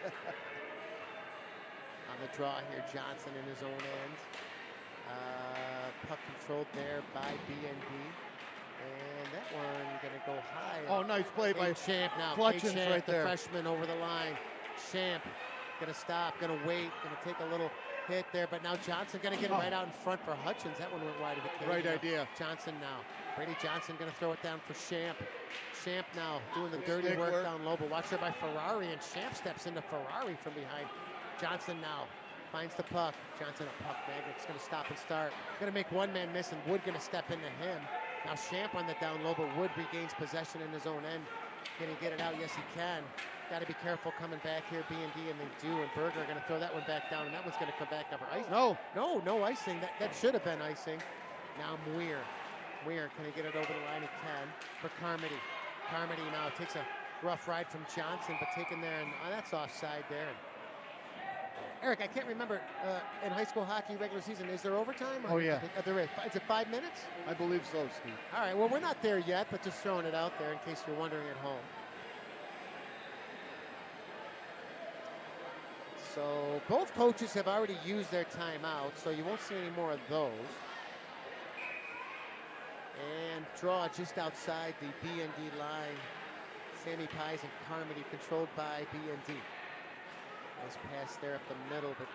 On the draw here, Johnson in his own end. Puck controlled there by BND. And that one going to go high. Oh, nice play by Champ now. Clutchins Champ, right there. The freshman over the line. Champ going to stop, going to wait, going to take a little hit there, but now Johnson going to get it right out in front for Hutchins. That one went wide of the cage. Right idea. Johnson now. Brady Johnson going to throw it down for Champ. Champ now doing the dirty Stick work down low, but watch there by Ferrari, and Champ steps into Ferrari from behind. Johnson now finds the puck. Johnson a puck magnet's going to stop and start. Going to make one man miss, and Wood going to step into him. Now Champ on the down low, but Wood regains possession in his own end. Can he get it out? Yes, he can. Got to be careful coming back here, B&D, and they do. And Berger going to throw that one back down, and that one's going to come back over ice. No icing. That should have been icing. Now Muir. Muir, can he get it over the line? He can. For Carmody. Carmody now takes a rough ride from Johnson, but taken there, and that's offside there. Eric, I can't remember, in high school hockey regular season, is there overtime? Oh, yeah. There is. Is it 5 minutes? I believe so, Steve. All right, well, we're not there yet, but just throwing it out there in case you're wondering at home. So both coaches have already used their timeout, so you won't see any more of those. And draw just outside the B&D line. Sammy Pies and Carmody controlled by B&D. Nice pass there up the middle, but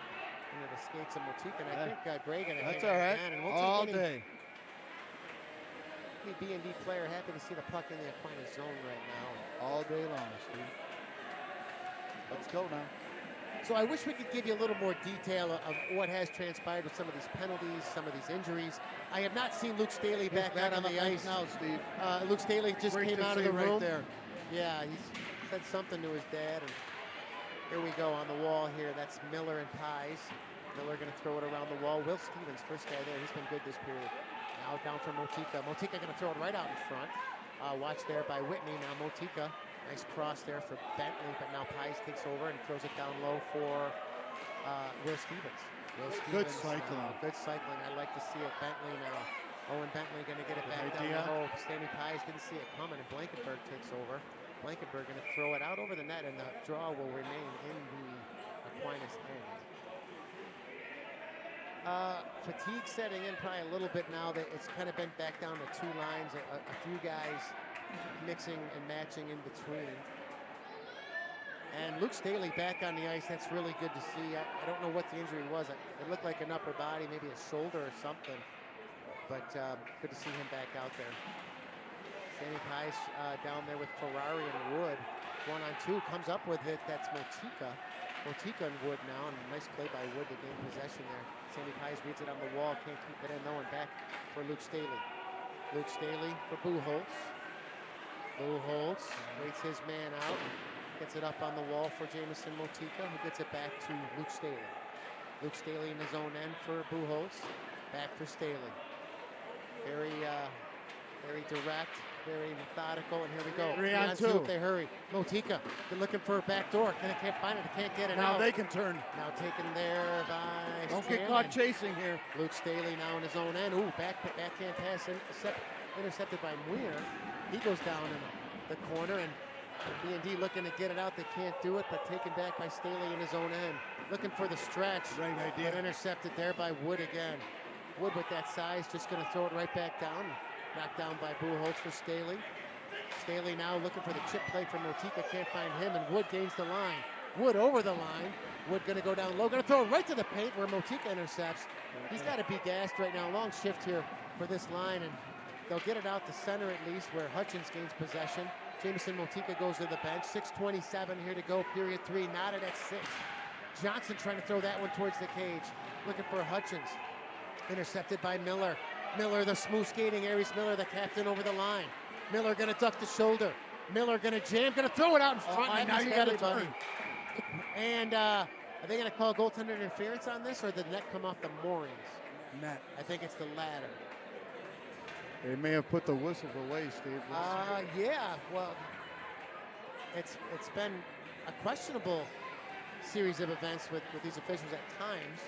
into the skates of Motika. And I think Gray going to hit That's all right. And we'll all take day. any B&D player happy to see the puck in the Aquinas zone right now. All day long, Steve. Let's go now. So I wish we could give you a little more detail of what has transpired with some of these penalties, some of these injuries. I have not seen Luke Staley back out on the ice now, Steve. Luke Staley just Great came to out of see the room. right there. Yeah, he said something to his dad, and here we go on the wall here. That's Miller and Pies. Miller going to throw it around the wall. Will Stevens, first guy there. He's been good this period. Now down for Motika. Motika going to throw it right out in front. Watch there by Whitney. Now Motika. Nice cross there for Bentley, but now Pies takes over and throws it down low for Will Stevens. Good cycling. Good cycling. I like to see it. Bentley now. Owen Bentley going to get it back down low. Stanley Pies didn't see it coming, and Blankenberg takes over. Blankenberg going to throw it out over the net, and the draw will remain in the Aquinas end. Fatigue setting in probably a little bit now. That it's kind of been back down to two lines, a few guys mixing and matching in between. And Luke Staley back on the ice. That's really good to see. I don't know what the injury was. It looked like an upper body, maybe a shoulder or something. But good to see him back out there. Sammy Pies down there with Ferrari and Wood. 1-on-2, comes up with it. That's Motika. Motika and Wood now, and a nice play by Wood to gain possession there. Sammy Pies reads it on the wall, can't keep it in though, and back for Luke Staley. Luke Staley for Buchholz. Buchholz waits his man out, gets it up on the wall for Jamison Motika, who gets it back to Luke Staley. Luke Staley in his own end for Buchholz, back for Staley. Very direct, very methodical, and here we go. 3-on-2. They hurry. Motika, they're looking for a back door. Can't find it. They can't get it out. Now they can turn. Now taken there by Don't Strand. get caught chasing here. Luke Staley now in his own end. Ooh, backhand pass intercepted by Muir. He goes down in the corner, and B&D looking to get it out. They can't do it, but taken back by Staley in his own end. Looking for the stretch. Right idea. But intercepted there by Wood again. Wood with that size, just going to throw it right back down. Knocked down by Buchholz for Staley. Staley now looking for the chip play from Motika. Can't find him, and Wood gains the line. Wood over the line. Wood going to go down low. Going to throw it right to the paint where Motika intercepts. He's got to be gassed right now. Long shift here for this line, and they'll get it out to center at least where Hutchins gains possession. Jamison Motika goes to the bench. 6:27 here to go, period 3. Knotted at 6. Johnson trying to throw that one towards the cage. Looking for Hutchins. Intercepted by Miller. Miller, the smooth skating Aries Miller, the captain over the line. Miller going to duck the shoulder. Miller going to jam, going to throw it out in front. Now you got to turn. And are they going to call goaltender interference on this, or did the net come off the moorings? Net. I think it's the latter. They may have put the whistle away, Steve. Yeah, well, it's been a questionable series of events with these officials at times.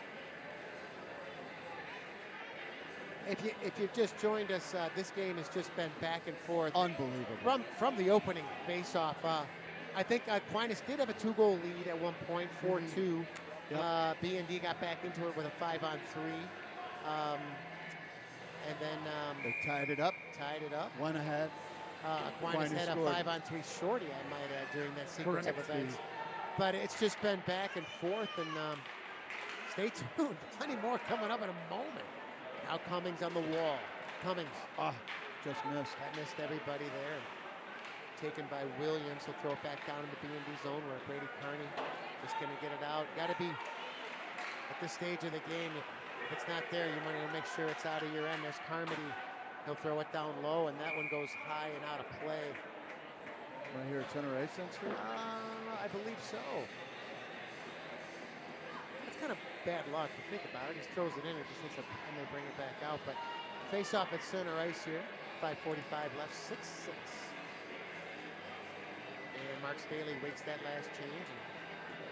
If you've just joined us, this game has just been back and forth. Unbelievable. From the opening face-off. I think Aquinas did have a 2-goal lead at one point, 4-2. Yep. BND got back into it with a 5-on-3. And then They tied it up. One ahead. Aquinas had scored. a 5-on-3 shorty, I might add, during that sequence Correct, of events. Steve. But it's just been back and forth, and stay tuned. Plenty more coming up in a moment. Now Cummings on the wall. Cummings. Just missed. That missed everybody there. Taken by Williams. He'll throw it back down in the B&D zone where Brady Kearney just going to get it out. Got to be at this stage of the game. If it's not there, you want to make sure it's out of your end. There's Carmody. He'll throw it down low, and that one goes high and out of play. Right here, Intermission, Steve? I believe so. That's kind of bad luck if you think about it. He throws it in, it just hits and they bring it back out. But face off at center ice here. 5:45 left, 6-6. And Mark Staley waits that last change.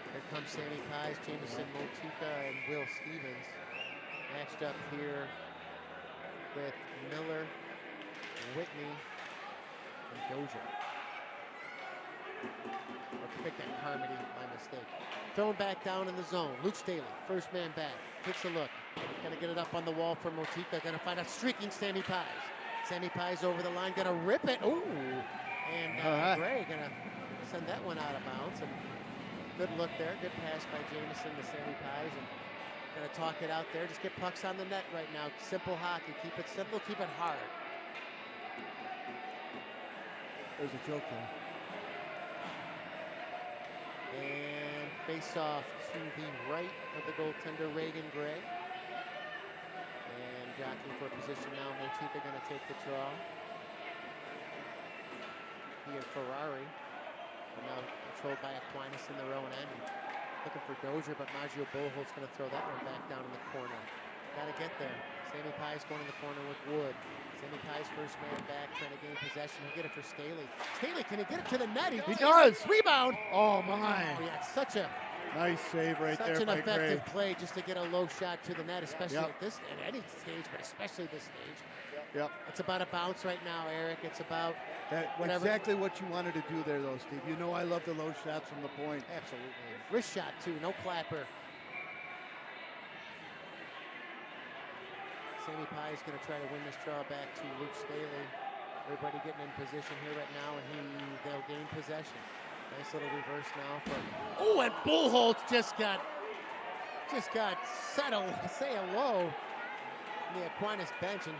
And here comes Sammy Pies, Jameson Motika, and Will Stevens. Matched up here with Miller, Whitney, and Dozier. Or pick that Carmody, my mistake. Thrown back down in the zone. Luke Staley, first man back. Takes a look. Gonna get it up on the wall for Motika. Gonna find a streaking Sammy Pies. Sammy Pies over the line, gonna rip it. Ooh! And Gray gonna send that one out of bounds. And good look there. Good pass by Jameson to Sammy Pies. And gonna talk it out there. Just get pucks on the net right now. Simple hockey. Keep it simple, keep it hard. There's a joke there. And face off to the right of the goaltender, Reagan Gray. And jockeying for position now. Motika going to take the draw. He and Ferrari are now controlled by Aquinas in their own end. Looking for Dozier, but Maggio Boholt's going to throw that one back down in the corner. Got to get there. Sammy Pies going in the corner with Wood. Sammy Pies first man back, trying to gain possession. He'll get it for Staley. Staley, can he get it to the net? He does. Rebound. Oh, my. Oh, yeah, such a Nice save right there an by effective Gray. play just to get a low shot to the net, especially at any stage, but especially this stage. Yep. It's about a bounce right now, Eric. It's about whatever. Exactly what you wanted to do there, though, Steve. You know I love the low shots from the point. Absolutely. Wrist shot, too. No clapper. Sammy Pie is going to try to win this draw back to Luke Staley. Everybody getting in position here right now, and they'll gain possession. Nice little reverse now for. Oh, and Bullholtz just got say hello. In the Aquinas bench, and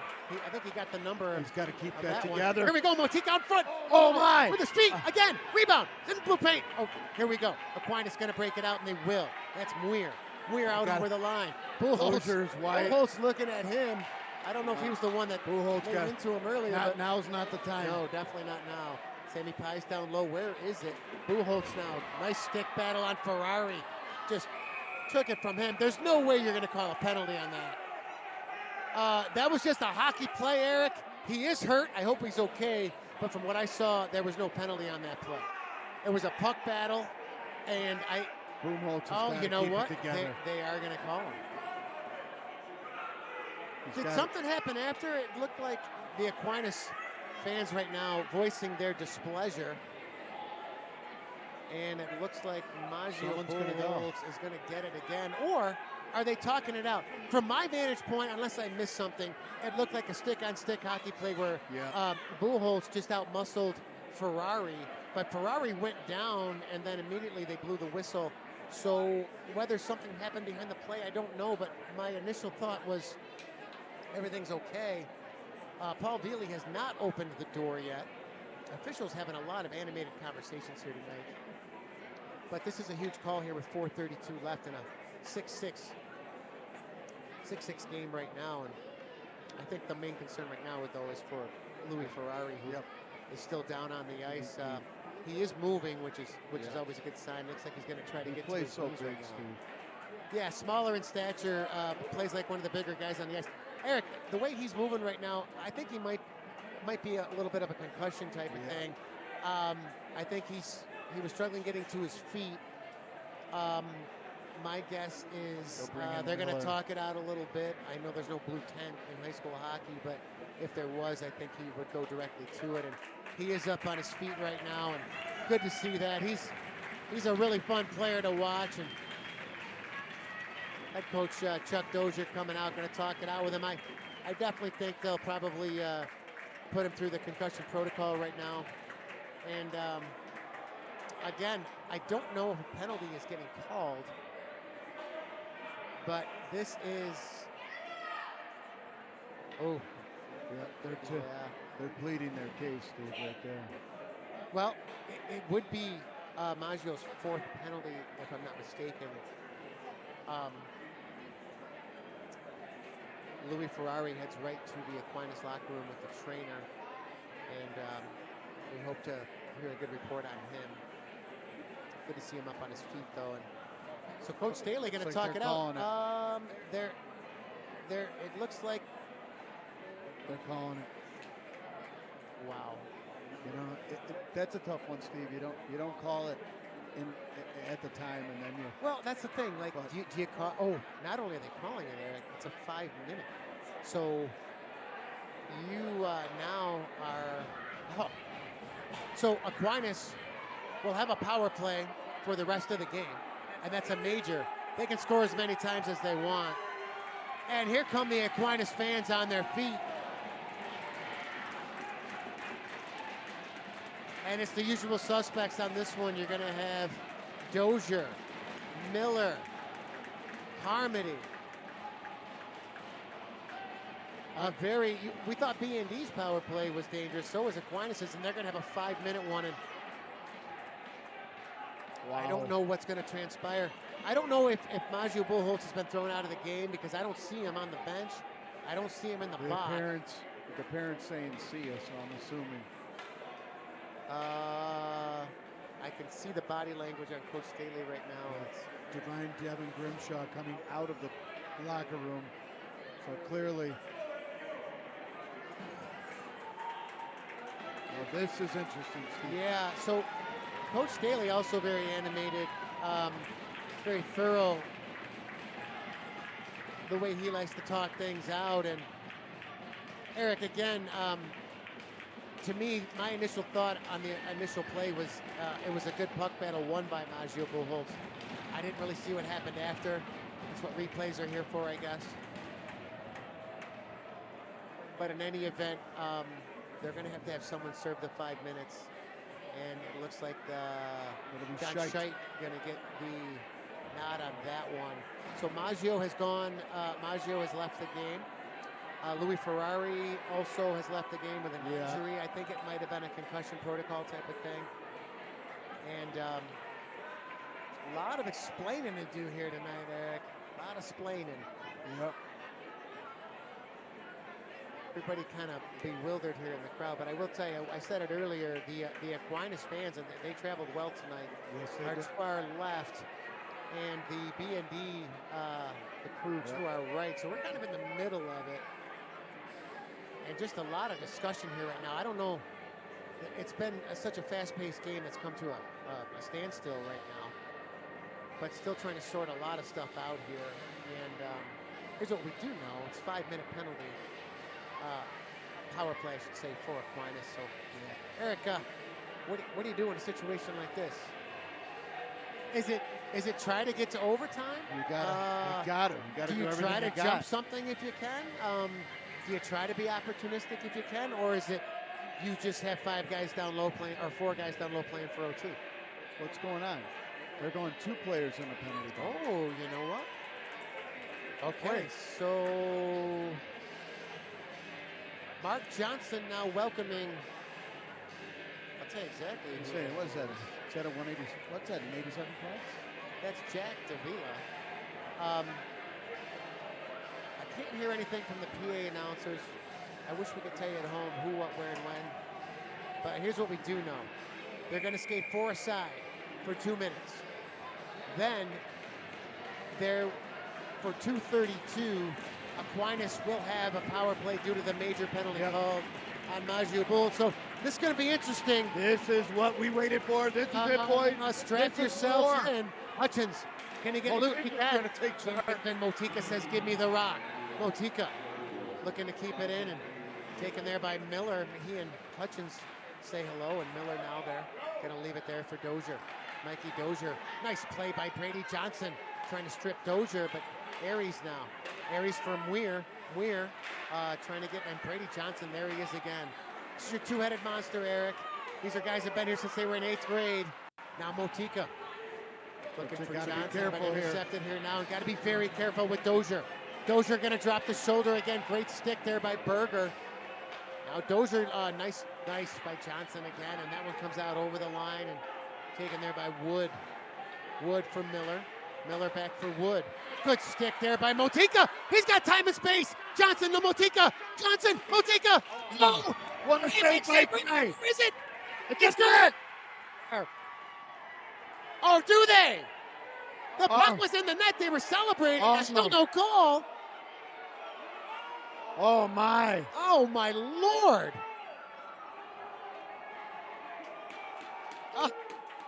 I think he got the number. He's got to keep of that one. together. Here we go, Motika out front. Oh my! With his feet again, rebound in blue paint. Oh, here we go. Aquinas going to break it out, and they will. That's Muir. Muir out over the line. Bullholtz looking at him. I don't know if he was the one that Bullholtz got into him earlier. Now's not the time. No, definitely not now. Sammy Pies down low. Where is it? Bullholtz now. Nice stick battle on Ferrari. Just took it from him. There's no way you're going to call a penalty on that. That was just a hockey play, Eric. He is hurt. I hope he's okay. But from what I saw, there was no penalty on that play. It was a puck battle, and Bullholtz you know what? They are going to call him. Did something happen after? It looked like the Aquinas fans right now voicing their displeasure. And it looks like Maggio Bullholtz is going to get it again. Or are they talking it out? From my vantage point, unless I missed something, it looked like a stick-on-stick hockey play where Bullholtz just out-muscled Ferrari. But Ferrari went down, and then immediately they blew the whistle. So whether something happened behind the play, I don't know. But my initial thought was everything's okay. Paul Veely has not opened the door yet. Officials having a lot of animated conversations here tonight. But this is a huge call here with 4:32 left in a 6-6 game right now. And I think the main concern right now, though, is for Louis Ferrari, who is still down on the ice. He is moving, which is always a good sign. Looks like he's going to try to get to his knees right now. Yeah, smaller in stature, plays like one of the bigger guys on the ice. Eric, the way he's moving right now, I think he might be a little bit of a concussion type of thing. I think he was struggling getting to his feet, My guess is They'll bring in they're going to Miller. talk it out a little bit. I know there's no blue tent in high school hockey, but if there was, I think he would go directly to it. And he is up on his feet right now, and good to see that. He's a really fun player to watch. And head coach Chuck Dozier coming out, going to talk it out with him. I definitely think they'll probably put him through the concussion protocol right now. And again, I don't know if a penalty is getting called, but this is, oh. Yeah, they're pleading their case, Steve, right there. Well, it would be Maggio's 4th penalty, if I'm not mistaken. Louis Ferrari heads right to the Aquinas locker room with the trainer, and we hope to hear a good report on him. Good to see him up on his feet, though. And so Coach Staley going to talk it out. It looks like they're calling it. Wow. You know, that's a tough one, Steve. You don't call it at the time, and then you. Well, that's the thing. Like, do you call? Oh, not only are they calling it, Eric, it's a 5-minute. So you now are. Oh. So Aquinas will have a power play for the rest of the game, and that's a major. They can score as many times as they want. And here come the Aquinas fans on their feet. And it's the usual suspects on this one. You're going to have Dozier, Miller, Harmony. We thought BND's power play was dangerous. So was Aquinas's, and they're going to have a 5-minute one. And wow. I don't know what's going to transpire. I don't know if Maggio Buchholz has been thrown out of the game because I don't see him on the bench. I don't see him in the box. The parents saying see us, so I'm assuming. I can see the body language on Coach Staley right now. It's Divine Devin Grimshaw coming out of the locker room. So clearly, well, this is interesting, Steve. Yeah, so Coach Staley also very animated, very thorough, the way he likes to talk things out. And Eric, again, to me, my initial thought on the initial play was it was a good puck battle won by Maggio Buchholz. I didn't really see what happened after. That's what replays are here for, I guess. But in any event, they're going to have someone serve the 5 minutes. And it looks like John Scheidt going to get the nod on that one. So Maggio has gone. Maggio has left the game. Louis Ferrari also has left the game with an injury. I think it might have been a concussion protocol type of thing. And a lot of explaining to do here tonight, Eric. A lot of explaining. Yep. Everybody kind of bewildered here in the crowd. But I will tell you, I said it earlier, the Aquinas fans, and they traveled well tonight, are to our left. And the BND, the crew to our right. So we're kind of in the middle of it. And just a lot of discussion here right now. I don't know. It's been such a fast-paced game that's come to a standstill right now. But still trying to sort a lot of stuff out here. And here's what we do know. It's 5-minute penalty. Power play, I should say, for Aquinas. So, Eric, what do you do in a situation like this? Is it try to get to overtime? You got it. Do you try to jump something if you can? Do you try to be opportunistic if you can, or is it you just have 5 guys down low playing, or 4 guys down low playing for OT? What's going on? They're going 2 players in the penalty box. Oh, you know what? Okay, so Mark Johnson now welcoming. I'll tell you exactly. What is that? Is that a 180? What's that? An 87 plus? That's Jack Davila. I can't hear anything from the PA announcers. I wish we could tell you at home who, what, where, and when. But here's what we do know. They're going to skate 4 aside for 2 minutes. Then, for 2:32, Aquinas will have a power play due to the major penalty called on Majubul. So this is going to be interesting. This is what we waited for. This is it, boys. Strap This is yourselves more. in. Hutchins, can he get Motika loose? trying to take charge. Then Motika says, give me the rock. Motika looking to keep it in and taken there by Miller. He and Hutchins say hello, and Miller now there. Gonna leave it there for Dozier. Mikey Dozier. Nice play by Brady Johnson. Trying to strip Dozier, but Aries now. Aries from Weir. Weir trying to get, and Brady Johnson, there he is again. This is your two-headed monster, Eric. These are guys that have been here since they were in 8th grade. Now Motika. Looking for Johnson, but intercepted here now. And got to be very careful with Dozier. Dozier going to drop the shoulder again. Great stick there by Berger. Now Dozier, nice by Johnson again. And that one comes out over the line and taken there by Wood. Wood for Miller. Miller back for Wood. Good stick there by Motika. He's got time and space. Johnson to Motika. Johnson, Motika. No! What a save by Knight. Is it? It's good. Oh, do they? The puck was in the net. They were celebrating. There's still no goal. Oh, my. Oh, my Lord.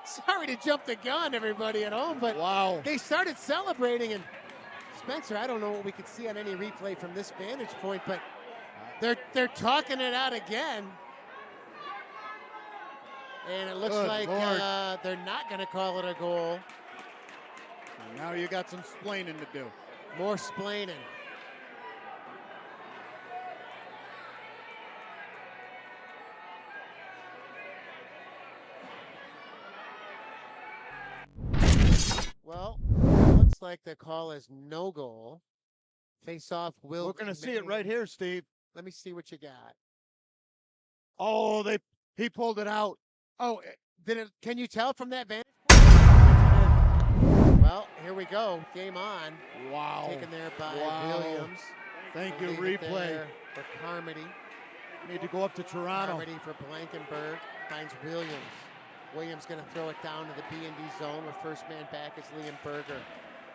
Sorry to jump the gun, everybody at home, but wow. They started celebrating. And Spencer, I don't know what we could see on any replay from this vantage point, but they're talking it out again. And it looks like they're not going to call it a goal. And now you got some splaining to do. More splaining. Well, looks like the call is no goal. Face off will. We're going to see it right here, Steve. Let me see what you got. Oh, he pulled it out. Oh, can you tell from that vantage point? Well, here we go. Game on. Wow. Taken there by Williams. Thank you, replay. For Carmody. Need to go up to Toronto. Carmody for Blankenberg. Finds Williams. Williams going to throw it down to the BND zone where first man back is Liam Berger.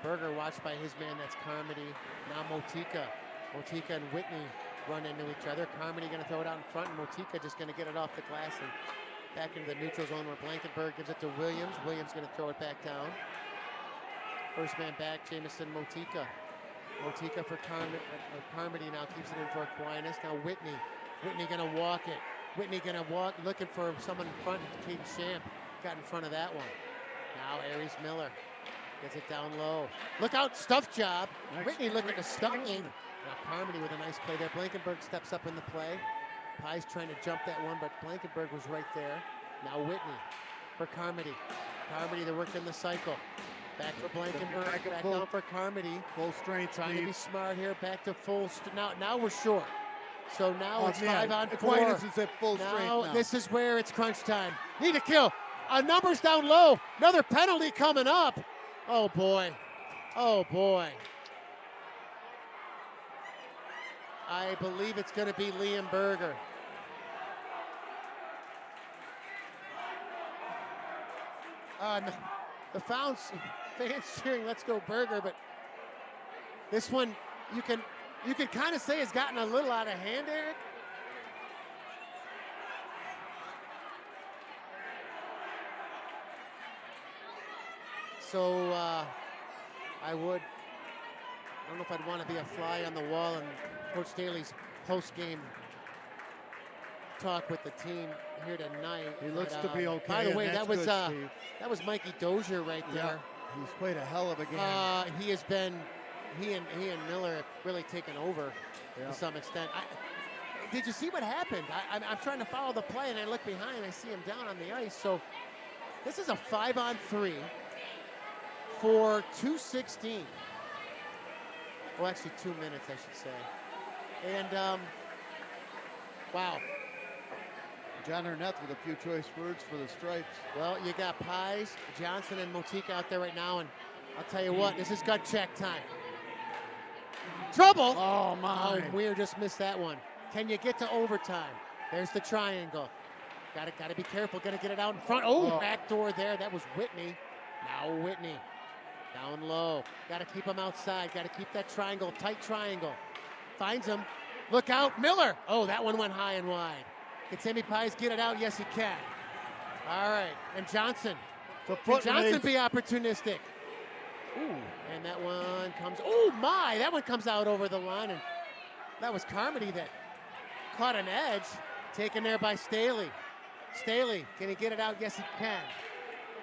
Berger watched by his man, that's Carmody. Now Motika. Motika and Whitney run into each other. Carmody going to throw it out in front, and Motika just going to get it off the glass and back into the neutral zone where Blankenberg gives it to Williams. Williams going to throw it back down. First man back, Jamison Motika. Motika for Carmody now keeps it in for Aquinas. Now Whitney. Whitney going to walk it. Whitney going to walk, looking for someone in front. Caden Champ got in front of that one. Now Aries Miller gets it down low. Look out, stuff job. Whitney looking to stuff in. Now Carmody with a nice play there. Blankenberg steps up in the play. Pye's trying to jump that one, but Blankenberg was right there. Now Whitney for Carmody. Carmody, they worked in the cycle. Back for Blankenberg, back down for Carmody. Full strength, trying to be smart here, back to full. Now we're short. So now it's 5 on 4. Aquinas is at full strength now. This is where it's crunch time. Need a kill. Numbers down low. Another penalty coming up. Oh, boy. Oh, boy. I believe it's going to be Liam Berger. The fans cheering, let's go Berger, but this one, you can kind of say has gotten a little out of hand, Eric. So I don't know if I'd want to be a fly on the wall in Coach Daly's post-game talk with the team here tonight. He looks to be okay. By the way, that was Mikey Dozier right there. He's played a hell of a game. He has been. He and Miller have really taken over to some extent. Did you see what happened? I'm trying to follow the play, and I look behind, and I see him down on the ice. So this is a 5-on-3 for 2:16. Well, actually 2 minutes, I should say. And wow. John Arnett with a few choice words for the Stripes. Well, you got Pies, Johnson, and Motika out there right now, and I'll tell you what, this is gut check time. Trouble! Oh, my. Oh, Weir just missed that one. Can you get to overtime? There's the triangle. Got to be careful. Got to get it out in front. Oh, back door there. That was Whitney. Now Whitney. Down low. Got to keep him outside. Got to keep that triangle, tight triangle. Finds him. Look out, Miller. Oh, that one went high and wide. Can Sammy Pies get it out? Yes, he can. All right, and Johnson. The Can foot Johnson race. be opportunistic? Ooh, and that one comes, oh my, that one comes out over the line, and that was Carmody that caught an edge, taken there by Staley. Staley, can he get it out? Yes, he can.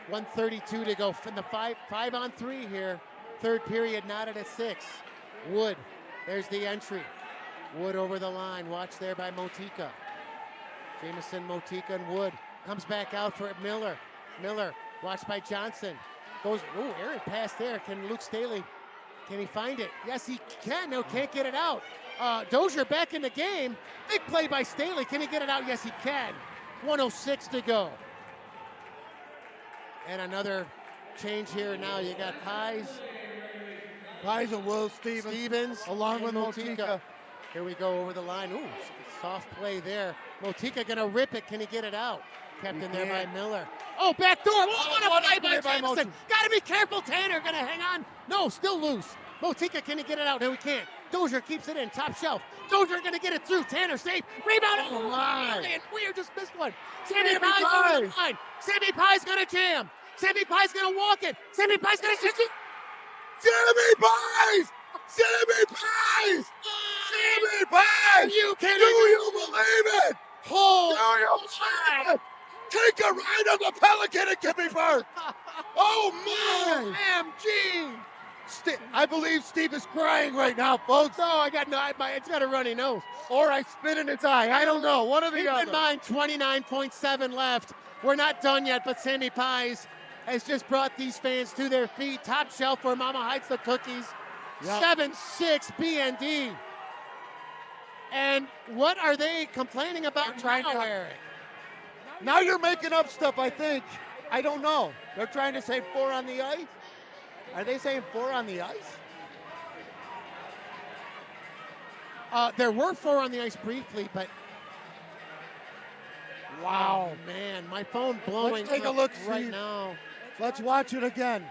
1:32 to go from the 5-on-3 here. Third period knotted at 6. Wood, there's the entry. Wood over the line, watched there by Motika. Jameson, Motika, and Wood. Comes back out for Miller. Miller, watched by Johnson. Goes, ooh, Aaron pass there. Can Luke Staley, can he find it? Yes, he can. No, can't get it out. Dozier back in the game. Big play by Staley. Can he get it out? Yes, he can. 1:06 to go. And another change here now. You got Pies and Will Stevens, along with Motika. Here we go over the line. Ooh, soft play there. Motika gonna rip it. Can he get it out? Kept in there by Miller. Oh, back door. Oh, what a play by Jameson. Gotta be careful, Tanner. Gonna hang on. No, still loose. Motika, can he get it out? No, he can't. Dozier keeps it in. Top shelf. Dozier gonna get it through. Tanner safe. Rebound. Oh, my. And Weir just missed one. Sammy Pies on the line. Sammy Pies gonna jam. Sammy Pies gonna walk it. Sammy Pies gonna shoot it. Sammy Pies! Sammy Pies! Sammy Pies! Do you believe it? Hold. Do you believe it? Take a ride on the Pelican and give me first. Oh my! OMG! I believe Steve is crying right now, folks. Oh, it's got a runny nose. Or I spit in its eye. I don't know. One of the Keep other. in mind, 29.7 left. We're not done yet, but Sammy Pies has just brought these fans to their feet. Top shelf where Mama hides the cookies. Yep. 7-6 BND. And what are they complaining about now, Eric? Now you're making up stuff, I think. I don't know. They're trying to say 4 on the ice? Are they saying 4 on the ice? There were 4 on the ice briefly, but wow, man, my phone blowing Let's take a up look, right Steve. now. Let's watch it again.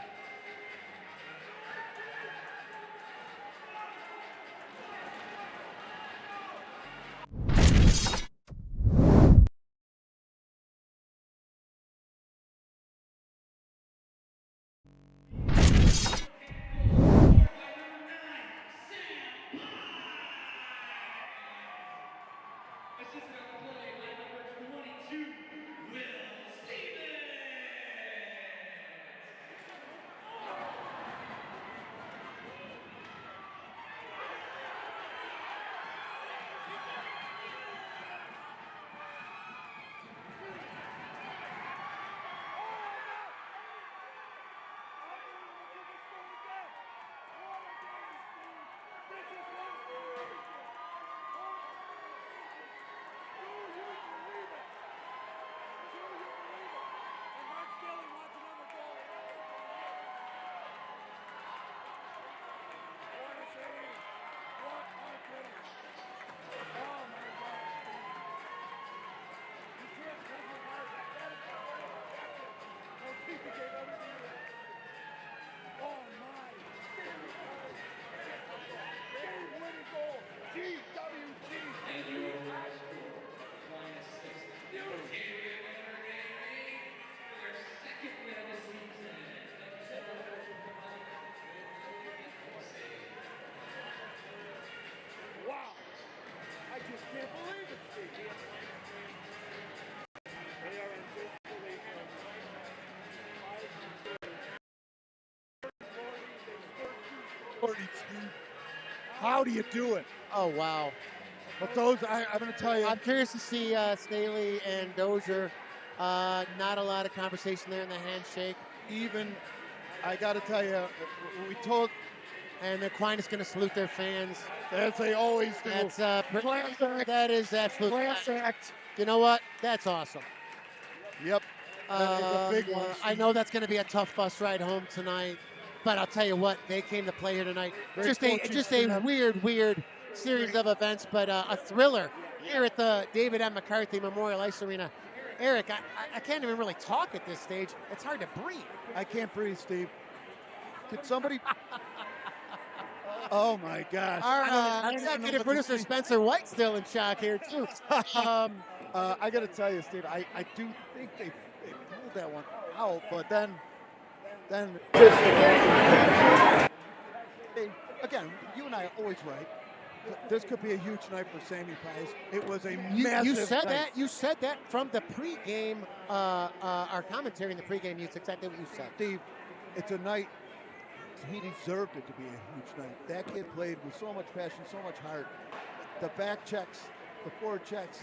How do you do it? Oh, wow. But those, I'm going to tell you. I'm curious to see Staley and Dozier. Not a lot of conversation there in the handshake. Even, I got to tell you, we told. And Aquinas going to salute their fans. As they always do. That's Class act. that is absolutely. Class act. You know what? That's awesome. Yep. That is a big one. I know that's going to be a tough bus ride home tonight, but I'll tell you what, they came to play here tonight. Just a weird series of events, but a thriller here at the David M. McCarthy Memorial Ice Arena. Eric, I can't even really talk at this stage. It's hard to breathe. I can't breathe, Steve. Could somebody? Oh my gosh! Our executive producer Spencer White still in shock here too. I got to tell you, Steve, I do think they pulled that one out, but then again, you and I are always right. This could be a huge night for Sammy Pies. It was a massive You said night. that. You said that from the pregame. Our commentary in the pregame. It's exactly what you said. Steve, it's a night. He deserved it to be a huge night. That kid played with so much passion, so much heart. The back checks, the forward checks,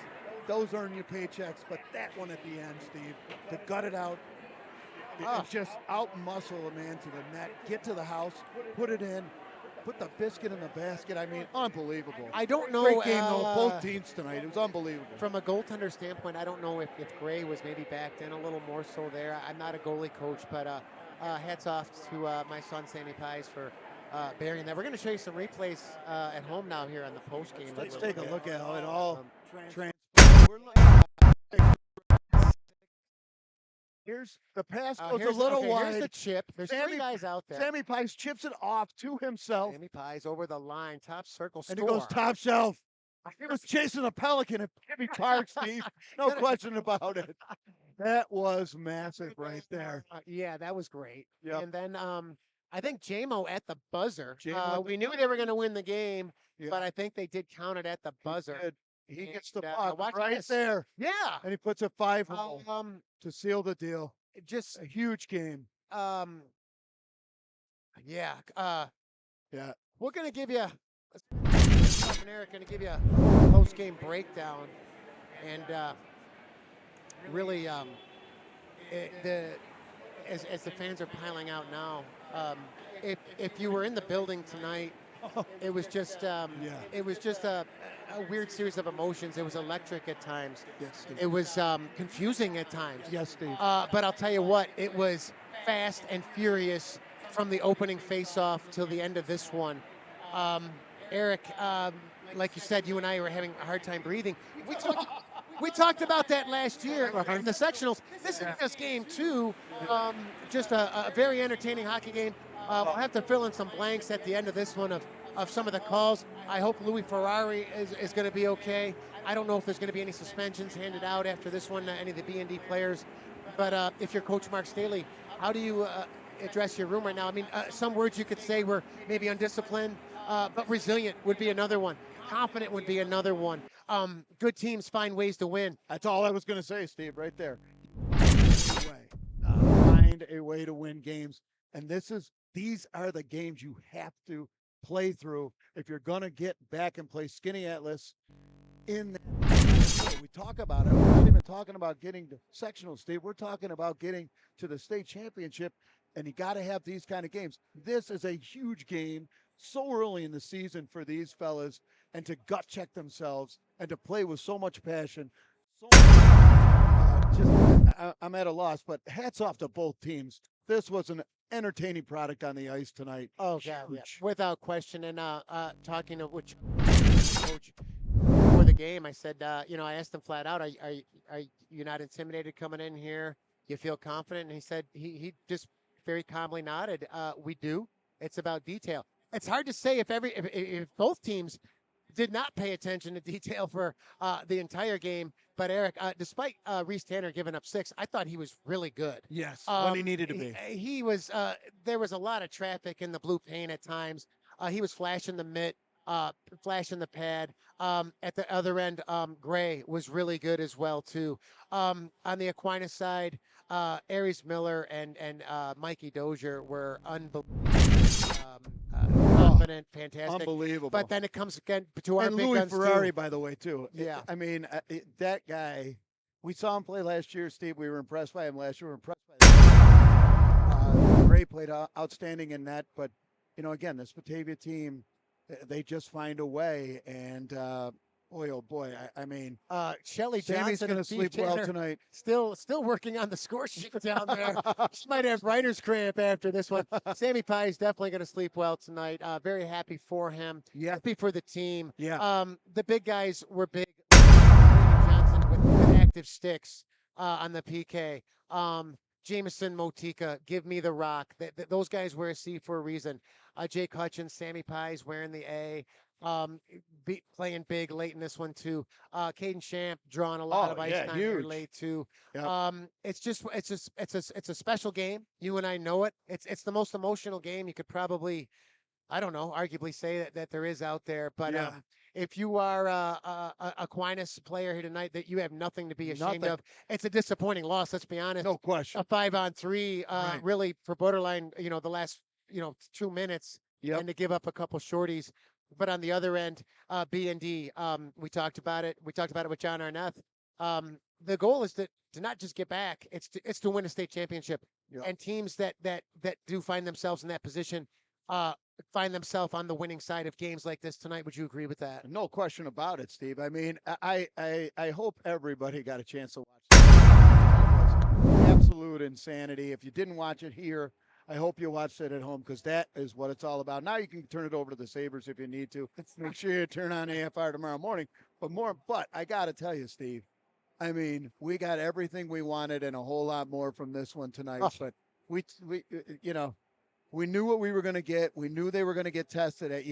those earn you paychecks. But that one at the end, Steve, to gut it out, it's just out muscle a man to the net, get to the house, put it in, put the biscuit in the basket. I mean, unbelievable. I don't know. Great game though, both teams tonight. It was unbelievable. From a goaltender standpoint, I don't know if Gray was maybe backed in a little more so there. I'm not a goalie coach, but hats off to my son Sammy Pies for bearing that. We're going to show you some replays at home now here on the post game. Let's take a look at how it all transpired. Here's the pass goes a little wide. Here's the chip. There's three guys out there. Sammy Pies chips it off to himself. Sammy Pies over the line, top circle score. And he goes top shelf. He was chasing a pelican at Jimmy Park, Steve. No question about it. That was massive right there. Yeah, that was great. Yep. And then I think JMO at the buzzer. We knew they were going to win the game, Yeah. but I think they did count it at the buzzer. He gets the watch puck right this. there. Yeah. And he puts a 5-hole to seal the deal. Just A huge game. yeah. Yeah. We're going to give you Eric going to give you a post-game breakdown, and really, as the fans are piling out now, if you were in the building tonight, it was just a weird series of emotions. It was electric at times. Yes, Steve. It was confusing at times. Yes, Steve. But I'll tell you what, it was fast and furious from the opening face-off till the end of this one. Eric, like you said, you and I were having a hard time breathing. We talked about that last year in the sectionals. This is just game two. Just a very entertaining hockey game. We'll have to fill in some blanks at the end of this one of some of the calls. I hope Louis Ferrari is going to be okay. I don't know if there's going to be any suspensions handed out after this one, any of the BND players. But if you're Coach Mark Staley, how do you address your room right now? I mean, some words you could say were maybe undisciplined, but resilient would be another one. Confident would be another one. Good teams find ways to win. That's all I was going to say, Steve, right there. Find a way to win games. And these are the games you have to play through if you're going to get back and play Skinny Atlas in that. We talk about it. We're not even talking about getting to sectional, Steve. We're talking about getting to the state championship, and you got to have these kind of games. This is a huge game so early in the season for these fellas, and to gut check themselves and to play with so much passion. I'm at a loss, but hats off to both teams. This was an entertaining product on the ice tonight. Oh, yeah, without question. And talking to which coach for the game, I said, I asked him flat out, are you not intimidated coming in here? You feel confident? And he said, he just very calmly nodded. We do. It's about detail. It's hard to say if both teams did not pay attention to detail for the entire game. But Eric, despite Reese Tanner giving up 6, I thought he was really good. Yes, when he needed to be. He was. There was a lot of traffic in the blue paint at times. He was flashing the mitt, flashing the pad. At the other end, Gray was really good as well too. On the Aquinas side, Aries Miller and Mikey Dozier were unbelievable. Confident, fantastic, unbelievable. But then it comes again to our and big Louis guns Ferrari, too. by the way, too. Yeah, I mean, that guy. We saw him play last year, Steve. We were impressed by him last year. We were impressed by him. Gray played outstanding in that, but again, this Batavia team, they just find a way. And boy, oh boy, I mean, Shelly Sammy's Johnson going to and sleep Steve well Tanner tonight. Still working on the score sheet down there. She might have writer's cramp after this one. Sammy Pie is definitely going to sleep well tonight. Very happy for him. Yeah. Happy for the team. Yeah. The big guys were big. Johnson with active sticks on the PK. Jameson, Motika, give me the rock. Those guys wear a C for a reason. Jake Hutchins, Sammy Pie's wearing the A. playing big late in this one too. Caden Champ drawing a lot of ice time here huge. late too. Yep. It's a special game. You and I know it. It's the most emotional game you could probably, I don't know, arguably say that there is out there. But Yeah. if you are a Aquinas player here tonight, that you have nothing to be ashamed Nothing. of. It's a disappointing loss. Let's be honest. No question. A 5-on-3, Right. really for borderline. The last 2 minutes, Yep. and to give up a couple shorties. But on the other end, BND, we talked about it. We talked about it with John Arnett. The goal is to not just get back. It's to win a state championship. Yep. And teams that do find themselves in that position, find themselves on the winning side of games like this tonight. Would you agree with that? No question about it, Steve. I mean, I hope everybody got a chance to watch this. It was absolute insanity. If you didn't watch it here, I hope you watched it at home, because that is what it's all about. Now you can turn it over to the Sabres if you need to. Make sure you turn on AFR tomorrow morning. But I got to tell you, Steve, I mean, we got everything we wanted and a whole lot more from this one tonight. Oh. But we knew what we were going to get. We knew they were going to get tested at.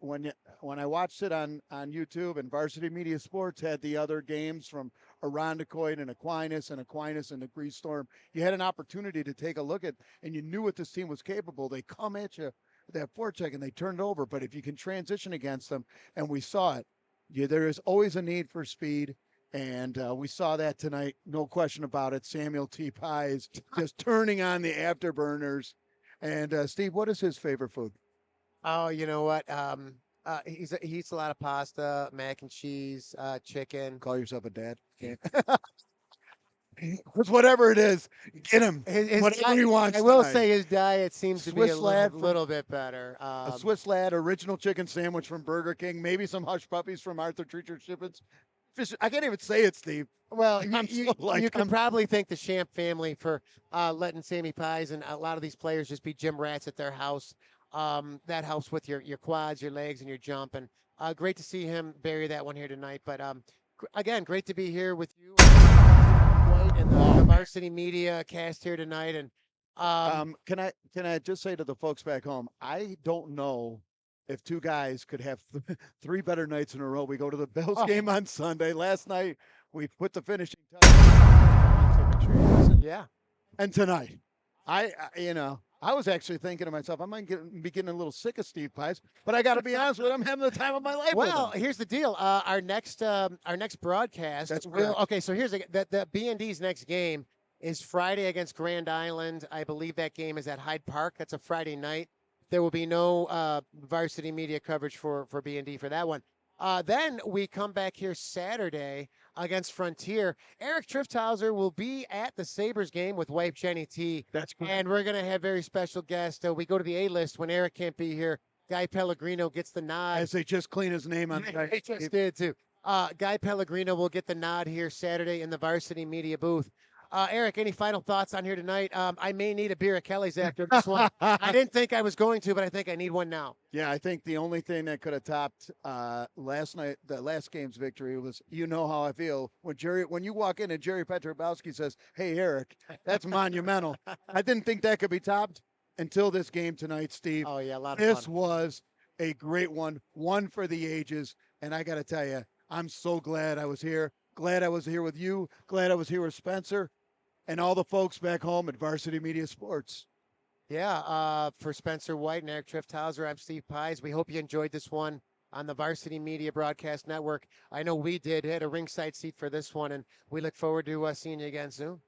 When I watched it on YouTube, and Varsity Media Sports had the other games from Irondequoit and Aquinas and the Grease Storm, you had an opportunity to take a look at, and you knew what this team was capable. They come at you, they have forecheck, and they turn it over. But if you can transition against them, and we saw it, there is always a need for speed. And we saw that tonight, no question about it. Samuel T. Pies just turning on the afterburners. And Steve, what is his favorite food? Oh, you know what? He eats a lot of pasta, mac and cheese, chicken. Call yourself a dad. Whatever it is, get him whatever he wants. I will tonight. say his diet seems to be Swiss a lad little bit better. A Swiss lad, original chicken sandwich from Burger King, maybe some hush puppies from Arthur Treacher Shippens. I can't even say it, Steve. Well, I'm you so, like, can I'm- probably thank the Champ family for letting Sammy Pies and a lot of these players just be gym rats at their house. That helps with your quads, your legs, and your jump. And great to see him bury that one here tonight. But again, great to be here with you and the Varsity Media cast here tonight. And can I just say to the folks back home, I don't know if two guys could have three better nights in a row. We go to the Bills game on Sunday. Last night we put the finishing touch. yeah. And tonight, I was actually thinking to myself, I might be getting a little sick of Steve Pies, but I got to be honest with him, I'm having the time of my life. Well, with him. here's the deal. Our next broadcast. That's correct. Okay, so here's the BND's next game is Friday against Grand Island. I believe that game is at Hyde Park. That's a Friday night. There will be no Varsity Media coverage for BND for that one. Then we come back here Saturday against Frontier. Eric Trifthauser will be at the Sabres game with wife Jenny T. That's correct. And we're going to have very special guests. We go to the A-list when Eric can't be here. Guy Pellegrino gets the nod. As they just clean his name on. They just did too. Guy Pellegrino will get the nod here Saturday in the Varsity Media booth. Eric, any final thoughts on here tonight? I may need a beer at Kelly's after this one. I didn't think I was going to, but I think I need one now. Yeah, I think the only thing that could have topped last game's victory was, you know how I feel when you walk in and Jerry Petrobowski says, "Hey, Eric," that's monumental. I didn't think that could be topped until this game tonight, Steve. Oh yeah, a lot of This fun. was a great one for the ages, and I got to tell you, I'm so glad I was here. Glad I was here with you. Glad I was here with Spencer and all the folks back home at Varsity Media Sports. Yeah, for Spencer White and Eric Trifthauser, I'm Steve Pies. We hope you enjoyed this one on the Varsity Media Broadcast Network. I know we did. Had a ringside seat for this one, and we look forward to seeing you again soon.